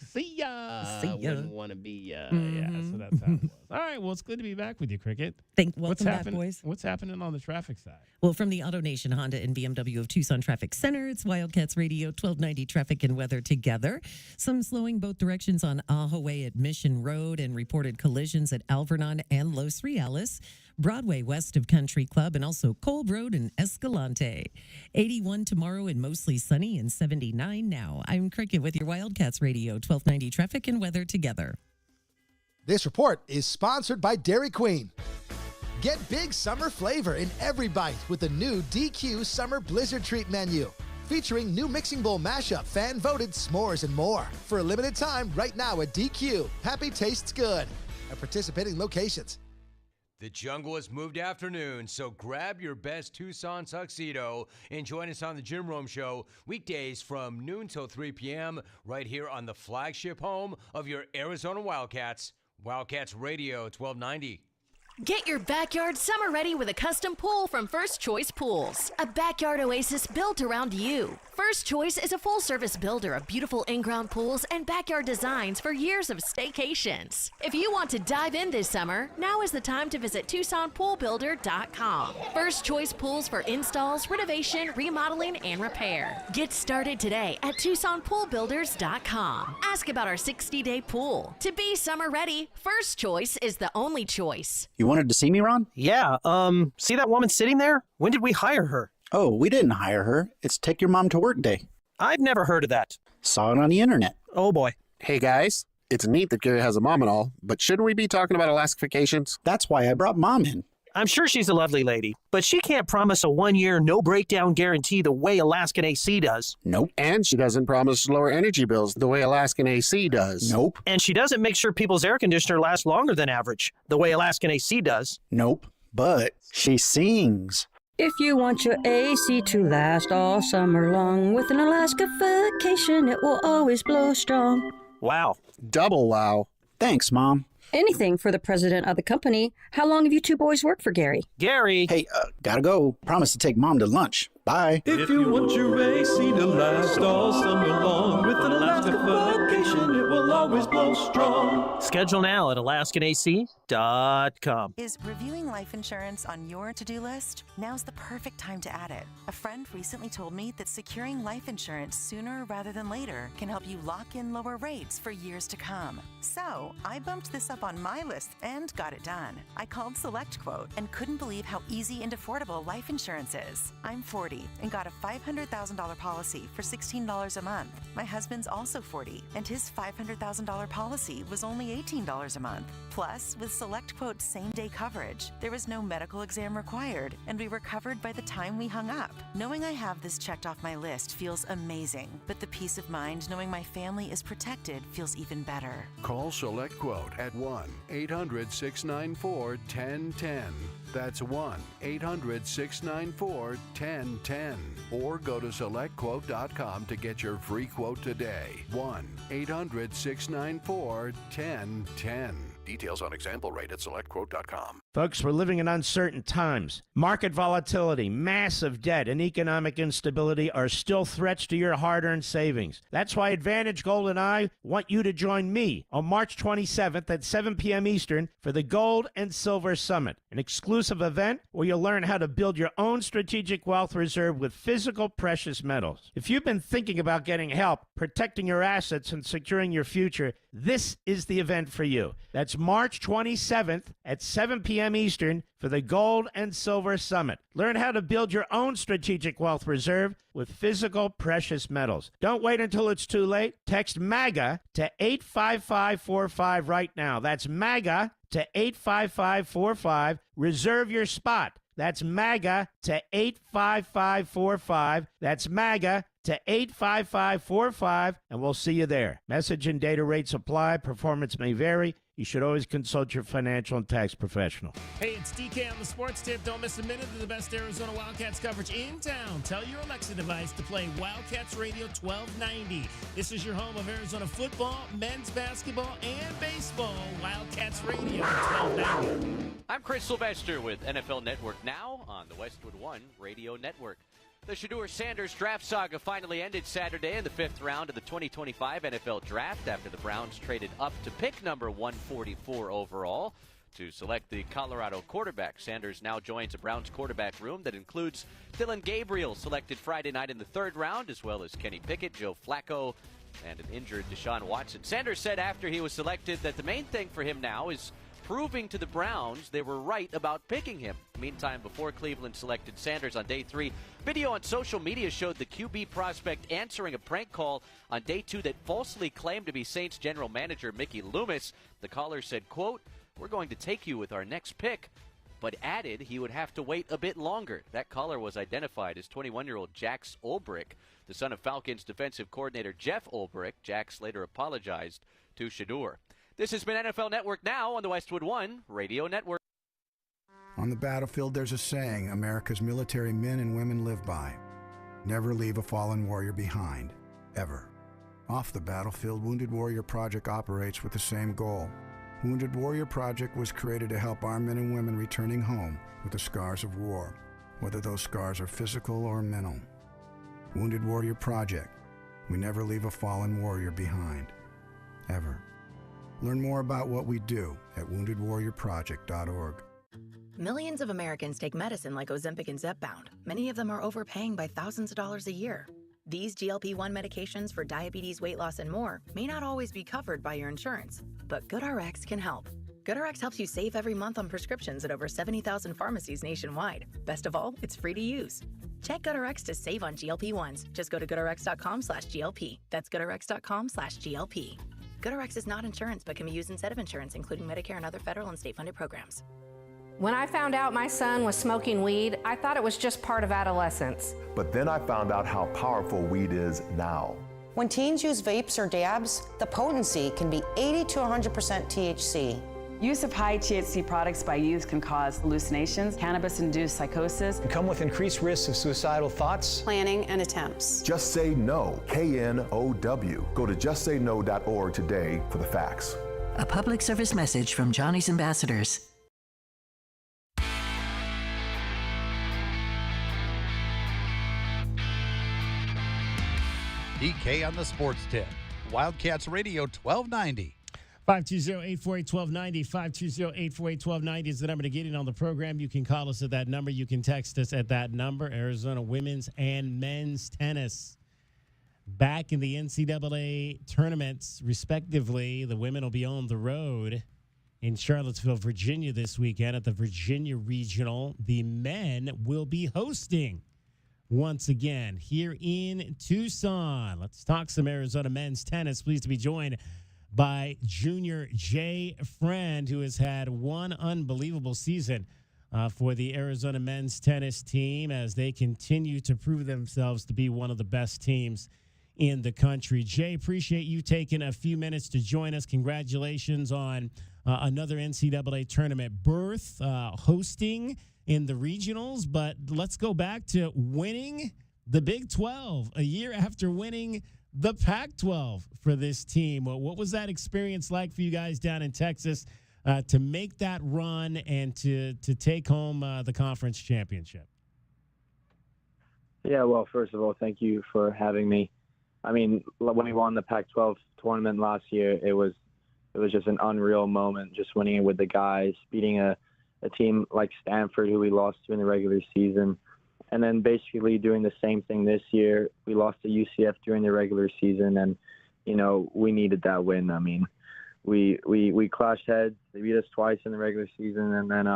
See ya. See ya. Wouldn't want to be. Yeah. So that's how it was. All right. Well, it's good to be back with you, Cricket. Welcome back, boys. What's happening on the traffic side? Well, from the Auto Nation Honda and BMW of Tucson Traffic Center, it's Wildcats Radio 1290 Traffic and Weather together. Some slowing both directions on Ahoway at Mission Road and reported collisions at Alvernon and Los Reales. Broadway west of Country Club and also Kolb Road and Escalante. 81 tomorrow and mostly sunny and 79 now. I'm Cricket with your Wildcats Radio 1290 Traffic and Weather together. This report is sponsored by Dairy Queen. Get big summer flavor in every bite with the new DQ Summer Blizzard Treat menu. Featuring new mixing bowl mashup, fan-voted s'mores, and more. For a limited time right now at DQ. Happy tastes good. At participating locations. The jungle has moved afternoon, so grab your best Tucson tuxedo and join us on the Jim Rome Show weekdays from noon till 3 p.m. right here on the flagship home of your Arizona Wildcats, Wildcats Radio 1290. Get your backyard summer ready with a custom pool from First Choice Pools. A backyard oasis built around you. First Choice is a full-service builder of beautiful in-ground pools and backyard designs for years of staycations. If you want to dive in this summer, now is the time to visit TucsonPoolBuilder.com. First Choice Pools for installs, renovation, remodeling, and repair. Get started today at TucsonPoolBuilders.com. Ask about our 60-day pool. To be summer ready, First Choice is the only choice. You wanted to see me, Ron? Yeah, see that woman sitting there? When did we hire her? Oh, we didn't hire her. It's Take Your Mom to Work Day. I've never heard of that. Saw it on the internet. Oh, boy. Hey, guys. It's neat that Gary has a mom and all, but shouldn't we be talking about Alaska vacations? That's why I brought Mom in. I'm sure she's a lovely lady, but she can't promise a 1-year no-breakdown guarantee the way Alaskan AC does. Nope. And she doesn't promise lower energy bills the way Alaskan AC does. Nope. And she doesn't make sure people's air conditioner lasts longer than average, the way Alaskan AC does. Nope. But she sings. If you want your AC to last all summer long, with an Alaska vacation, it will always blow strong. Wow. Double wow. Thanks, Mom. Anything for the president of the company. How long have you two boys worked for Gary? Gary. Hey, gotta go. Promise to take Mom to lunch. Bye. If you want your AC to last all summer long, with an Alaska vacation, it will always blow strong. Schedule now at AlaskanAC.com. Is reviewing life insurance on your to-do list? Now's the perfect time to add it. A friend recently told me that securing life insurance sooner rather than later can help you lock in lower rates for years to come. So I bumped this up on my list and got it done. I called SelectQuote and couldn't believe how easy and affordable life insurance is. I'm 40 and got a $500,000 policy for $16 a month. My husband's also 40 and his $500,000 policy was only $18 a month. Plus, with SelectQuote's same-day coverage, there was no medical exam required, and we were covered by the time we hung up. Knowing I have this checked off my list feels amazing, but the peace of mind knowing my family is protected feels even better. Call SelectQuote at 1-800-694-1010. That's 1-800-694-1010. Or go to SelectQuote.com to get your free quote today. 1-800-694-1010. Details on example rate at SelectQuote.com. Folks, we're living in uncertain times. Market volatility, massive debt, and economic instability are still threats to your hard-earned savings. That's why Advantage Gold and I want you to join me on March 27th at 7 p.m. Eastern for the Gold and Silver Summit, an exclusive event where you'll learn how to build your own strategic wealth reserve with physical precious metals. If you've been thinking about getting help, protecting your assets, and securing your future, this is the event for you. That's March 27th at 7 p.m. Eastern for the Gold and Silver Summit. Learn how to build your own strategic wealth reserve with physical precious metals. Don't wait until it's too late. Text MAGA to 85545 right now. That's MAGA to 85545. Reserve your spot. That's MAGA to 85545. That's MAGA to 85545, and we'll see you there. Message and data rates apply. Performance may vary. You should always consult your financial and tax professional. Hey, it's DK on the Sports Tip. Don't miss a minute of the best Arizona Wildcats coverage in town. Tell your Alexa device to play Wildcats Radio 1290. This is your home of Arizona football, men's basketball, and baseball. Wildcats Radio 1290. I'm Chris Sylvester with NFL Network Now on the Westwood One Radio Network. The Shedeur-Sanders draft saga finally ended Saturday in the 5th round of the 2025 NFL Draft after the Browns traded up to pick number 144 overall to select the Colorado quarterback. Sanders now joins a Browns quarterback room that includes Dylan Gabriel, selected Friday night in the 3rd round, as well as Kenny Pickett, Joe Flacco, and an injured Deshaun Watson. Sanders said after he was selected that the main thing for him now is proving to the Browns they were right about picking him. Meantime, before Cleveland selected Sanders on day 3, video on social media showed the QB prospect answering a prank call on day 2 that falsely claimed to be Saints general manager Mickey Loomis. The caller said, quote, "We're going to take you with our next pick," but added he would have to wait a bit longer. That caller was identified as 21-year-old Jax Ulbrich, the son of Falcons defensive coordinator Jeff Ulbrich. Jax later apologized to Shedeur. This has been NFL Network Now on the Westwood One Radio Network. On the battlefield, there's a saying America's military men and women live by. Never leave a fallen warrior behind, ever. Off the battlefield, Wounded Warrior Project operates with the same goal. Wounded Warrior Project was created to help our men and women returning home with the scars of war, whether those scars are physical or mental. Wounded Warrior Project. We never leave a fallen warrior behind, ever. Learn more about what we do at woundedwarriorproject.org. Millions of Americans take medicine like Ozempic and Zepbound. Many of them are overpaying by thousands of dollars a year. These GLP-1 medications for diabetes, weight loss, and more may not always be covered by your insurance, but GoodRx can help. GoodRx helps you save every month on prescriptions at over 70,000 pharmacies nationwide. Best of all, it's free to use. Check GoodRx to save on GLP-1s. Just go to goodrx.com/GLP. That's goodrx.com/GLP. GoodRx is not insurance but can be used instead of insurance, including Medicare and other federal and state-funded programs. When I found out my son was smoking weed, I thought it was just part of adolescence. But then I found out how powerful weed is now. When teens use vapes or dabs, the potency can be 80 to 100% THC. Use of high THC products by youth can cause hallucinations, cannabis-induced psychosis, and come with increased risks of suicidal thoughts, planning, and attempts. Just Say No, KNOW. Go to justsayno.org today for the facts. A public service message from Johnny's Ambassadors. DK on the Sports Tip. Wildcats Radio 1290. 520-848-1290, 520-848-1290 is the number to get in on the program. You can call us at that number. You can text us at that number. Arizona women's and men's tennis back in the NCAA tournaments, respectively. The women will be on the road in Charlottesville, Virginia this weekend at the Virginia Regional. The men will be hosting once again here in Tucson. Let's talk some Arizona men's tennis. Pleased to be joined by Junior Jay Friend, who has had one unbelievable season for the Arizona men's tennis team as they continue to prove themselves to be one of the best teams in the country. Jay, appreciate you taking a few minutes to join us. Congratulations on another NCAA tournament berth, hosting in the regionals, but let's go back to winning the Big 12 a year after winning the Pac-12 for this team. What was that experience like for you guys down in Texas to make that run and to take home the conference championship? Yeah, well, first of all, thank you for having me. I mean, when we won the Pac-12 tournament last year, it was just an unreal moment, just winning it with the guys, beating a team like Stanford, who we lost to in the regular season, and then basically doing the same thing this year. We lost to UCF during the regular season, and, you know, we needed that win. I mean, we clashed heads. They beat us twice in the regular season, and then,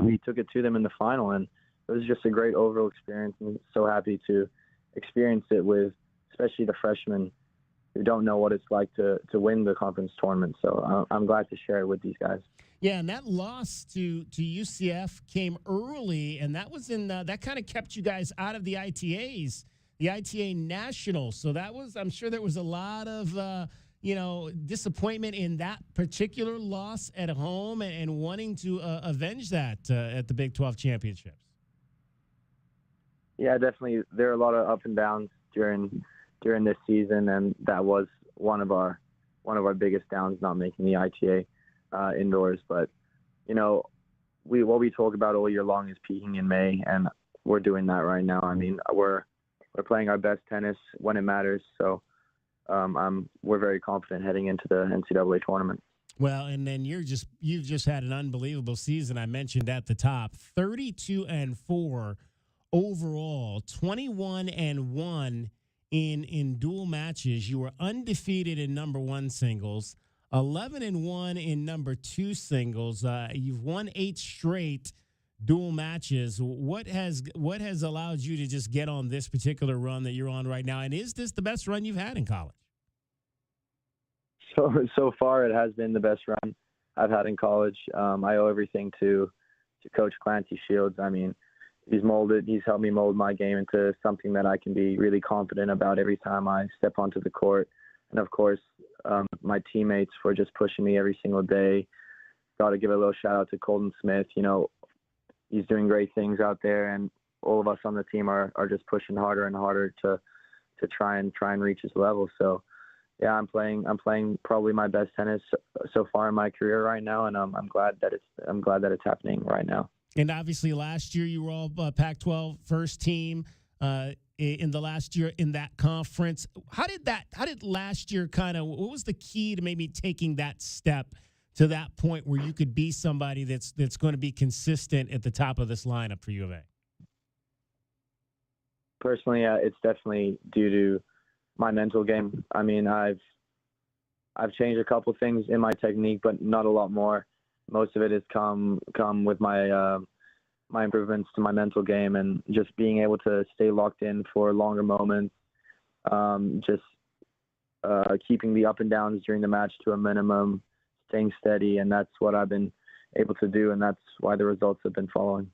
we took it to them in the final, and it was just a great overall experience. I'm so happy to experience it with especially the freshmen who don't know what it's like to win the conference tournament. So I'm glad to share it with these guys. Yeah, and that loss to UCF came early, and that was that kind of kept you guys out of the ITAs, the ITA Nationals. So that was, I'm sure there was a lot of disappointment in that particular loss at home and wanting to avenge that at the Big 12 championships. Yeah, definitely. There are a lot of up and downs during this season, and that was one of our biggest downs, not making the ITA indoors. But, you know, what we talk about all year long is peaking in May, and we're doing that right now. I mean, we're playing our best tennis when it matters. So we're very confident heading into the NCAA tournament. Well, and then you've just had an unbelievable season. I mentioned at the top, 32-4 overall, 21-1 in dual matches. You were undefeated in number one singles, 11-1 in number two singles. You've won 8 straight dual matches. What has allowed you to just get on this particular run that you're on right now? And is this the best run you've had in college? So far, it has been the best run I've had in college. I owe everything to Coach Clancy Shields. I mean, he's helped me mold my game into something that I can be really confident about every time I step onto the court. And of course, my teammates for just pushing me every single day, got to give a little shout out to Colton Smith. He's doing great things out there, and all of us on the team are just pushing harder and harder to try and reach his level. So, yeah, I'm playing probably my best tennis so far in my career right now, and I'm glad that it's happening right now. And obviously, last year you were all Pac-12 first team. In the last year in that conference, how did last year what was the key to maybe taking that step to that point where you could be somebody that's going to be consistent at the top of this lineup for U of A? Personally, it's definitely due to my mental game. I mean, I've changed a couple things in my technique, but not a lot more. Most of it has come with my improvements to my mental game, and just being able to stay locked in for longer moments, keeping the up and downs during the match to a minimum, staying steady, and that's what I've been able to do, and that's why the results have been following.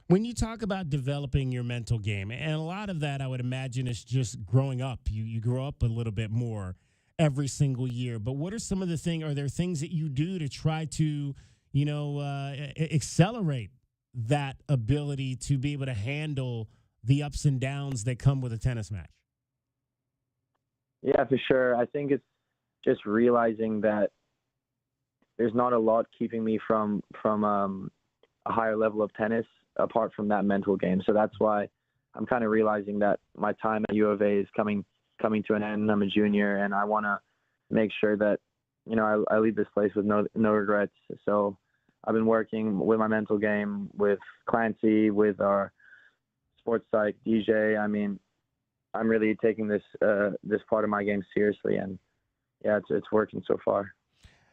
When you talk about developing your mental game, and a lot of that I would imagine is just growing up. You grow up a little bit more every single year, but what are some of the things, are there things that you do to try to, accelerate that ability to be able to handle the ups and downs that come with a tennis match? Yeah, for sure. I think it's just realizing that there's not a lot keeping me from a higher level of tennis apart from that mental game. So that's why I'm kind of realizing that my time at U of A is coming to an end. I'm a junior, and I want to make sure that I leave this place with no regrets. So I've been working with my mental game, with Clancy, with our sports psych DJ. I mean, I'm really taking this part of my game seriously, and yeah, it's working so far.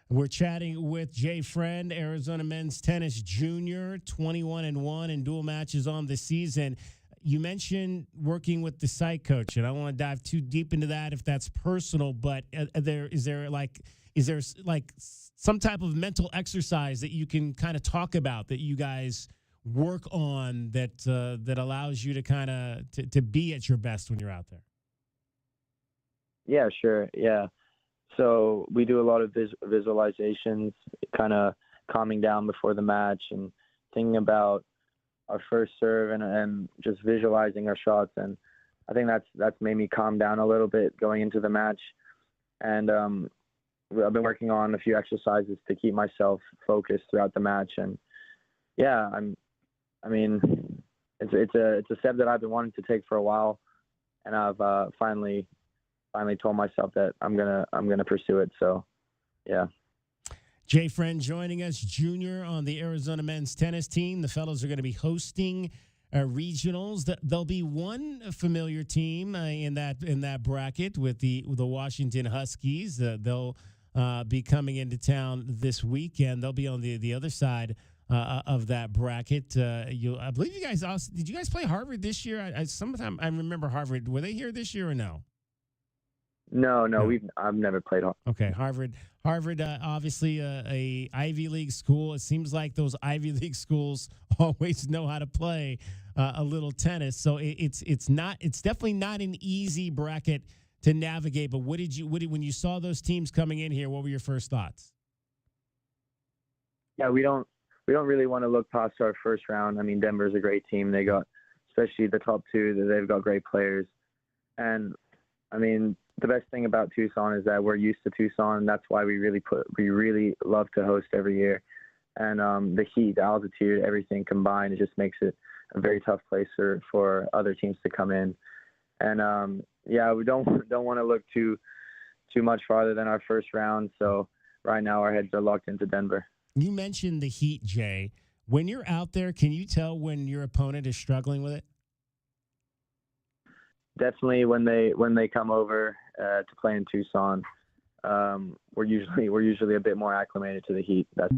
We're chatting with Jay Friend, Arizona men's tennis junior, 21-1 in dual matches on the season. You mentioned working with the psych coach, and I don't want to dive too deep into that if that's personal, but is there some type of mental exercise that you can kind of talk about that you guys work on that allows you to kind of to be at your best when you're out there? Yeah, sure. Yeah. So we do a lot of visualizations, kind of calming down before the match and thinking about our first serve and just visualizing our shots. And I think that's made me calm down a little bit going into the match. And I've been working on a few exercises to keep myself focused throughout the match. And yeah, it's a step that I've been wanting to take for a while, and I've finally told myself that I'm gonna pursue it. So, yeah. Jay Friend joining us, junior on the Arizona men's tennis team. The fellows are going to be hosting regionals. There'll be one familiar team in that bracket with the Washington Huskies. They'll be coming into town this weekend. They'll be on the other side of that bracket. I believe you guys also did. You guys play Harvard this year? I remember Harvard. Were they here this year or no? No. I've never played Harvard. Okay, Harvard, obviously a Ivy League school. It seems like those Ivy League schools always know how to play a little tennis. So it's definitely not an easy bracket to navigate. But when you saw those teams coming in here, what were your first thoughts? Yeah, we don't really want to look past our first round. I mean, Denver's a great team. They got, especially the top two, they've got great players. And I mean, the best thing about Tucson is that we're used to Tucson. That's why we really love to host every year. And the heat, the altitude, everything combined, it just makes it a very tough place for other teams to come in. And yeah, we don't want to look too much farther than our first round. So right now our heads are locked into Denver. You mentioned the heat, Jay. When you're out there, can you tell when your opponent is struggling with it? Definitely when they come over to play in Tucson, we're usually a bit more acclimated to the heat. All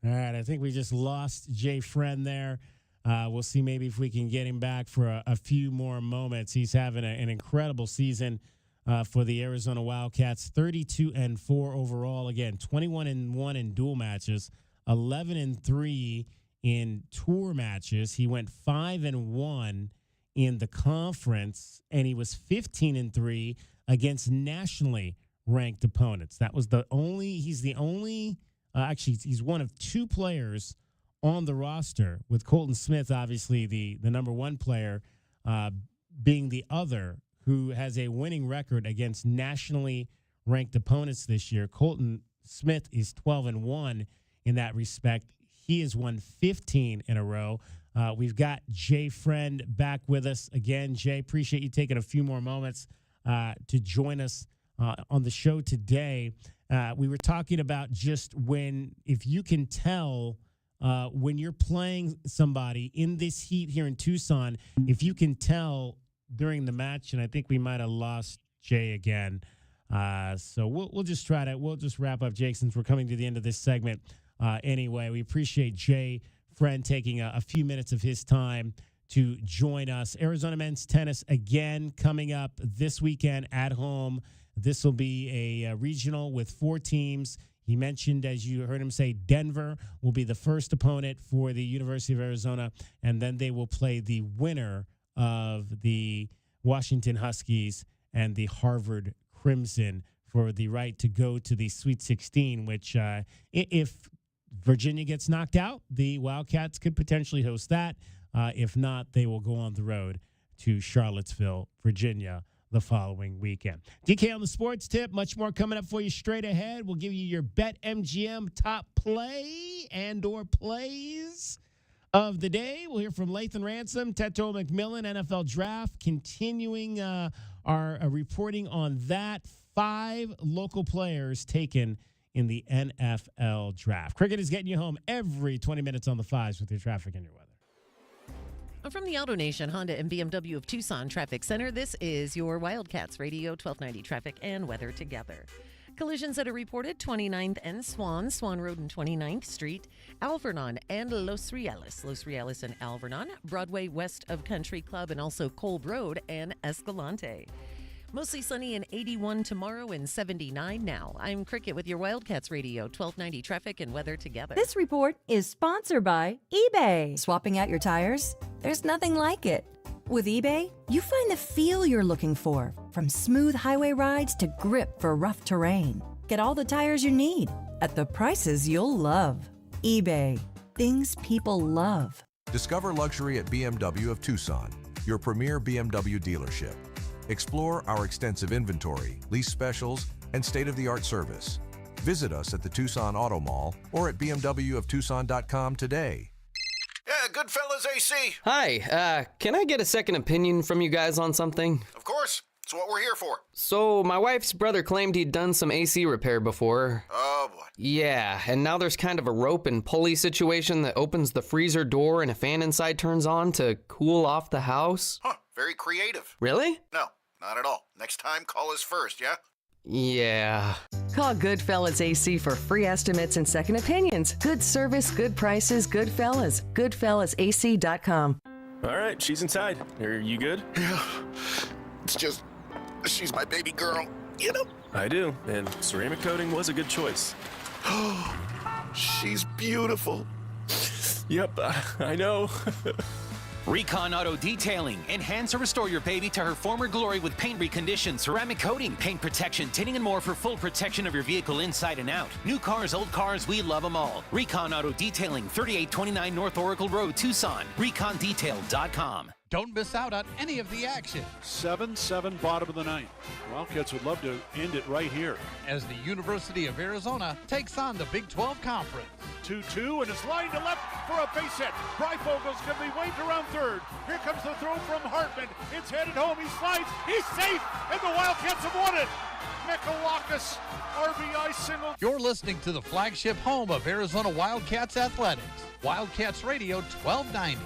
right, I think we just lost Jay Friend there. We'll see maybe if we can get him back for a few more moments. He's having an incredible season for the Arizona Wildcats, 32-4 overall. Again, 21-1 in dual matches, 11-3 in tour matches. He went 5-1 in the conference, and he was 15-3 against nationally ranked opponents. That was he's one of 2 players on the roster, with Colton Smith, obviously the number 1 player, being the other who has a winning record against nationally ranked opponents this year. Colton Smith is 12-1 in that respect. He has won 15 in a row. We've got Jay Friend back with us again. Jay, appreciate you taking a few more moments to join us on the show today. We were talking about just if you can tell when you're playing somebody in this heat here in Tucson, if you can tell during the match, and I think we might have lost Jay again. So we'll just wrap up, Jake, since we're coming to the end of this segment. Anyway, we appreciate Jay Friend taking a few minutes of his time to join us. Arizona men's tennis again coming up this weekend at home. This will be a regional with 4 teams. He mentioned, as you heard him say, Denver will be the first opponent for the University of Arizona, and then they will play the winner of the Washington Huskies and the Harvard Crimson for the right to go to the Sweet 16, which if Virginia gets knocked out, the Wildcats could potentially host that. If not, they will go on the road to Charlottesville, Virginia, the following weekend. DK on the sports tip. Much more coming up for you straight ahead. We'll give you your BetMGM top play and or plays of the day. We'll hear from Lathan Ransom, Teto McMillan, NFL Draft, continuing our reporting on that. 5 local players taken in the NFL Draft. Cricket is getting you home every 20 minutes on the 5s with your traffic and your weather. From the AutoNation Honda and BMW of Tucson Traffic Center, this is your Wildcats Radio 1290 traffic and weather together. Collisions that are reported 29th and Swan Road and 29th Street, Alvernon and Los Reales and Alvernon, Broadway west of Country Club, and also Kolb Road and Escalante. Mostly sunny and 81 tomorrow and 79 now. I'm Cricket with your Wildcats Radio 1290 traffic and weather together. This report is sponsored by eBay. Swapping out your tires? There's nothing like it. With eBay, you find the feel you're looking for, from smooth highway rides to grip for rough terrain. Get all the tires you need at the prices you'll love. eBay. Things people love. Discover luxury at BMW of Tucson, your premier BMW dealership. Explore our extensive inventory, lease specials, and state-of-the-art service. Visit us at the Tucson Auto Mall or at bmwoftucson.com today. Yeah, Goodfellas AC. Hi, can I get a second opinion from you guys on something? Of course. It's what we're here for. So, my wife's brother claimed he'd done some AC repair before. Oh, boy. Yeah, and now there's kind of a rope and pulley situation that opens the freezer door and a fan inside turns on to cool off the house. Huh, very creative. Really? No, not at all. Next time, call us first, yeah? Yeah. Call Goodfellas AC for free estimates and second opinions. Good service, good prices, Goodfellas. GoodfellasAC.com. All right, she's inside. Are you good? Yeah. It's just, she's my baby girl, you know? I do, and ceramic coating was a good choice. Oh, she's beautiful. Yep, I know. Recon Auto Detailing. Enhance or restore your baby to her former glory with paint recondition, ceramic coating, paint protection, tinting, and more for full protection of your vehicle inside and out. New cars, old cars, we love them all. Recon Auto Detailing, 3829 North Oracle Road, Tucson. ReconDetail.com. Don't miss out on any of the action. 7-7 bottom of the ninth. Wildcats would love to end it right here. As the University of Arizona takes on the Big 12 Conference. 2-2, and it's lined to left for a base hit. Bryfogel's going to be waved around third. Here comes the throw from Hartman. It's headed home. He slides. He's safe, and the Wildcats have won it. Mikalakis, RBI single. You're listening to the flagship home of Arizona Wildcats Athletics. Wildcats Radio 1290.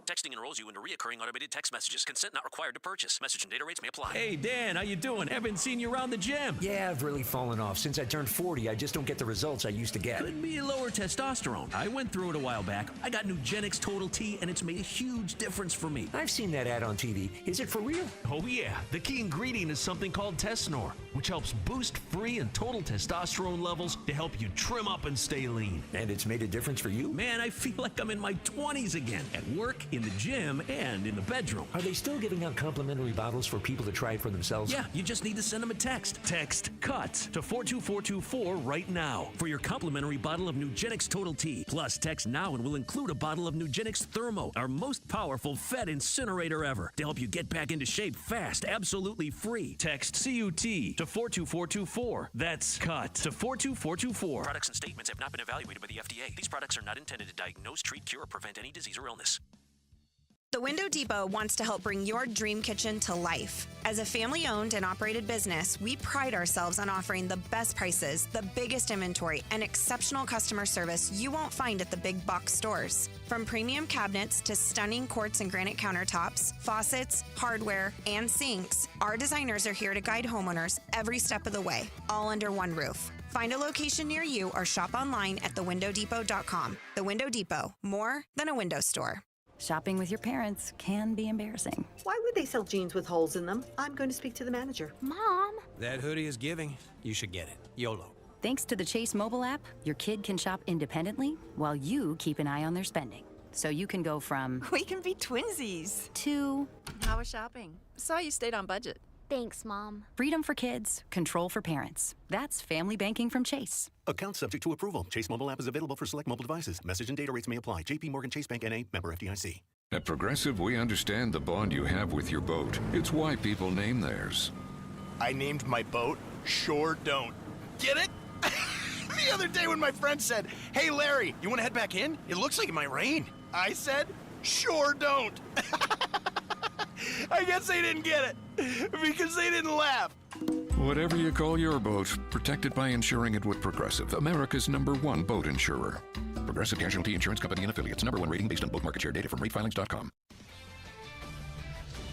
Texting enrolls you into reoccurring automated text messages. Consent not required to purchase. Message and data rates may apply. Hey, Dan, how you doing? Haven't seen you around the gym. Yeah, I've really fallen off. Since I turned 40, I just don't get the results I used to get. Could be lower testosterone. I went through it a while back. I got Nugenix Total T, and it's made a huge difference for me. I've seen that ad on TV. Is it for real? Oh, yeah. The key ingredient is something called Tesnor, which helps boost free and total testosterone levels to help you trim up and stay lean. And it's made a difference for you? Man, I feel like I'm in my 20s again. At work, in the gym, and in the bedroom. Are they still giving out complimentary bottles for people to try it for themselves? Yeah, you just need to send them a text. Text CUTS to 42424 right now for your complimentary bottle of Nugenix Total T. Plus, text now and we'll include a bottle of Nugenix Thermo, our most powerful Fed incinerator ever, to help you get back into shape fast, absolutely free. Text CUT to 42424. That's CUT to 42424. Products and statements have not been evaluated by the FDA. These products are not intended to diagnose, treat, cure, or prevent any disease or illness. The Window Depot wants to help bring your dream kitchen to life. As a family-owned and operated business, we pride ourselves on offering the best prices, the biggest inventory, and exceptional customer service you won't find at the big box stores. From premium cabinets to stunning quartz and granite countertops, faucets, hardware, and sinks, our designers are here to guide homeowners every step of the way, all under one roof. Find a location near you or shop online at thewindowdepot.com. The Window Depot, more than a window store. Shopping with your parents can be embarrassing. Why would they sell jeans with holes in them? I'm going to speak to the manager. Mom! That hoodie is giving. You should get it. YOLO. Thanks to the Chase mobile app, your kid can shop independently while you keep an eye on their spending. So you can go from... We can be twinsies. ...to... How was shopping? Saw you stayed on budget. Thanks, Mom. Freedom for kids, control for parents. That's family banking from Chase. Account subject to approval. Chase mobile app is available for select mobile devices. Message and data rates may apply. JP Morgan Chase Bank N.A. Member FDIC. At Progressive, we understand the bond you have with your boat. It's why people name theirs. I named my boat Sure Don't. Get it? The other day when my friend said, "Hey, Larry, you want to head back in? It looks like it might rain." I said, "Sure don't." I guess they didn't get it because they didn't laugh. Whatever you call your boat, protect it by insuring it with Progressive, America's #1 boat insurer. Progressive Casualty Insurance Company and Affiliates. #1 rating based on boat market share data from ratefilings.com.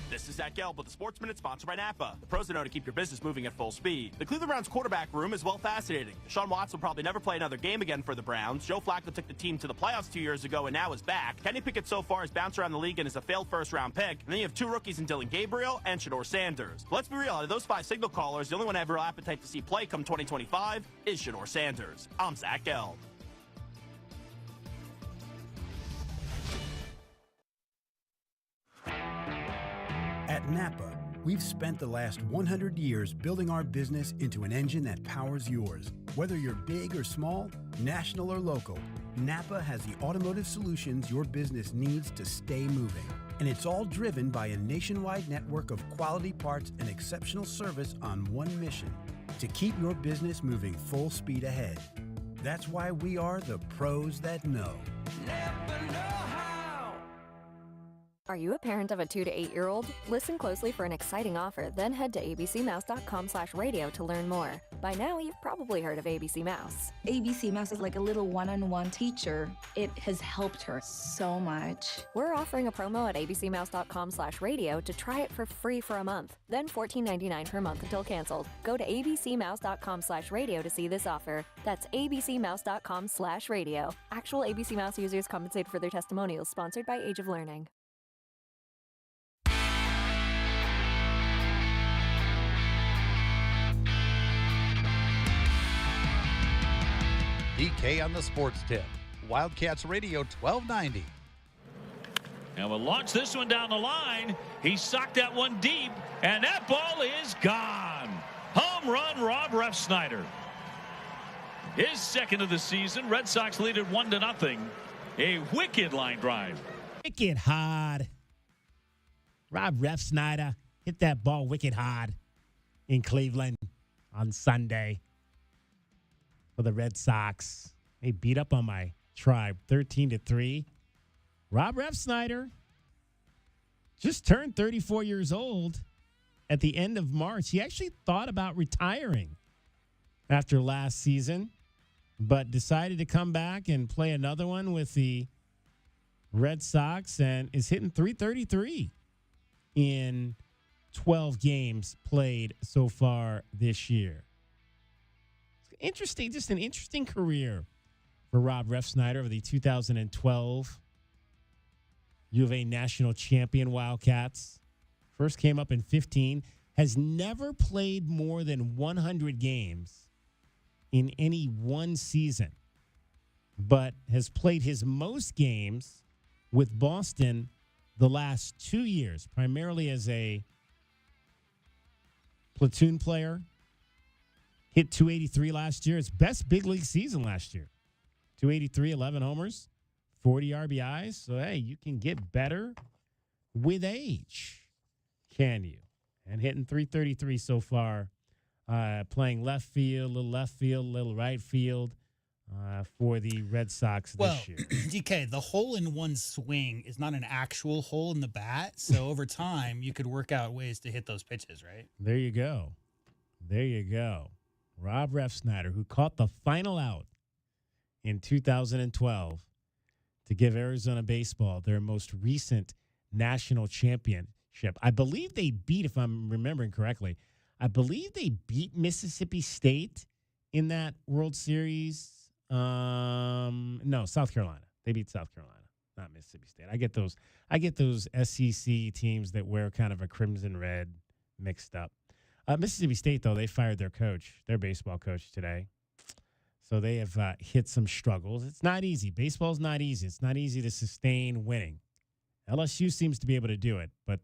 This is Zach Gelb with the Sports Minute, sponsored by Napa. The pros that know to keep your business moving at full speed. The Cleveland Browns quarterback room is well fascinating. Deshaun Watson will probably never play another game again for the Browns. Joe Flacco took the team to the playoffs 2 years ago and now is back. Kenny Pickett so far has bounced around the league and is a failed first-round pick. And then you have two rookies in Dylan Gabriel and Shador Sanders. But let's be real, out of those 5 signal callers, the only one I have real appetite to see play come 2025 is Shador Sanders. I'm Zach Gelb. At Napa, we've spent the last 100 years building our business into an engine that powers yours. Whether you're big or small, national or local, Napa has the automotive solutions your business needs to stay moving. And it's all driven by a nationwide network of quality parts and exceptional service on one mission: to keep your business moving full speed ahead. That's why we are the pros that know. Are you a parent of a 2 to 8 year old? Listen closely for an exciting offer, then head to abcmouse.com/radio to learn more. By now, you've probably heard of ABC Mouse. ABC Mouse is like a little one-on-one teacher. It has helped her so much. We're offering a promo at abcmouse.com/radio to try it for free for a month, then $14.99 per month until canceled. Go to abcmouse.com/radio to see this offer. That's abcmouse.com/radio. Actual ABC Mouse users compensated for their testimonials, sponsored by Age of Learning. DK on the sports tip. Wildcats Radio 1290. And we'll launch this one down the line. He socked that one deep, and that ball is gone. Home run, Rob Refsnyder. His second of the season. Red Sox lead it 1-0. A wicked line drive. Wicked hard. Rob Refsnyder hit that ball wicked hard in Cleveland on Sunday for the Red Sox. They beat up on my Tribe 13-3. Rob Refsnyder just turned 34 years old at the end of March. He actually thought about retiring after last season, but decided to come back and play another one with the Red Sox and is hitting .333 in 12 games played so far this year. Interesting, just an interesting career for Rob Refsnyder of the 2012 U of A national champion Wildcats. First came up in 15, has never played more than 100 games in any one season, but has played his most games with Boston the last 2 years, primarily as a platoon player. Hit 283 last year. Its best big league season last year. 283, 11 homers, 40 RBIs. So, hey, you can get better with age, can you? And hitting 333 so far, playing left field, little right field for the Red Sox this year. DK, the hole-in-one swing is not an actual hole in the bat, so over time you could work out ways to hit those pitches, right? There you go. There you go. Rob Refsnyder, who caught the final out in 2012 to give Arizona baseball their most recent national championship. I believe they beat, if I'm remembering correctly, I believe they beat Mississippi State in that World Series. No, South Carolina. They beat South Carolina, not Mississippi State. I get those SEC teams that wear kind of a crimson red mixed up. Mississippi State, though, they fired their baseball coach today. So they have hit some struggles. It's not easy. Baseball's not easy. It's not easy to sustain winning. LSU seems to be able to do it, but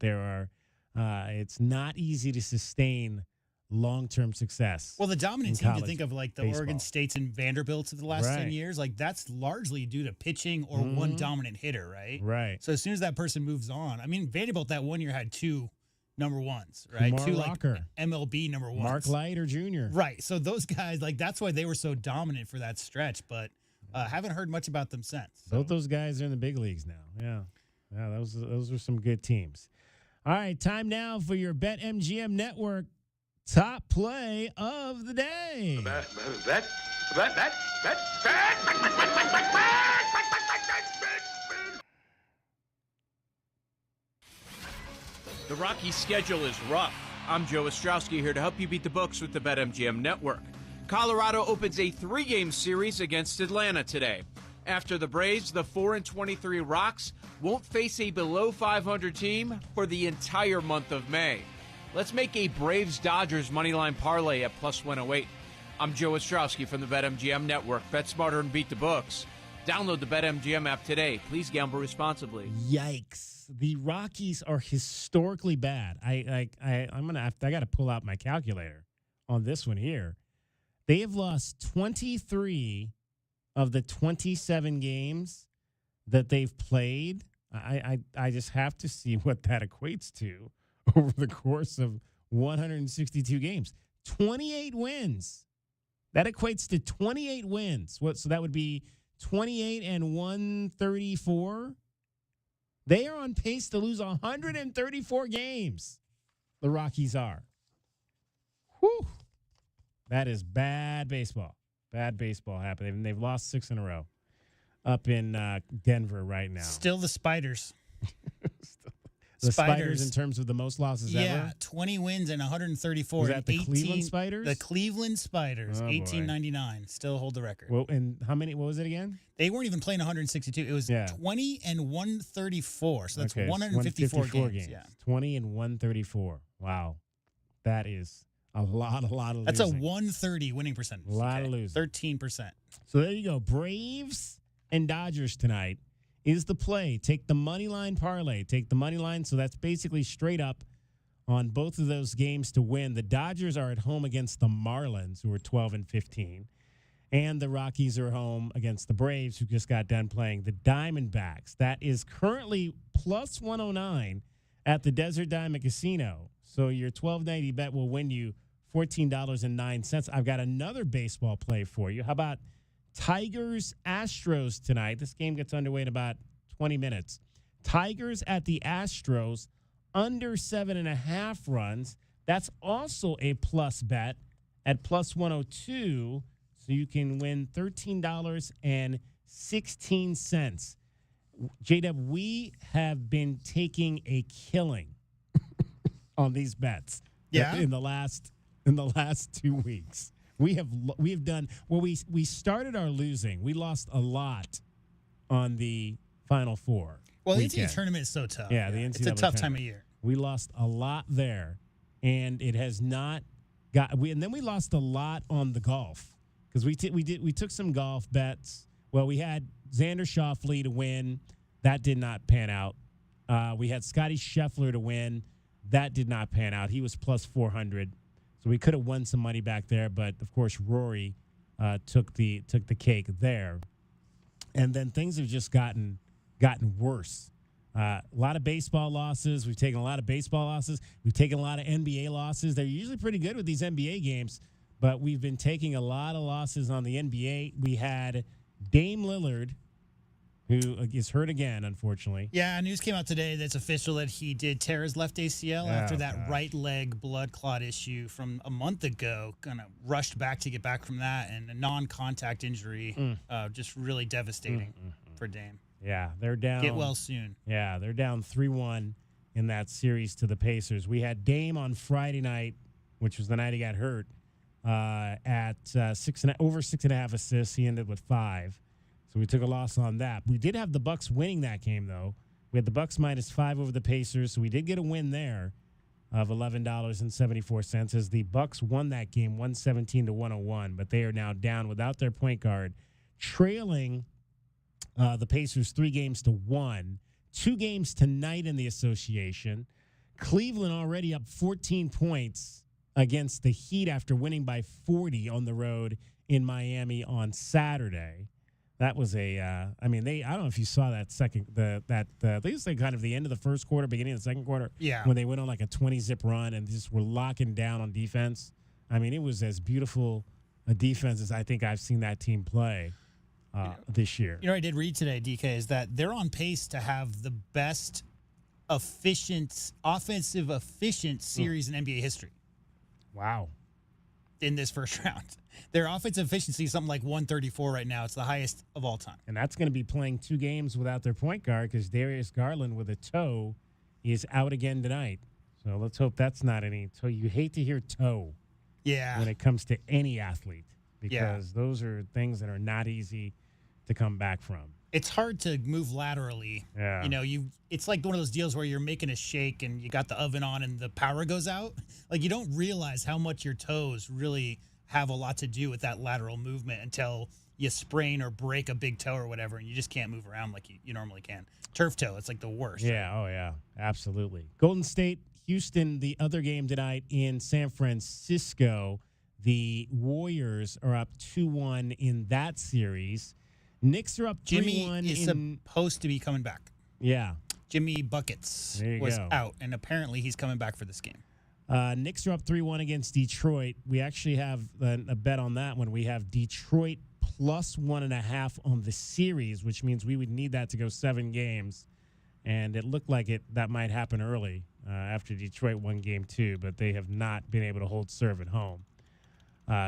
it's not easy to sustain long-term success. Well, the dominant team, you think of like the baseball. Oregon States and Vanderbilts of the last 10 years, like that's largely due to pitching or one dominant hitter, right? Right. So as soon as that person moves on, I mean, Vanderbilt that 1 year had 2 number ones, right? Kumar 2 Rocker. like MLB number ones. Mark Leiter Jr. Right. So those guys, like that's why they were so dominant for that stretch, but haven't heard much about them since. So. Both those guys are in the big leagues now. Yeah. Yeah, those are some good teams. All right, time now for your BetMGM Network top play of the day. The Rockies' schedule is rough. I'm Joe Ostrowski here to help you beat the books with the BetMGM Network. Colorado opens a 3-game series against Atlanta today. After the Braves, the 4-23 Rocks won't face a below 500 team for the entire month of May. Let's make a Braves-Dodgers moneyline parlay at plus 108. I'm Joe Ostrowski from the BetMGM Network. Bet smarter and beat the books. Download the BetMGM app today. Please gamble responsibly. Yikes. The Rockies are historically bad. I got to pull out my calculator on this one here. They have lost 23 of the 27 games that they've played. I just have to see what that equates to over the course of 162 games. 28 wins. That equates to 28 wins. So that would be 28 and 134. They are on pace to lose 134 games. The Rockies are. Whew. That is bad baseball. Bad baseball happening. They've lost 6 in a row up in Denver right now. Still the Spiders. The Spiders in terms of the most losses ever? Yeah, 20 wins and 134. Was that the Cleveland Spiders? The Cleveland Spiders, 1899. Still hold the record. Well, and what was it again? They weren't even playing 162. It was 20 and 134. So that's 154 games. Yeah. 20 and 134. Wow. That is a lot of losing. That's a 130 winning percentage. A lot of losing. 13%. So there you go. Braves and Dodgers tonight is the play. Take the money line parlay. Take the money line. So that's basically straight up on both of those games to win. The Dodgers are at home against the Marlins, who are 12 and 15. And the Rockies are home against the Braves, who just got done playing the Diamondbacks. That is currently plus 109 at the Desert Diamond Casino. So your $12.90 bet will win you $14.09. I've got another baseball play for you. How about Tigers-Astros tonight? This game gets underway in about 20 minutes. Tigers at the Astros, under 7.5 runs. That's also a plus bet at plus 102. So you can win $13.16. J-Dub, we have been taking a killing on these bets. Yeah. In the last 2 weeks. We have done well. We started our losing. We lost a lot on the Final Four. Well, the NCAA tournament is so tough. Yeah, the NCAA it's a tough tournament. time of year. We lost a lot there, and it has not got. And then we lost a lot on the golf because we took some golf bets. Well, we had Xander Schauffele to win. That did not pan out. We had Scotty Scheffler to win. That did not pan out. He was plus 400. So we could have won some money back there, but of course Rory took the cake there. And then things have just gotten worse. A lot of baseball losses. We've taken a lot of baseball losses. We've taken a lot of NBA losses. They're usually pretty good with these NBA games, but we've been taking a lot of losses on the NBA. We had Dame Lillard, who is hurt again, unfortunately. Yeah, news came out today that's official that he did tear his left ACL after that right leg blood clot issue from a month ago. Kind of rushed back to get back from that, and a non-contact injury, just really devastating for Dame. Yeah, they're down. Get well soon. Yeah, they're down 3-1 in that series to the Pacers. We had Dame on Friday night, which was the night he got hurt, at over 6.5 assists. He ended with 5. So we took a loss on that. We did have the Bucks winning that game, though. We had the Bucks -5 over the Pacers, so we did get a win there of $11.74 as the Bucks won that game 117-101, but they are now down without their point guard, trailing the Pacers 3-1. 2 games tonight in the association. Cleveland already up 14 points against the Heat after winning by 40 on the road in Miami on Saturday. That was I don't know if you saw that I think it was like kind of the end of the first quarter, beginning of the second quarter. Yeah. When they went on like a 20-zip run and just were locking down on defense. I mean, it was as beautiful a defense as I think I've seen that team play this year. You know what I did read today, DK, is that they're on pace to have the best offensive efficient series in NBA history. Wow. In this first round. Their offensive efficiency is something like 134 right now. It's the highest of all time. And that's going to be playing 2 games without their point guard because Darius Garland with a toe is out again tonight. So let's hope that's not any toe. You hate to hear toe when it comes to any athlete because those are things that are not easy to come back from. It's hard to move laterally. Yeah. You know, it's like one of those deals where you're making a shake and you got the oven on and the power goes out. Like you don't realize how much your toes really have a lot to do with that lateral movement until you sprain or break a big toe or whatever, and you just can't move around like you normally can. Turf toe, it's like the worst. Yeah, right? Oh yeah, absolutely. Golden State, Houston, the other game tonight in San Francisco. The Warriors are up 2-1 in that series. Knicks are up 3-1. Jimmy is supposed to be coming back. Yeah. Jimmy Buckets was out, and apparently he's coming back for this game. Knicks are up 3-1 against Detroit. We actually have a bet on that one. We have Detroit plus 1.5 on the series, which means we would need that to go 7 games. And it looked like that might happen early after Detroit won game 2, but they have not been able to hold serve at home.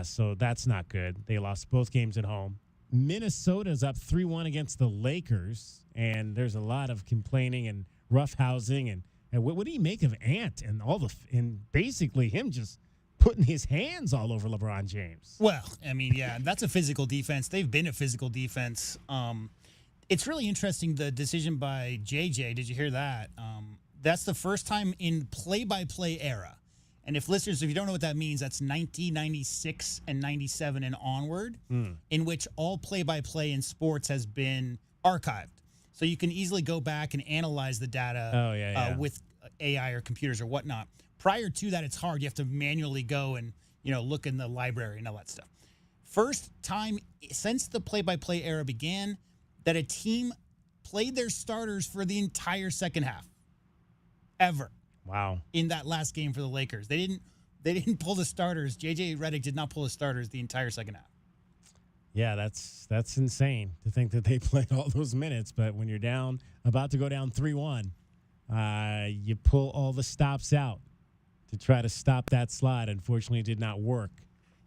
So that's not good. They lost both games at home. Minnesota's up 3-1 against the Lakers, and there's a lot of complaining and roughhousing. And what do you make of Ant and and basically him just putting his hands all over LeBron James? Well, I mean, yeah, that's a physical defense. They've been a physical defense. It's really interesting, the decision by JJ. Did you hear that? That's the first time in play-by-play era. And if you don't know what that means, that's 1996 and 97 and onward, in which all play-by-play in sports has been archived. So you can easily go back and analyze the data with AI or computers or whatnot. Prior to that, it's hard. You have to manually go and look in the library and all that stuff. First time since the play-by-play era began that a team played their starters for the entire second half, ever. Wow. In that last game for the Lakers. They didn't pull the starters. JJ Redick did not pull the starters the entire second half. Yeah, that's insane to think that they played all those minutes, but when you're about to go down 3-1, you pull all the stops out to try to stop that slide. Unfortunately, it did not work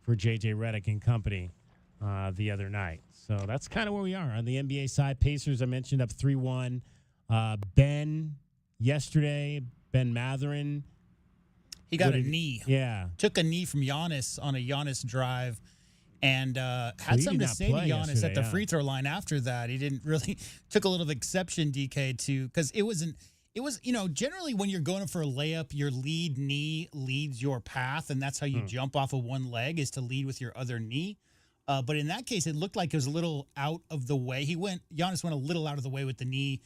for JJ Redick and company the other night. So that's kind of where we are on the NBA side. Pacers, I mentioned, up 3-1. Ben Mathurin. He got a knee. Yeah. Took a knee from Giannis on a Giannis drive and had something to say to Giannis at the free throw line after that. He didn't really took a little exception, DK, to because it was generally when you're going for a layup, your lead knee leads your path, and that's how you jump off of one leg is to lead with your other knee. But in that case, it looked like it was a little out of the way. Giannis went a little out of the way with the knee,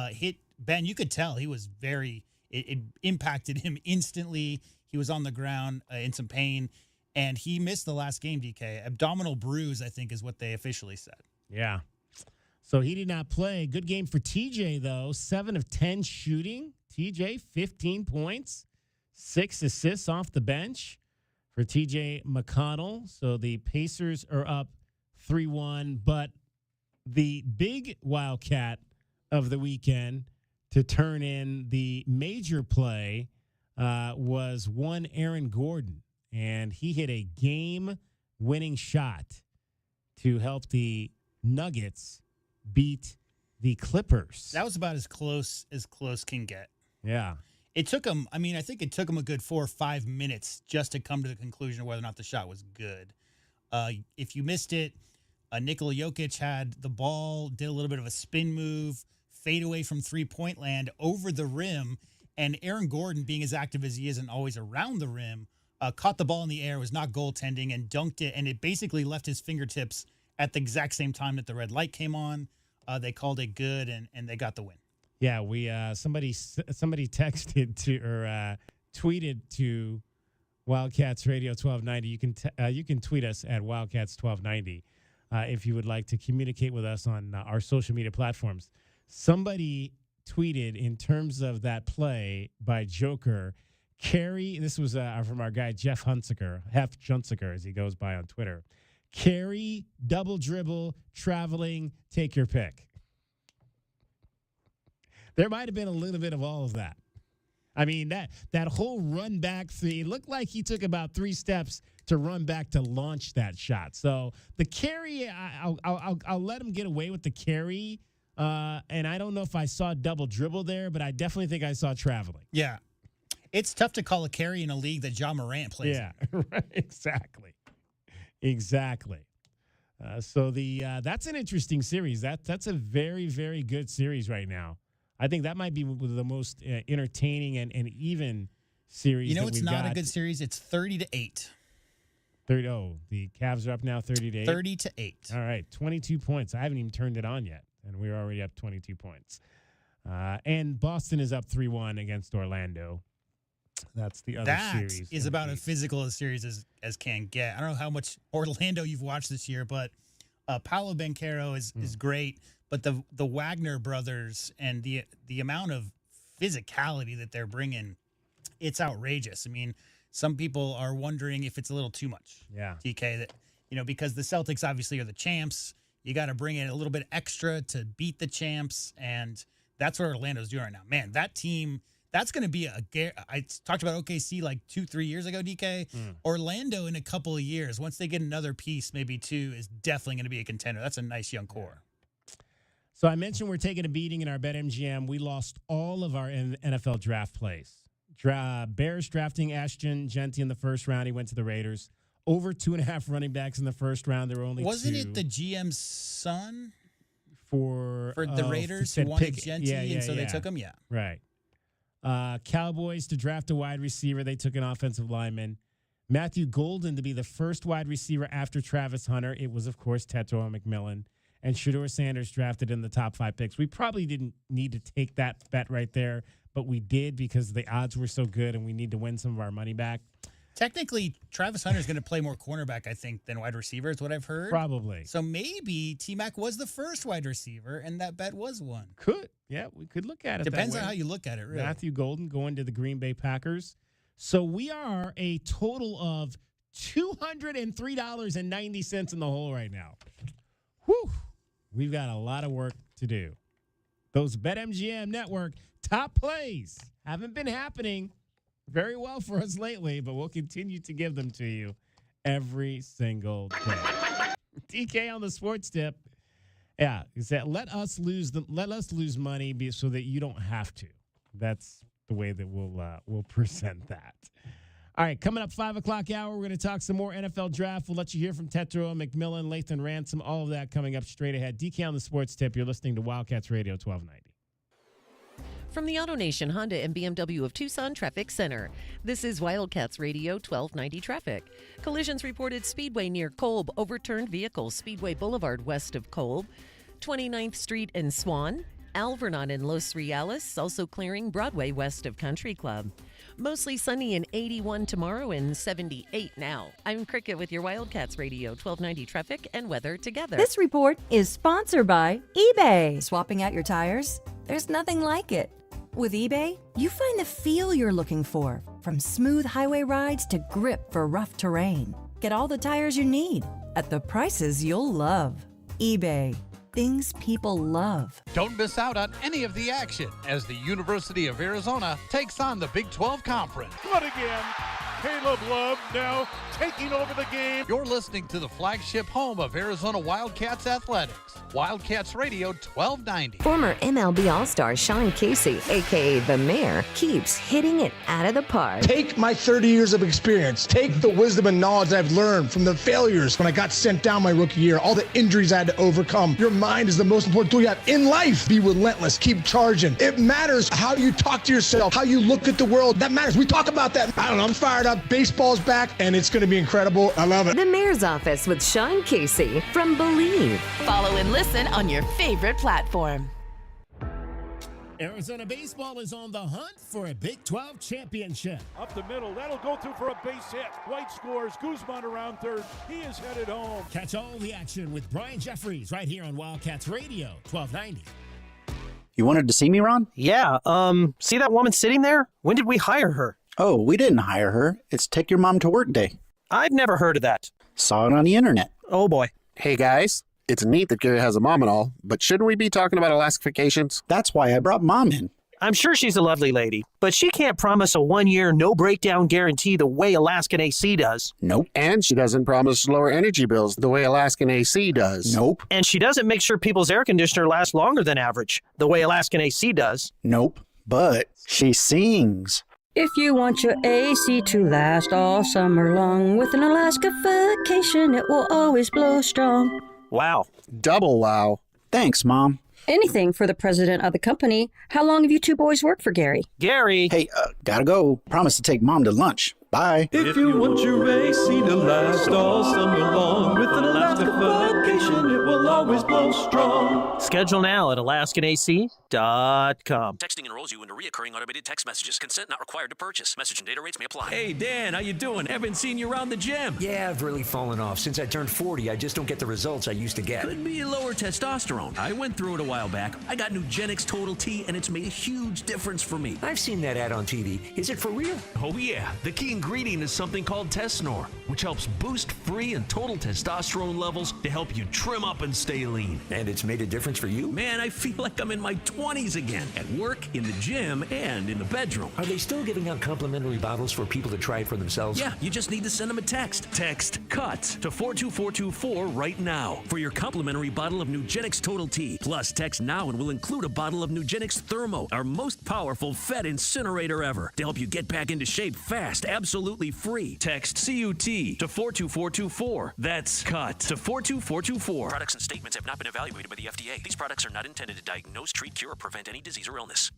hit Ben, you could tell he was it impacted him instantly. He was on the ground in some pain, and he missed the last game, DK. Abdominal bruise, I think, is what they officially said. Yeah. So he did not play. Good game for TJ, though. 7 of 10 shooting. TJ, 15 points, 6 assists off the bench for TJ McConnell. So the Pacers are up 3-1. But the big Wildcat of the weekend to turn in the major play was one Aaron Gordon. And he hit a game-winning shot to help the Nuggets beat the Clippers. That was about as close can get. Yeah. It took him, I think it took him a good 4 or 5 minutes just to come to the conclusion of whether or not the shot was good. If you missed it, Nikola Jokic had the ball, did a little bit of a spin move, fade away from three-point land over the rim, and Aaron Gordon, being as active as he is and always around the rim, caught the ball in the air, was not goaltending, and dunked it, and it basically left his fingertips at the exact same time that the red light came on. They called it good, and they got the win. Yeah, we somebody texted to or tweeted to Wildcats Radio 1290. You can tweet us at Wildcats 1290 if you would like to communicate with us on our social media platforms. Somebody tweeted in terms of that play by Joker, carry. This was from our guy Jeff Hunsaker, as he goes by on Twitter. Carry, double dribble, traveling, take your pick. There might have been a little bit of all of that. I mean, that whole run back three, it looked like he took about 3 steps to run back to launch that shot. So the carry, I'll let him get away with the carry. And I don't know if I saw double dribble there, but I definitely think I saw traveling. Yeah. It's tough to call a carry in a league that John Morant plays in. Yeah, right, exactly. So that's an interesting series. That's a very, very good series right now. I think that might be the most entertaining and even series. You know, that it's we've not got. a good series. It's 30-8. 30. Oh, the Cavs are up now, 30-8. 30-8. All right, 22 points. I haven't even turned it on yet, and we're already up 22 points. And Boston is up 3-1 against Orlando. That's the other series. That is about as physical a series as can get. I don't know how much Orlando you've watched this year, but Paolo Banchero is great. But the Wagner brothers and the amount of physicality that they're bringing, it's outrageous. I mean, some people are wondering if it's a little too much. Yeah. TK, that because the Celtics obviously are the champs, you got to bring in a little bit extra to beat the champs, and that's what Orlando's doing right now. Man, that team, that's going to be I talked about OKC like 2-3 years ago, DK. Orlando in a couple of years, once they get another piece, maybe 2, is definitely going to be a contender. That's a nice young core. So I mentioned we're taking a beating in our BetMGM. We lost all of our NFL draft plays. Bears drafting Ashton Genty in the first round. He went to the Raiders. Over 2.5 running backs in the first round. There were only Wasn't 2. it the GM's son for the Raiders who wanted Genty, and so they took him? Yeah. Right. Cowboys to draft a wide receiver. They took an offensive lineman. Matthew Golden to be the first wide receiver after Travis Hunter. It was, of course, Tetsuo McMillan. And Shedeur Sanders drafted in the top 5 picks. We probably didn't need to take that bet right there, but we did because the odds were so good and we need to win some of our money back. Technically, Travis Hunter is going to play more cornerback, I think, than wide receiver is what I've heard. Probably. So maybe T-Mac was the first wide receiver, and that bet was one. Could. Yeah, we could look at it Depends that way. on how you look at it, really. Matthew Golden going to the Green Bay Packers. So we are a total of $203.90 in the hole right now. Whew. We've got a lot of work to do. Those BetMGM Network top plays haven't been happening very well for us lately, but we'll continue to give them to you every single day. DK on the sports tip. Yeah, he said, let us lose money so that you don't have to. That's the way that we'll present that. All right, coming up 5 o'clock hour, we're going to talk some more NFL draft. We'll let you hear from Tetsuo McMillan, Lathan Ransom, all of that coming up straight ahead. DK on the sports tip. You're listening to Wildcats Radio 1290. From the AutoNation Honda and BMW of Tucson Traffic Center, this is Wildcats Radio 1290 traffic. Collisions reported Speedway near Kolb, overturned vehicles Speedway Boulevard west of Kolb, 29th Street and Swan, Alvernon and Los Reales, also clearing Broadway west of Country Club. Mostly sunny and 81 tomorrow and 78 now. I'm Cricket with your Wildcats Radio 1290 traffic and weather together. This report is sponsored by eBay. Swapping out your tires? There's nothing like it. With eBay, you find the feel you're looking for, from smooth highway rides to grip for rough terrain. Get all the tires you need at the prices you'll love. eBay. Things people love. Don't miss out on any of the action as the University of Arizona takes on the Big 12 Conference. What again? Caleb Love now taking over the game. You're listening to the flagship home of Arizona Wildcats athletics. Wildcats Radio 1290. Former MLB All-Star Sean Casey, a.k.a. The Mayor, keeps hitting it out of the park. Take my 30 years of experience. Take the wisdom and knowledge I've learned from the failures when I got sent down my rookie year, all the injuries I had to overcome. Your mind is the most important tool you have in life. Be relentless. Keep charging. It matters how you talk to yourself, how you look at the world. That matters. We talk about that. I don't know. I'm fired up. Baseball's back, and it's going to be incredible. I love it. The Mayor's Office with Sean Casey from Believe. Follow and listen on your favorite platform. Arizona baseball is on the hunt for a Big 12 championship. Up the middle, that'll go through for a base hit. White scores, Guzman around third. He is headed home. Catch all the action with Brian Jeffries right here on Wildcats Radio 1290. You wanted to see me, Ron? Yeah, see that woman sitting there? When did we hire her? Oh, we didn't hire her. It's Take Your Mom to Work Day. I've never heard of that. Saw it on the internet. Oh, boy. Hey, guys. It's neat that Gary has a mom and all, but shouldn't we be talking about Alaska vacations? That's why I brought Mom in. I'm sure she's a lovely lady, but she can't promise a 1-year no-breakdown guarantee the way Alaskan AC does. Nope. And she doesn't promise lower energy bills the way Alaskan AC does. Nope. And she doesn't make sure people's air conditioner lasts longer than average, the way Alaskan AC does. Nope. But she sings. If you want your AC to last all summer long, with an Alaska vacation, it will always blow strong. Wow. Double wow. Thanks, Mom. Anything for the president of the company. How long have you two boys worked for Gary? Gary! Hey, gotta go. Promise to take Mom to lunch. Bye. If you want your AC to last all summer long, with an Alaska vacation, it will always blow strong. Schedule now at alaskanac.com. Texting enrolls you into recurring automated text messages. Consent not required to purchase. Message and data rates may apply. Hey, Dan, how you doing? Haven't seen you around the gym. Yeah, I've really fallen off. Since I turned 40, I just don't get the results I used to get. Could be lower testosterone. I went through it a while back. I got Nugenix Total T, and it's made a huge difference for me. I've seen that ad on TV. Is it for real? Oh, yeah. The key ingredient is something called Tesnor, which helps boost free and total testosterone levels to help you trim up and stay lean. And it's made a difference for you? Man, I feel like I'm in my 20s again, at work, in the gym, and in the bedroom. Are they still giving out complimentary bottles for people to try it for themselves? Yeah, you just need to send them a text. Text CUTS to 42424 right now for your complimentary bottle of Nugenix Total T. Plus, text now and we'll include a bottle of Nugenix Thermo, our most powerful fat incinerator ever, to help you get back into shape fast, absolutely free. Text CUT to 42424. That's CUT to 42424. Products and statements have not been evaluated by the FDA. These products are not intended to diagnose, treat, cure, or prevent any disease or illness.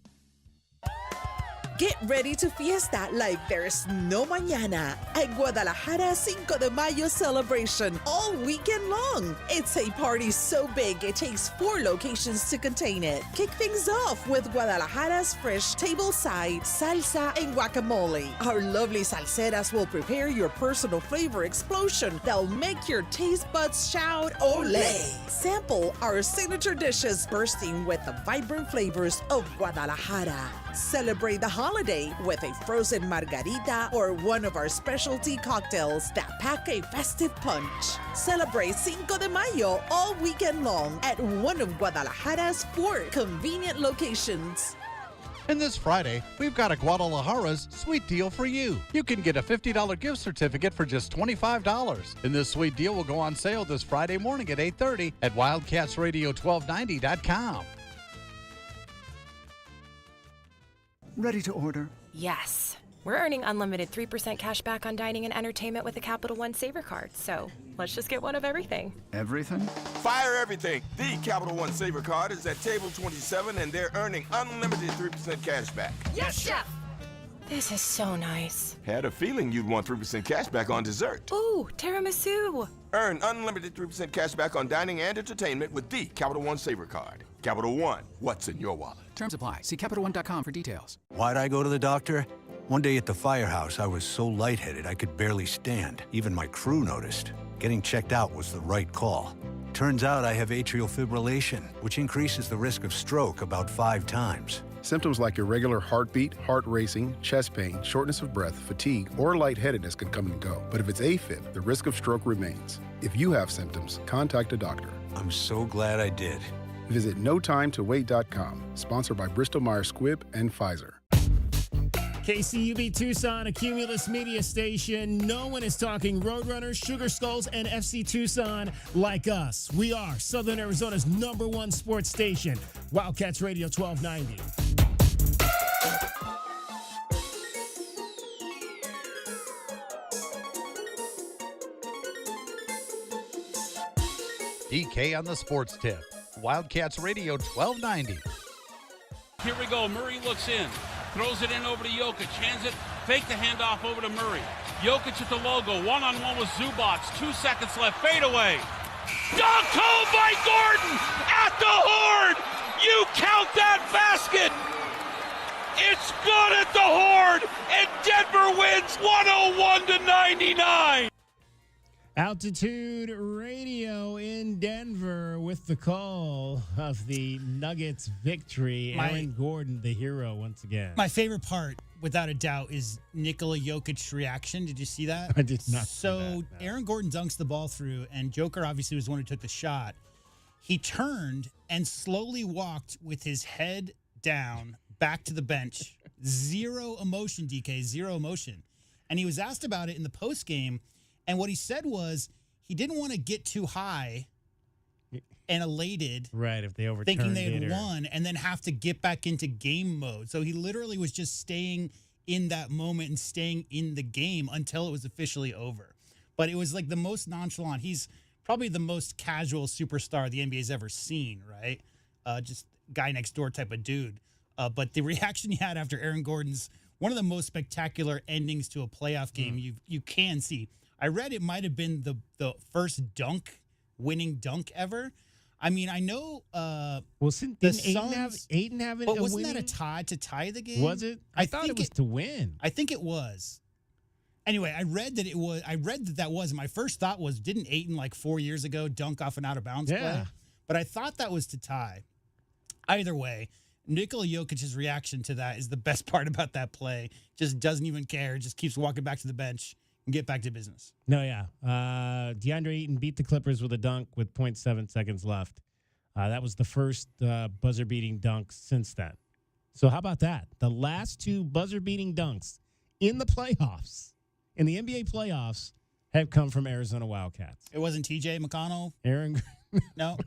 Get ready to fiesta like there's no mañana at Guadalajara Cinco de Mayo celebration all weekend long. It's a party so big it takes 4 locations to contain it. Kick things off with Guadalajara's fresh tableside salsa and guacamole. Our lovely salseras will prepare your personal flavor explosion that'll make your taste buds shout "Olé!" Sample our signature dishes bursting with the vibrant flavors of Guadalajara. Celebrate the holiday with a frozen margarita or one of our specialty cocktails that pack a festive punch. Celebrate Cinco de Mayo all weekend long at one of Guadalajara's 4 convenient locations. And this Friday, we've got a Guadalajara's sweet deal for you. You can get a $50 gift certificate for just $25. And this sweet deal will go on sale this Friday morning at 8:30 at wildcatsradio1290.com. Ready to order? Yes. We're earning unlimited 3% cash back on dining and entertainment with a Capital One Saver card, so let's just get one of everything. Everything? Fire everything. The Capital One Saver card is at table 27, and they're earning unlimited 3% cash back. Yes, Chef! This is so nice. Had a feeling you'd want 3% cash back on dessert. Ooh, tiramisu. Earn unlimited 3% cash back on dining and entertainment with the Capital One Saver Card. Capital One, what's in your wallet? Terms apply. See CapitalOne.com for details. Why'd I go to the doctor? One day at the firehouse, I was so lightheaded I could barely stand. Even my crew noticed. Getting checked out was the right call. Turns out I have atrial fibrillation, which increases the risk of stroke about 5 times. Symptoms like irregular heartbeat, heart racing, chest pain, shortness of breath, fatigue, or lightheadedness can come and go. But if it's AFib, the risk of stroke remains. If you have symptoms, contact a doctor. I'm so glad I did. Visit NoTimeToWait.com. Sponsored by Bristol-Myers Squibb and Pfizer. KCUB Tucson, a Cumulus media station. No one is talking Roadrunners, Sugar Skulls, and FC Tucson like us. We are Southern Arizona's #1 sports station, Wildcats Radio 1290. DK on the sports tip. Wildcats Radio 1290. Here we go. Murray looks in. Throws it in over to Jokic. Hands it. Fake the handoff over to Murray. Jokic at the logo. One-on-one with Zubac. 2 seconds left. Fade away. Dunked home by Gordon at the horn. You count that basket. It's good at the horn. And Denver wins 101-99. Altitude Radio in Denver with the call of the Nuggets victory. Aaron Gordon, the hero, once again. My favorite part, without a doubt, is Nikola Jokic's reaction. Did you see that? I did not see that, no. Aaron Gordon dunks the ball through, and Joker obviously was the one who took the shot. He turned and slowly walked with his head down back to the bench. Zero emotion, DK, zero emotion. And he was asked about it in the postgame. And what he said was he didn't want to get too high and elated. Right, if they overturned thinking they had won and then have to get back into game mode. So he literally was just staying in that moment and staying in the game until it was officially over. But it was like the most nonchalant. He's probably the most casual superstar the NBA's ever seen, right? Just guy next door type of dude. But the reaction he had after Aaron Gordon's one of the most spectacular endings to a playoff game you can see. I read it might have been the first winning dunk ever. I mean, I know didn't Ayton have it? But wasn't that a tie to tie the game? Was it? I thought it was to win. I think it was. Anyway, I read that it was. I read that was. And my first thought was, didn't Ayton like 4 years ago dunk off an out of bounds play? But I thought that was to tie. Either way, Nikola Jokic's reaction to that is the best part about that play. Just doesn't even care. Just keeps walking back to the bench and get back to business. No, yeah. DeAndre Ayton beat the Clippers with a dunk with 0.7 seconds left. That was the first buzzer-beating dunk since then. So how about that? The last 2 buzzer-beating dunks in the playoffs, in the NBA playoffs, have come from Arizona Wildcats. It wasn't T.J. McConnell? Aaron? No?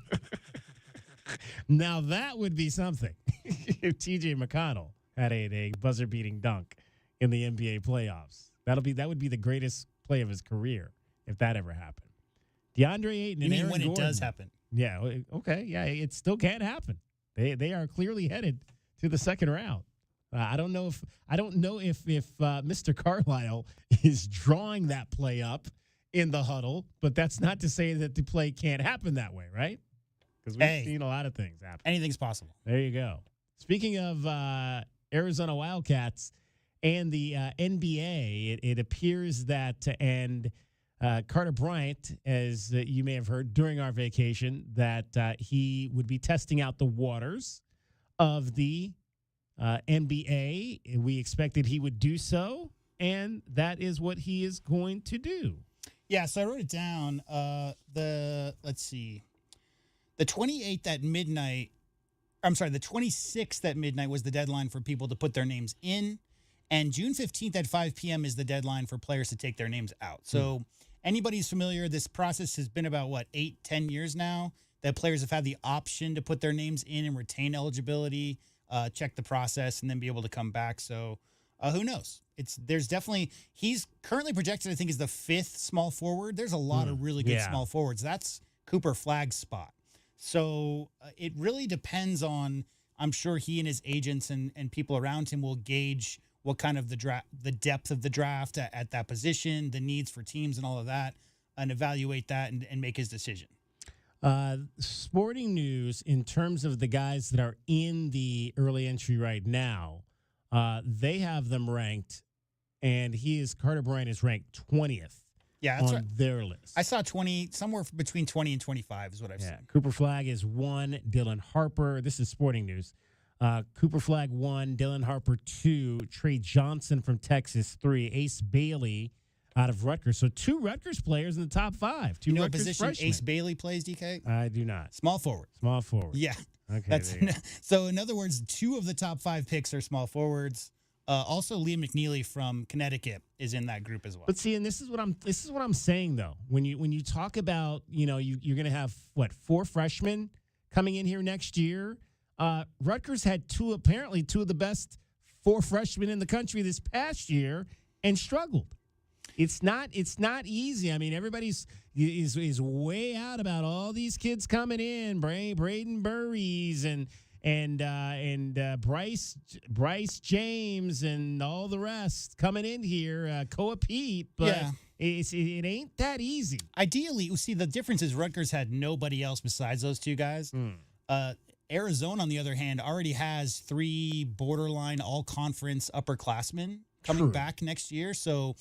Now that would be something if T.J. McConnell had a buzzer-beating dunk in the NBA playoffs. That would be the greatest play of his career if that ever happened. DeAndre Ayton and Aaron when Gordon, it does happen? Yeah. Okay. Yeah. It still can happen. They are clearly headed to the second round. I don't know if Mr. Carlisle is drawing that play up in the huddle, but that's not to say that the play can't happen that way, right? Because we've seen a lot of things happen. Anything's possible. There you go. Speaking of Arizona Wildcats and the NBA, it appears that to end Carter Bryant, as you may have heard during our vacation, that he would be testing out the waters of the NBA. We expected he would do so, and that is what he is going to do. Yeah, so I wrote it down. The 28th at midnight, the 26th at midnight was the deadline for people to put their names in, and June 15th at 5 p.m. is the deadline for players to take their names out. So anybody who's familiar, this process has been about, 8-10 years now, that players have had the option to put their names in and retain eligibility, check the process, and then be able to come back. So who knows? He's currently projected, I think, as the 5th small forward. There's a lot of really good small forwards. That's Cooper Flagg's spot. So it really depends on, I'm sure he and his agents and people around him will gauge what kind of the depth of the draft at that position, the needs for teams and all of that. and evaluate that and make his decision. Sporting news in terms of the guys that are in the early entry right now, they have them ranked, and Carter Bryant is ranked 20th. Yeah, that's on their list. I saw 20, somewhere between 20 and 25 is what I've seen. Cooper Flagg is 1, Dylan Harper. This is sporting news. Cooper Flagg 1, Dylan Harper 2, Trey Johnson from Texas 3, Ace Bailey out of Rutgers. So 2 Rutgers players in the top 5. 2 you know Rutgers what position freshmen. Ace Bailey plays, DK? I do not. Small forward. Small forward. Yeah. Okay. So in other words, 2 of the top 5 picks are small forwards. Also, Liam McNeely from Connecticut is in that group as well. But see, and this is what I'm saying though. When you talk about, you're going to have 4 freshmen coming in here next year. Rutgers had apparently two of the best 4 freshmen in the country this past year and struggled. It's not easy. I mean, everybody's is way out about all these kids coming in, Braden Burries and Bryce James and all the rest coming in here, Koa Pete, but it ain't that easy. Ideally, see, the difference is Rutgers had nobody else besides those 2 guys. Arizona, on the other hand, already has 3 borderline all-conference upperclassmen coming back next year. So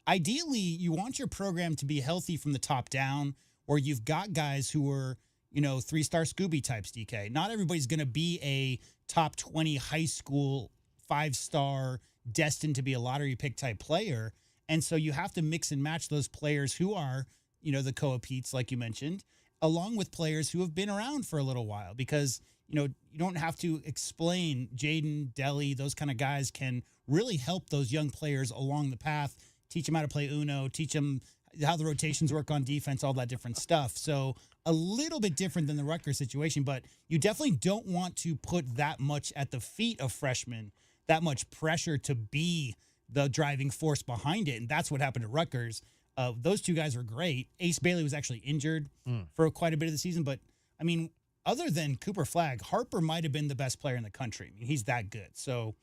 ideally, you want your program to be healthy from the top down, where you've got guys who are 3-star Scooby types, DK. Not everybody's going to be a top 20 high school 5-star destined to be a lottery pick type player. And so you have to mix and match those players who are, the Koa Petes, like you mentioned, along with players who have been around for a little while, because, you don't have to explain. Jaden, Deli, those kind of guys can really help those young players along the path, teach them how to play Uno, teach them how the rotations work on defense, all that different stuff. So a little bit different than the Rutgers situation, but you definitely don't want to put that much at the feet of freshmen, that much pressure to be the driving force behind it. And that's what happened to Rutgers. Those 2 guys were great. Ace Bailey was actually injured for quite a bit of the season. But, I mean, other than Cooper Flagg, Harper might have been the best player in the country. I mean, he's that good. So,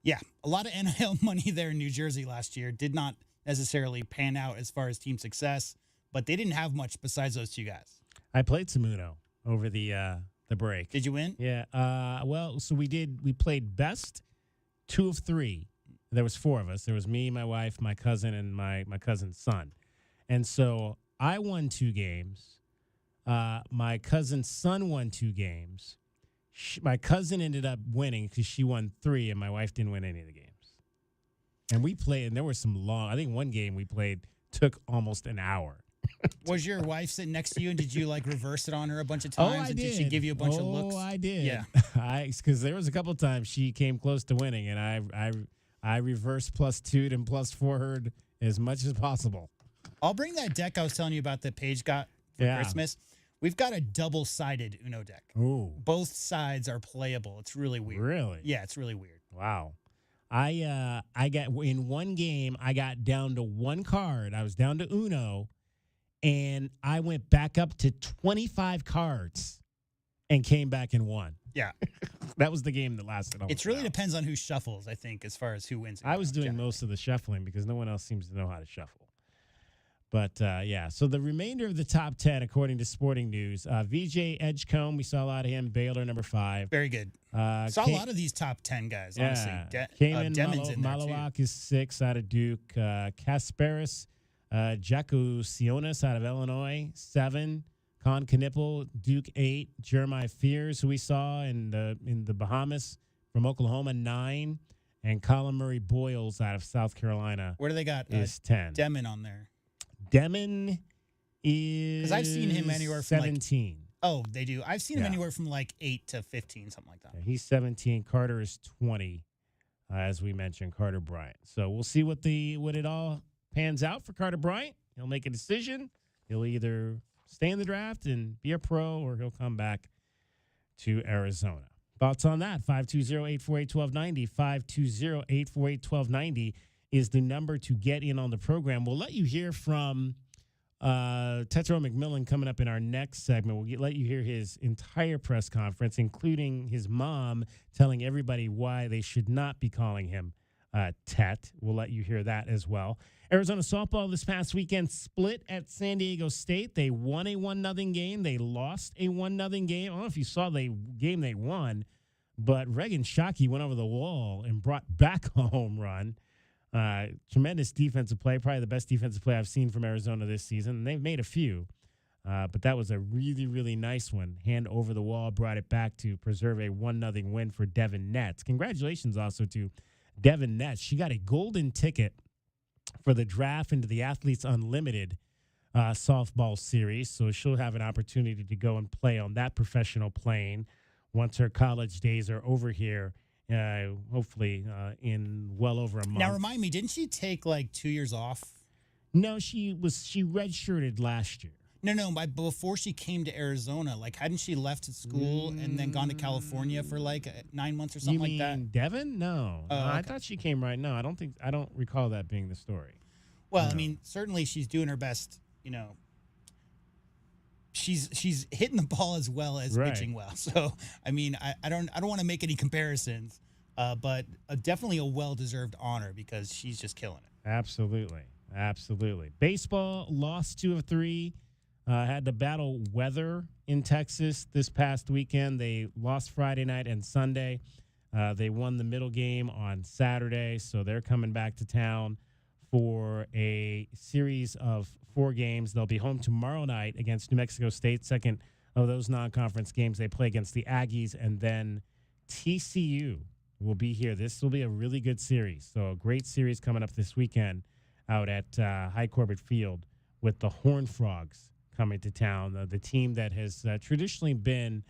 yeah, a lot of NIL money there in New Jersey last year. Did not necessarily pan out as far as team success, but they didn't have much besides those 2 guys. I played some Uno over the break. Did you win? Yeah. So we did. We played best 2 of 3. There was 4 of us. There was me, my wife, my cousin, and my cousin's son. And so I won 2 games. My cousin's son won 2 games. My cousin ended up winning because she won 3, and my wife didn't win any of the games. And we played, and there were some long. I think one game we played took almost an hour. Was your wife sitting next to you, and did you reverse it on her a bunch of times? I did. Did she give you a bunch of looks? Oh, I did. Yeah, because there was a couple of times she came close to winning, and I reversed +2'd and +4'd as much as possible. I'll bring that deck I was telling you about that Paige got for Christmas. We've got a double-sided Uno deck. Ooh. Both sides are playable. It's really weird. Really? Yeah, it's really weird. Wow. I got in one game, I got down to 1 card. I was down to Uno, and I went back up to 25 cards and came back and won. Yeah. That was the game that lasted almost. It really depends on who shuffles, I think, as far as who wins. I was doing most of the shuffling because no one else seems to know how to shuffle. But, so the remainder of the top 10, according to Sporting News, VJ Edgecombe, we saw a lot of him, Baylor, number 5. Very good. Saw a lot of these top 10 guys, honestly. Demon's in there, Malawak too. is 6 out of Duke. Kasparis Jakusionis out of Illinois, 7. Con Knipple, Duke, 8. Jeremiah Fears, who we saw in the Bahamas from Oklahoma, 9. And Colin Murray Boyles out of South Carolina. Where do they got? Is 10. Demon on there. Demon is because I've seen him anywhere from 17. They do. I've seen him anywhere from 8 to 15, something like that. Yeah, he's 17. Carter is 20, as we mentioned. Carter Bryant. So we'll see what it all pans out for Carter Bryant. He'll make a decision. He'll either stay in the draft and be a pro, or he'll come back to Arizona. Thoughts on that? 520-848-1290. 520-848-1290 is the number to get in on the program. We'll let you hear from Tetro McMillan coming up in our next segment. We'll let you hear his entire press conference, including his mom telling everybody why they should not be calling him Tet. We'll let you hear that as well. Arizona softball this past weekend split at San Diego State. They won a 1-0 game. They lost a 1-0 game. I don't know if you saw the game they won, but Reagan Shockey went over the wall and brought back a home run. Tremendous defensive play, probably the best defensive play I've seen from Arizona this season. And they've made a few, but that was a really, really nice one. Hand over the wall, brought it back to preserve a 1-0 win for Devin Netz. Congratulations also to Devin Netz. She got a golden ticket for the draft into the Athletes Unlimited softball series, so she'll have an opportunity to go and play on that professional plane once her college days are over here. Hopefully in well over a month. Now, remind me, didn't she take like 2 years off? No, she redshirted last year. No, before she came to Arizona, like hadn't she left school and then gone to California for like 9 months or something like that? You mean Devin? No. Oh, okay. I thought she came right now. I don't recall that being the story. Well, no. I mean, certainly she's doing her best, She's hitting the ball as well as pitching well. So, I mean, I don't want to make any comparisons, but definitely a well-deserved honor because she's just killing it. Absolutely. Baseball lost 2 of 3. Had to battle weather in Texas this past weekend. They lost Friday night and Sunday. They won the middle game on Saturday, so they're coming back to town for a series of 4 games. They'll be home tomorrow night against New Mexico State, second of those non-conference games. They play against the Aggies, and then TCU will be here. This will be a really good series. So a great series coming up this weekend out at High Corbett Field with the Horned Frogs coming to town, the team that has traditionally been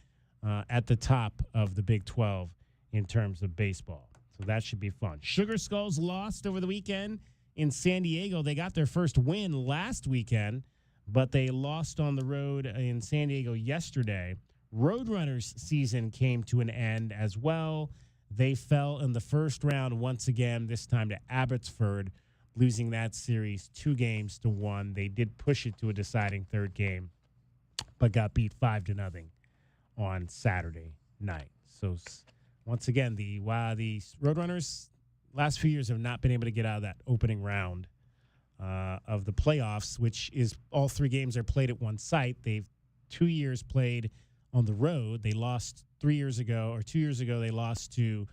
at the top of the Big 12 in terms of baseball. So that should be fun. Sugar Skulls lost over the weekend in San Diego. They got their first win last weekend, but they lost on the road in San Diego yesterday. Roadrunners' season came to an end as well. They fell in the first round once again, this time to Abbotsford, losing that series 2-1. They did push it to a deciding third game, but got beat 5-0 on Saturday night. So once again, the Roadrunners last few years have not been able to get out of that opening round of the playoffs, which is all 3 games are played at one site. They've 2 years played on the road. They lost 2 years ago, they lost to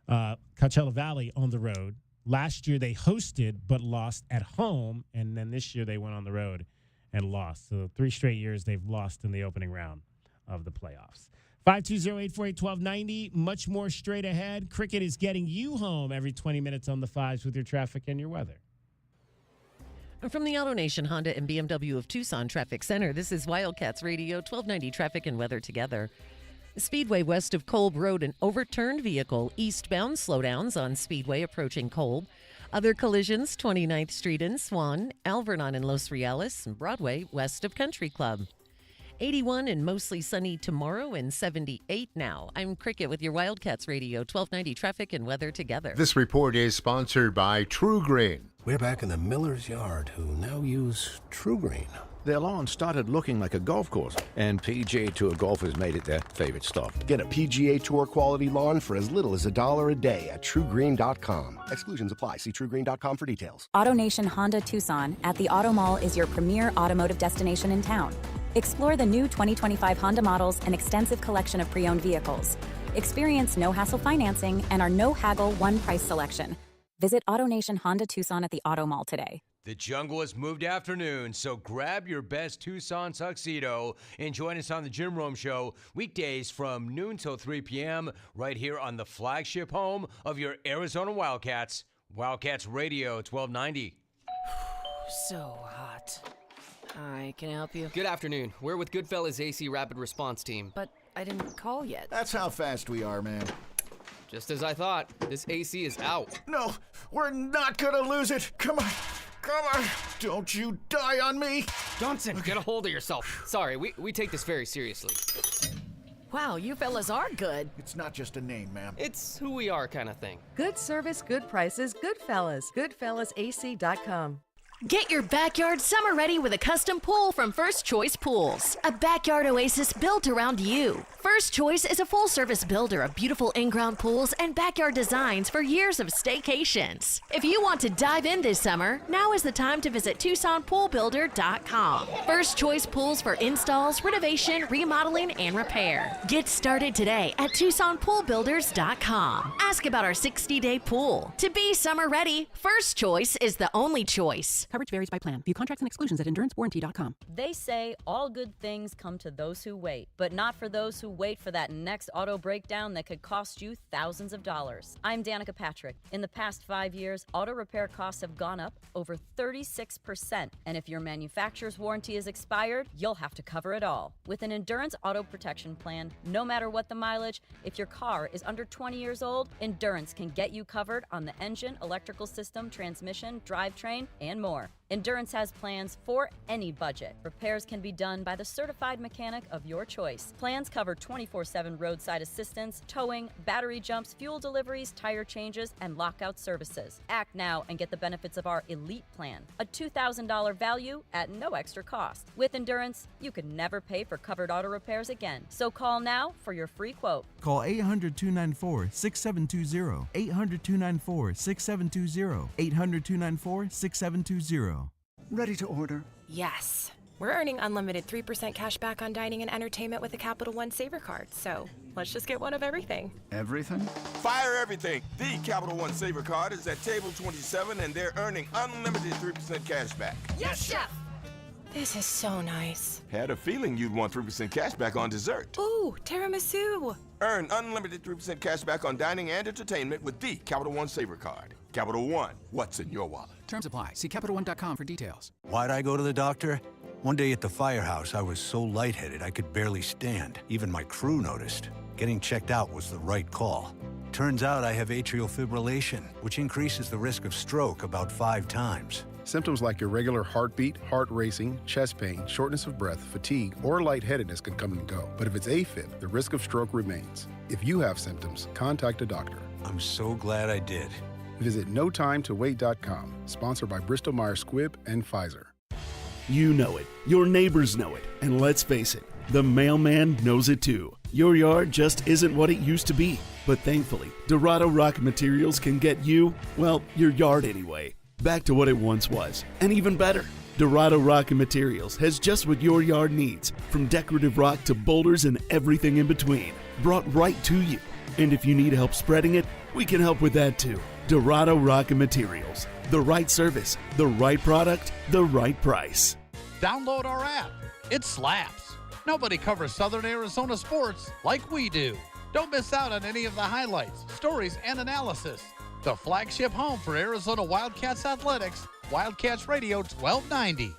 Coachella Valley on the road. Last year they hosted but lost at home, and then this year they went on the road and lost. So 3 straight years they've lost in the opening round of the playoffs. 520-848-1290. Much more straight ahead. Cricket is getting you home every 20 minutes on the 5s with your traffic and your weather. From the AutoNation Honda and BMW of Tucson Traffic Center, this is Wildcats Radio, 1290 traffic and weather together. Speedway west of Kolb Road, an overturned vehicle. Eastbound slowdowns on Speedway approaching Kolb. Other collisions, 29th Street in Swan, Alvernon and Los Reales, and Broadway west of Country Club. 81 and mostly sunny tomorrow and 78 now. I'm Cricket with your Wildcats Radio, 1290 traffic and weather together. This report is sponsored by True Green. We're back in the miller's yard who now use True Green. Their lawn started looking like a golf course, and PGA Tour golfers made it their favorite stop. Get a PGA Tour quality lawn for as little as $1 a day at TrueGreen.com. Exclusions apply. See TrueGreen.com for details. AutoNation Honda Tucson at the Auto Mall is your premier automotive destination in town. Explore the new 2025 Honda models and extensive collection of pre-owned vehicles. Experience no-hassle financing and our no-haggle one-price selection. Visit AutoNation Honda Tucson at the Auto Mall today. The jungle has moved afternoon, so grab your best Tucson tuxedo and join us on the Jim Rome Show weekdays from noon till 3 p.m. right here on the flagship home of your Arizona Wildcats, Wildcats Radio 1290. So hot. Hi, can I help you? Good afternoon. We're with Goodfellas AC Rapid Response Team. But I didn't call yet. That's how fast we are, man. Just as I thought. This AC is out. No, we're not gonna lose it. Come on. Come on. Don't you die on me. Johnson, get a hold of yourself. Sorry, we take this very seriously. Wow, you fellas are good. It's not just a name, ma'am. It's who we are kind of thing. Good service, good prices, Goodfellas. GoodfellasAC.com. Get your backyard summer ready with a custom pool from First Choice Pools. A backyard oasis built around you. First Choice is a full-service builder of beautiful in-ground pools and backyard designs for years of staycations. If you want to dive in this summer, now is the time to visit TucsonPoolBuilder.com. First Choice pools for installs, renovation, remodeling, and repair. Get started today at TucsonPoolBuilders.com. Ask about our 60-day pool. To be summer ready, First Choice is the only choice. Coverage varies by plan. View contracts and exclusions at EnduranceWarranty.com. They say all good things come to those who wait, but not for those who wait for that next auto breakdown that could cost you thousands of dollars. I'm Danica Patrick. In the past 5 years, auto repair costs have gone up over 36%. And if your manufacturer's warranty is expired, you'll have to cover it all. With an Endurance Auto Protection Plan, no matter what the mileage, if your car is under 20 years old, Endurance can get you covered on the engine, electrical system, transmission, drivetrain, and more. Endurance has plans for any budget. Repairs can be done by the certified mechanic of your choice. Plans cover 24/7 roadside assistance, towing, battery jumps, fuel deliveries, tire changes, and lockout services. Act now and get the benefits of our Elite Plan, a $2,000 value at no extra cost. With Endurance, you could never pay for covered auto repairs again. So call now for your free quote. Call 800-294-6720, 800-294-6720, 800-294-6720. Ready to order. Yes. We're earning unlimited 3% cash back on dining and entertainment with a Capital One Saver card, so let's just get one of everything. Everything? Fire everything. The Capital One Saver Card is at table 27, and they're earning unlimited 3% cash back. Yes, Chef! This is so nice. Had a feeling you'd want 3% cash back on dessert. Ooh, tiramisu. Earn unlimited 3% cash back on dining and entertainment with the Capital One Saver Card. Capital One, what's in your wallet? Terms apply. See CapitalOne.com for details. Why'd I go to the doctor? One day at the firehouse, I was so lightheaded I could barely stand. Even my crew noticed. Getting checked out was the right call. Turns out I have atrial fibrillation, which increases the risk of stroke about 5 times. Symptoms like irregular heartbeat, heart racing, chest pain, shortness of breath, fatigue, or lightheadedness can come and go. But if it's AFib, the risk of stroke remains. If you have symptoms, contact a doctor. I'm so glad I did. Visit NoTimeToWait.com, sponsored by Bristol-Myers Squibb and Pfizer. You know it. Your neighbors know it. And let's face it, the mailman knows it too. Your yard just isn't what it used to be. But thankfully, Dorado Rock Materials can get you, well, your yard anyway, back to what it once was, and even better. Dorado Rock Materials has just what your yard needs, from decorative rock to boulders and everything in between, brought right to you. And if you need help spreading it, we can help with that too. Dorado Rock Materials. The right service, the right product, the right price. Download our app. It slaps. Nobody covers Southern Arizona sports like we do. Don't miss out on any of the highlights, stories, and analysis. The flagship home for Arizona Wildcats athletics, Wildcats Radio 1290.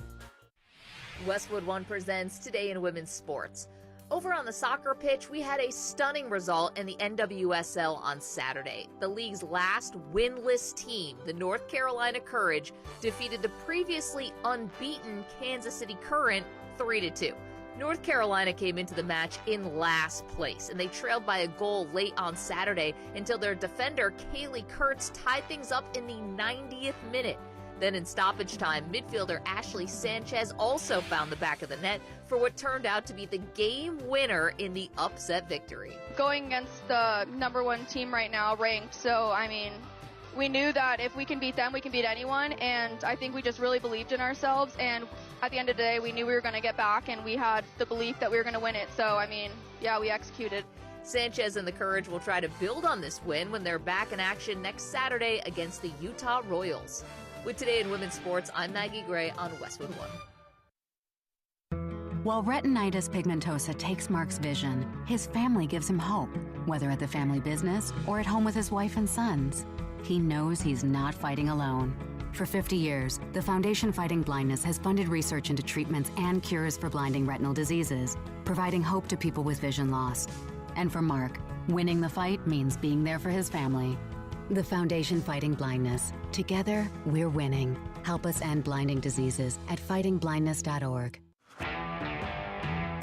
Westwood One presents Today in Women's Sports. Over on the soccer pitch, we had a stunning result in the NWSL on Saturday. The league's last winless team, the North Carolina Courage, defeated the previously unbeaten Kansas City Current 3-2. North Carolina came into the match in last place, and they trailed by a goal late on Saturday until their defender, Kaylee Kurtz, tied things up in the 90th minute. Then in stoppage time, midfielder Ashley Sanchez also found the back of the net for what turned out to be the game winner in the upset victory. Going against the #1 team right now, ranked, so I mean, we knew that if we can beat them, we can beat anyone, and I think we just really believed in ourselves, and at the end of the day, we knew we were going to get back, and we had the belief that we were going to win it, so I mean, yeah, we executed. Sanchez and the Courage will try to build on this win when they're back in action next Saturday against the Utah Royals. With Today in Women's Sports, I'm Maggie Gray on Westwood One. While retinitis pigmentosa takes Mark's vision, his family gives him hope, whether at the family business or at home with his wife and sons. He knows he's not fighting alone. For 50 years, the Foundation Fighting Blindness has funded research into treatments and cures for blinding retinal diseases, providing hope to people with vision loss. And for Mark, winning the fight means being there for his family. The Foundation Fighting Blindness. Together, we're winning. Help us end blinding diseases at fightingblindness.org.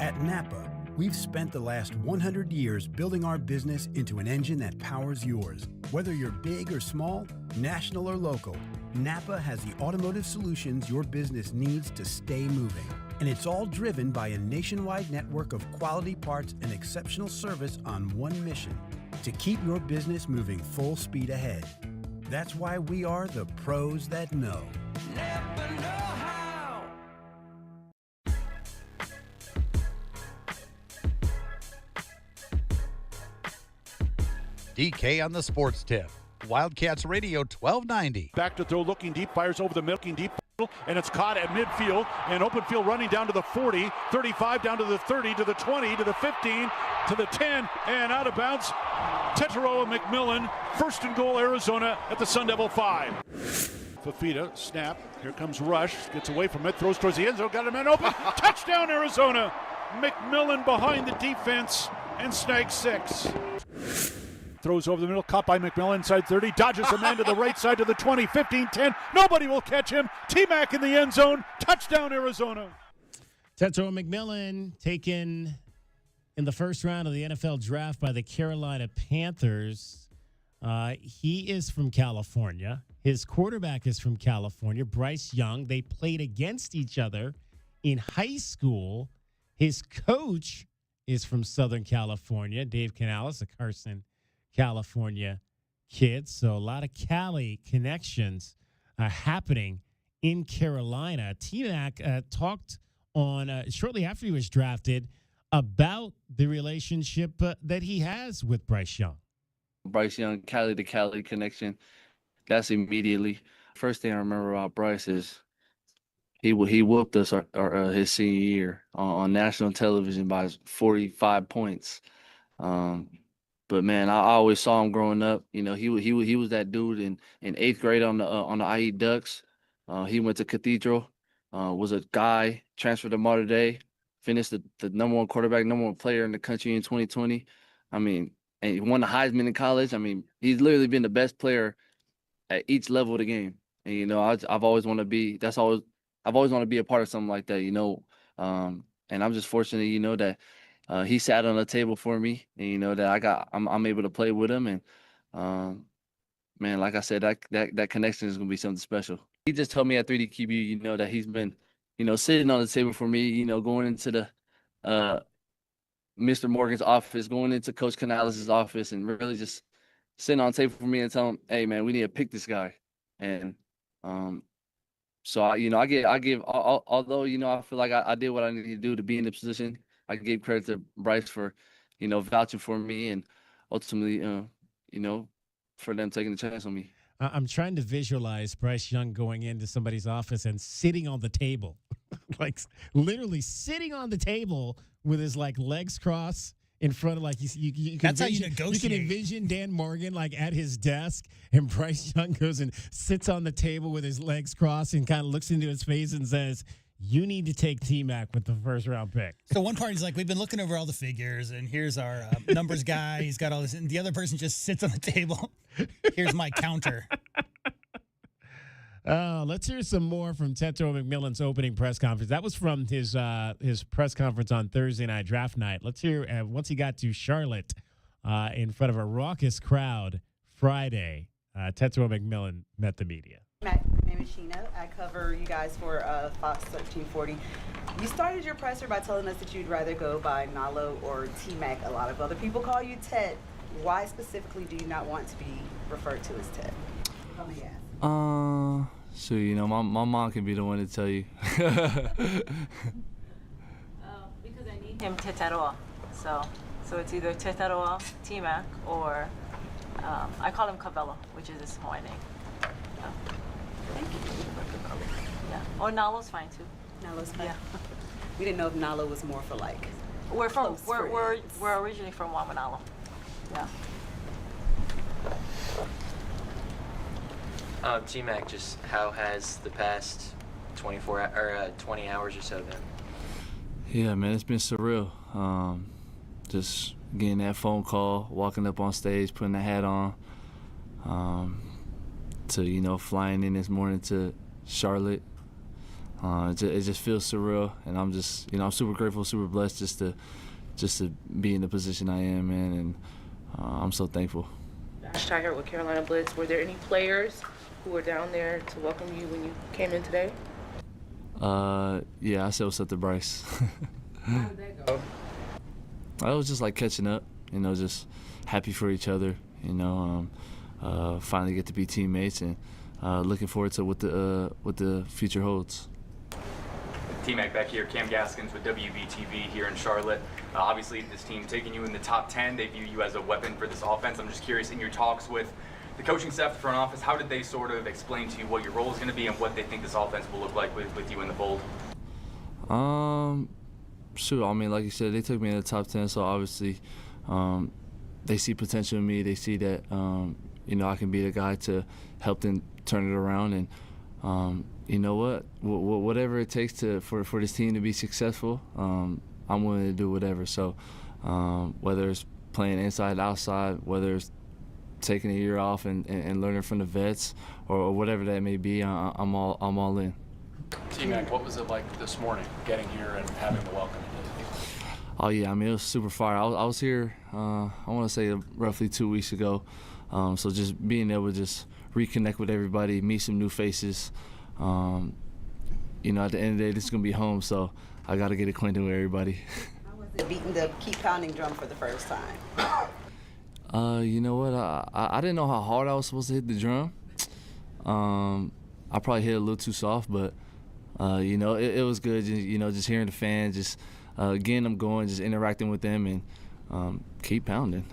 At Napa, we've spent the last 100 years building our business into an engine that powers yours. Whether you're big or small, national or local, Napa has the automotive solutions your business needs to stay moving. And it's all driven by a nationwide network of quality parts and exceptional service on one mission: to keep your business moving full speed ahead. That's why we are the pros that know. Never know how. DK on the sports tip. Wildcats Radio 1290. Back to throw, looking deep, fires over the middle, and it's caught at midfield, and open field running down to the 40, 35, down to the 30, to the 20, to the 15, to the 10, and out of bounds. Tetero McMillan, first and goal, Arizona at the Sun Devil 5. Fafita, snap, here comes Rush, gets away from it, throws towards the end zone, got a man open, touchdown Arizona! McMillan behind the defense and snags 6. Throws over the middle, caught by McMillan, inside 30, dodges a man to the right side to the 20, 15, 10. Nobody will catch him. T-Mac in the end zone. Touchdown, Arizona. Tetero McMillan taken in the first round of the NFL draft by the Carolina Panthers. He is from California. His quarterback is from California, Bryce Young. They played against each other in high school. His coach is from Southern California, Dave Canales, a Carson, California kid. So a lot of Cali connections happening in Carolina. T-Mac talked on shortly after he was drafted about the relationship that he has with Bryce Young. Bryce Young, Cali to Cali connection. That's immediately. First thing I remember about Bryce is he whooped us his senior year on national television by 45 points. But man, I always saw him growing up. You know, he was that dude in 8th grade on the IE Ducks. He went to Cathedral, was a guy, transferred to Mater Dei, finished the number one quarterback, number one player in the country in 2020. I mean, and he won the Heisman in college. I mean, he's literally been the best player at each level of the game. And you know, I've always wanted to be. I've always wanted to be a part of something like that. You know, and I'm just fortunate, you know, that. He sat on the table for me, and you know that I'm able to play with him, and man, like I said, that connection is gonna be something special. He just told me at 3D QB, you know, that he's been, you know, sitting on the table for me, you know, going into the Mr. Morgan's office, going into Coach Canales' office, and really just sitting on the table for me and telling him, hey man, we need to pick this guy, and so I give although you know I feel like I did what I needed to do to be in the position. I gave credit to Bryce for, you know, vouching for me and ultimately, you know, for them taking the chance on me. I'm trying to visualize Bryce Young going into somebody's office and sitting on the table, like literally sitting on the table with his like legs crossed in front of like you can. That's how you negotiate. You can envision Dan Morgan like at his desk, and Bryce Young goes and sits on the table with his legs crossed and kind of looks into his face and says, you need to take T-Mac with the first round pick. So one party's like, we've been looking over all the figures, and here's our numbers guy. He's got all this. And the other person just sits on the table. Here's my counter. Let's hear some more from Tetero McMillan's opening press conference. That was from his press conference on Thursday night, draft night. Let's hear once he got to Charlotte in front of a raucous crowd Friday. Tetero McMillan met the media. My name is Sheena. I cover you guys for Fox 1340. You started your presser by telling us that you'd rather go by Nalo or T-Mac. A lot of other people call you Ted. Why specifically do you not want to be referred to as Ted? Let me ask. So you know, my mom can be the one to tell you. Because I need him Tetero. So it's either Tetero, T-Mac, or I call him Cabello, which is his Hawaiian name. Thank you. Yeah. Or Nalo's fine too. Nalo's fine. Yeah. We didn't know if Nalo was more for like. We're originally from Wamanalo. Yeah. T-Mac, just how has the past 20 hours or so been? Yeah, man, it's been surreal. Just getting that phone call, walking up on stage, putting the hat on, to, you know, flying in this morning to Charlotte. It just feels surreal, and I'm just, you know, I'm super grateful, super blessed just to be in the position I am, man, and I'm so thankful. Josh Tiger with Carolina Blitz. Were there any players who were down there to welcome you when you came in today? Yeah, I said what's up to Bryce. How did that go? I was just like catching up, just happy for each other, finally get to be teammates and looking forward to what the future holds. T-Mac back here, Cam Gaskins with WBTV here in Charlotte. Obviously, this team taking you in the top 10, they view you as a weapon for this offense. I'm just curious, in your talks with the coaching staff, the front office, how did they sort of explain to you what your role is going to be and what they think this offense will look like with you in the fold? Shoot, I mean, like you said, they took me in the top 10, so obviously they see potential in me. They see that, I can be the guy to help them turn it around. And you know what? Whatever it takes for this team to be successful, I'm willing to do whatever. So whether it's playing inside, outside, whether it's taking a year off and learning from the vets or whatever that may be, I'm all in. T-Mac, what was it like this morning, getting here and having the welcome? Oh, yeah, I mean, it was super fire. I was here, I want to say roughly 2 weeks ago. So just being able to just reconnect with everybody, meet some new faces. At the end of the day, this is going to be home, so I got to get acquainted with everybody. How was it beating the keep pounding drum for the first time? You know what? I didn't know how hard I was supposed to hit the drum. I probably hit it a little too soft, but it was good. Just hearing the fans, just getting them going, just interacting with them, and keep pounding.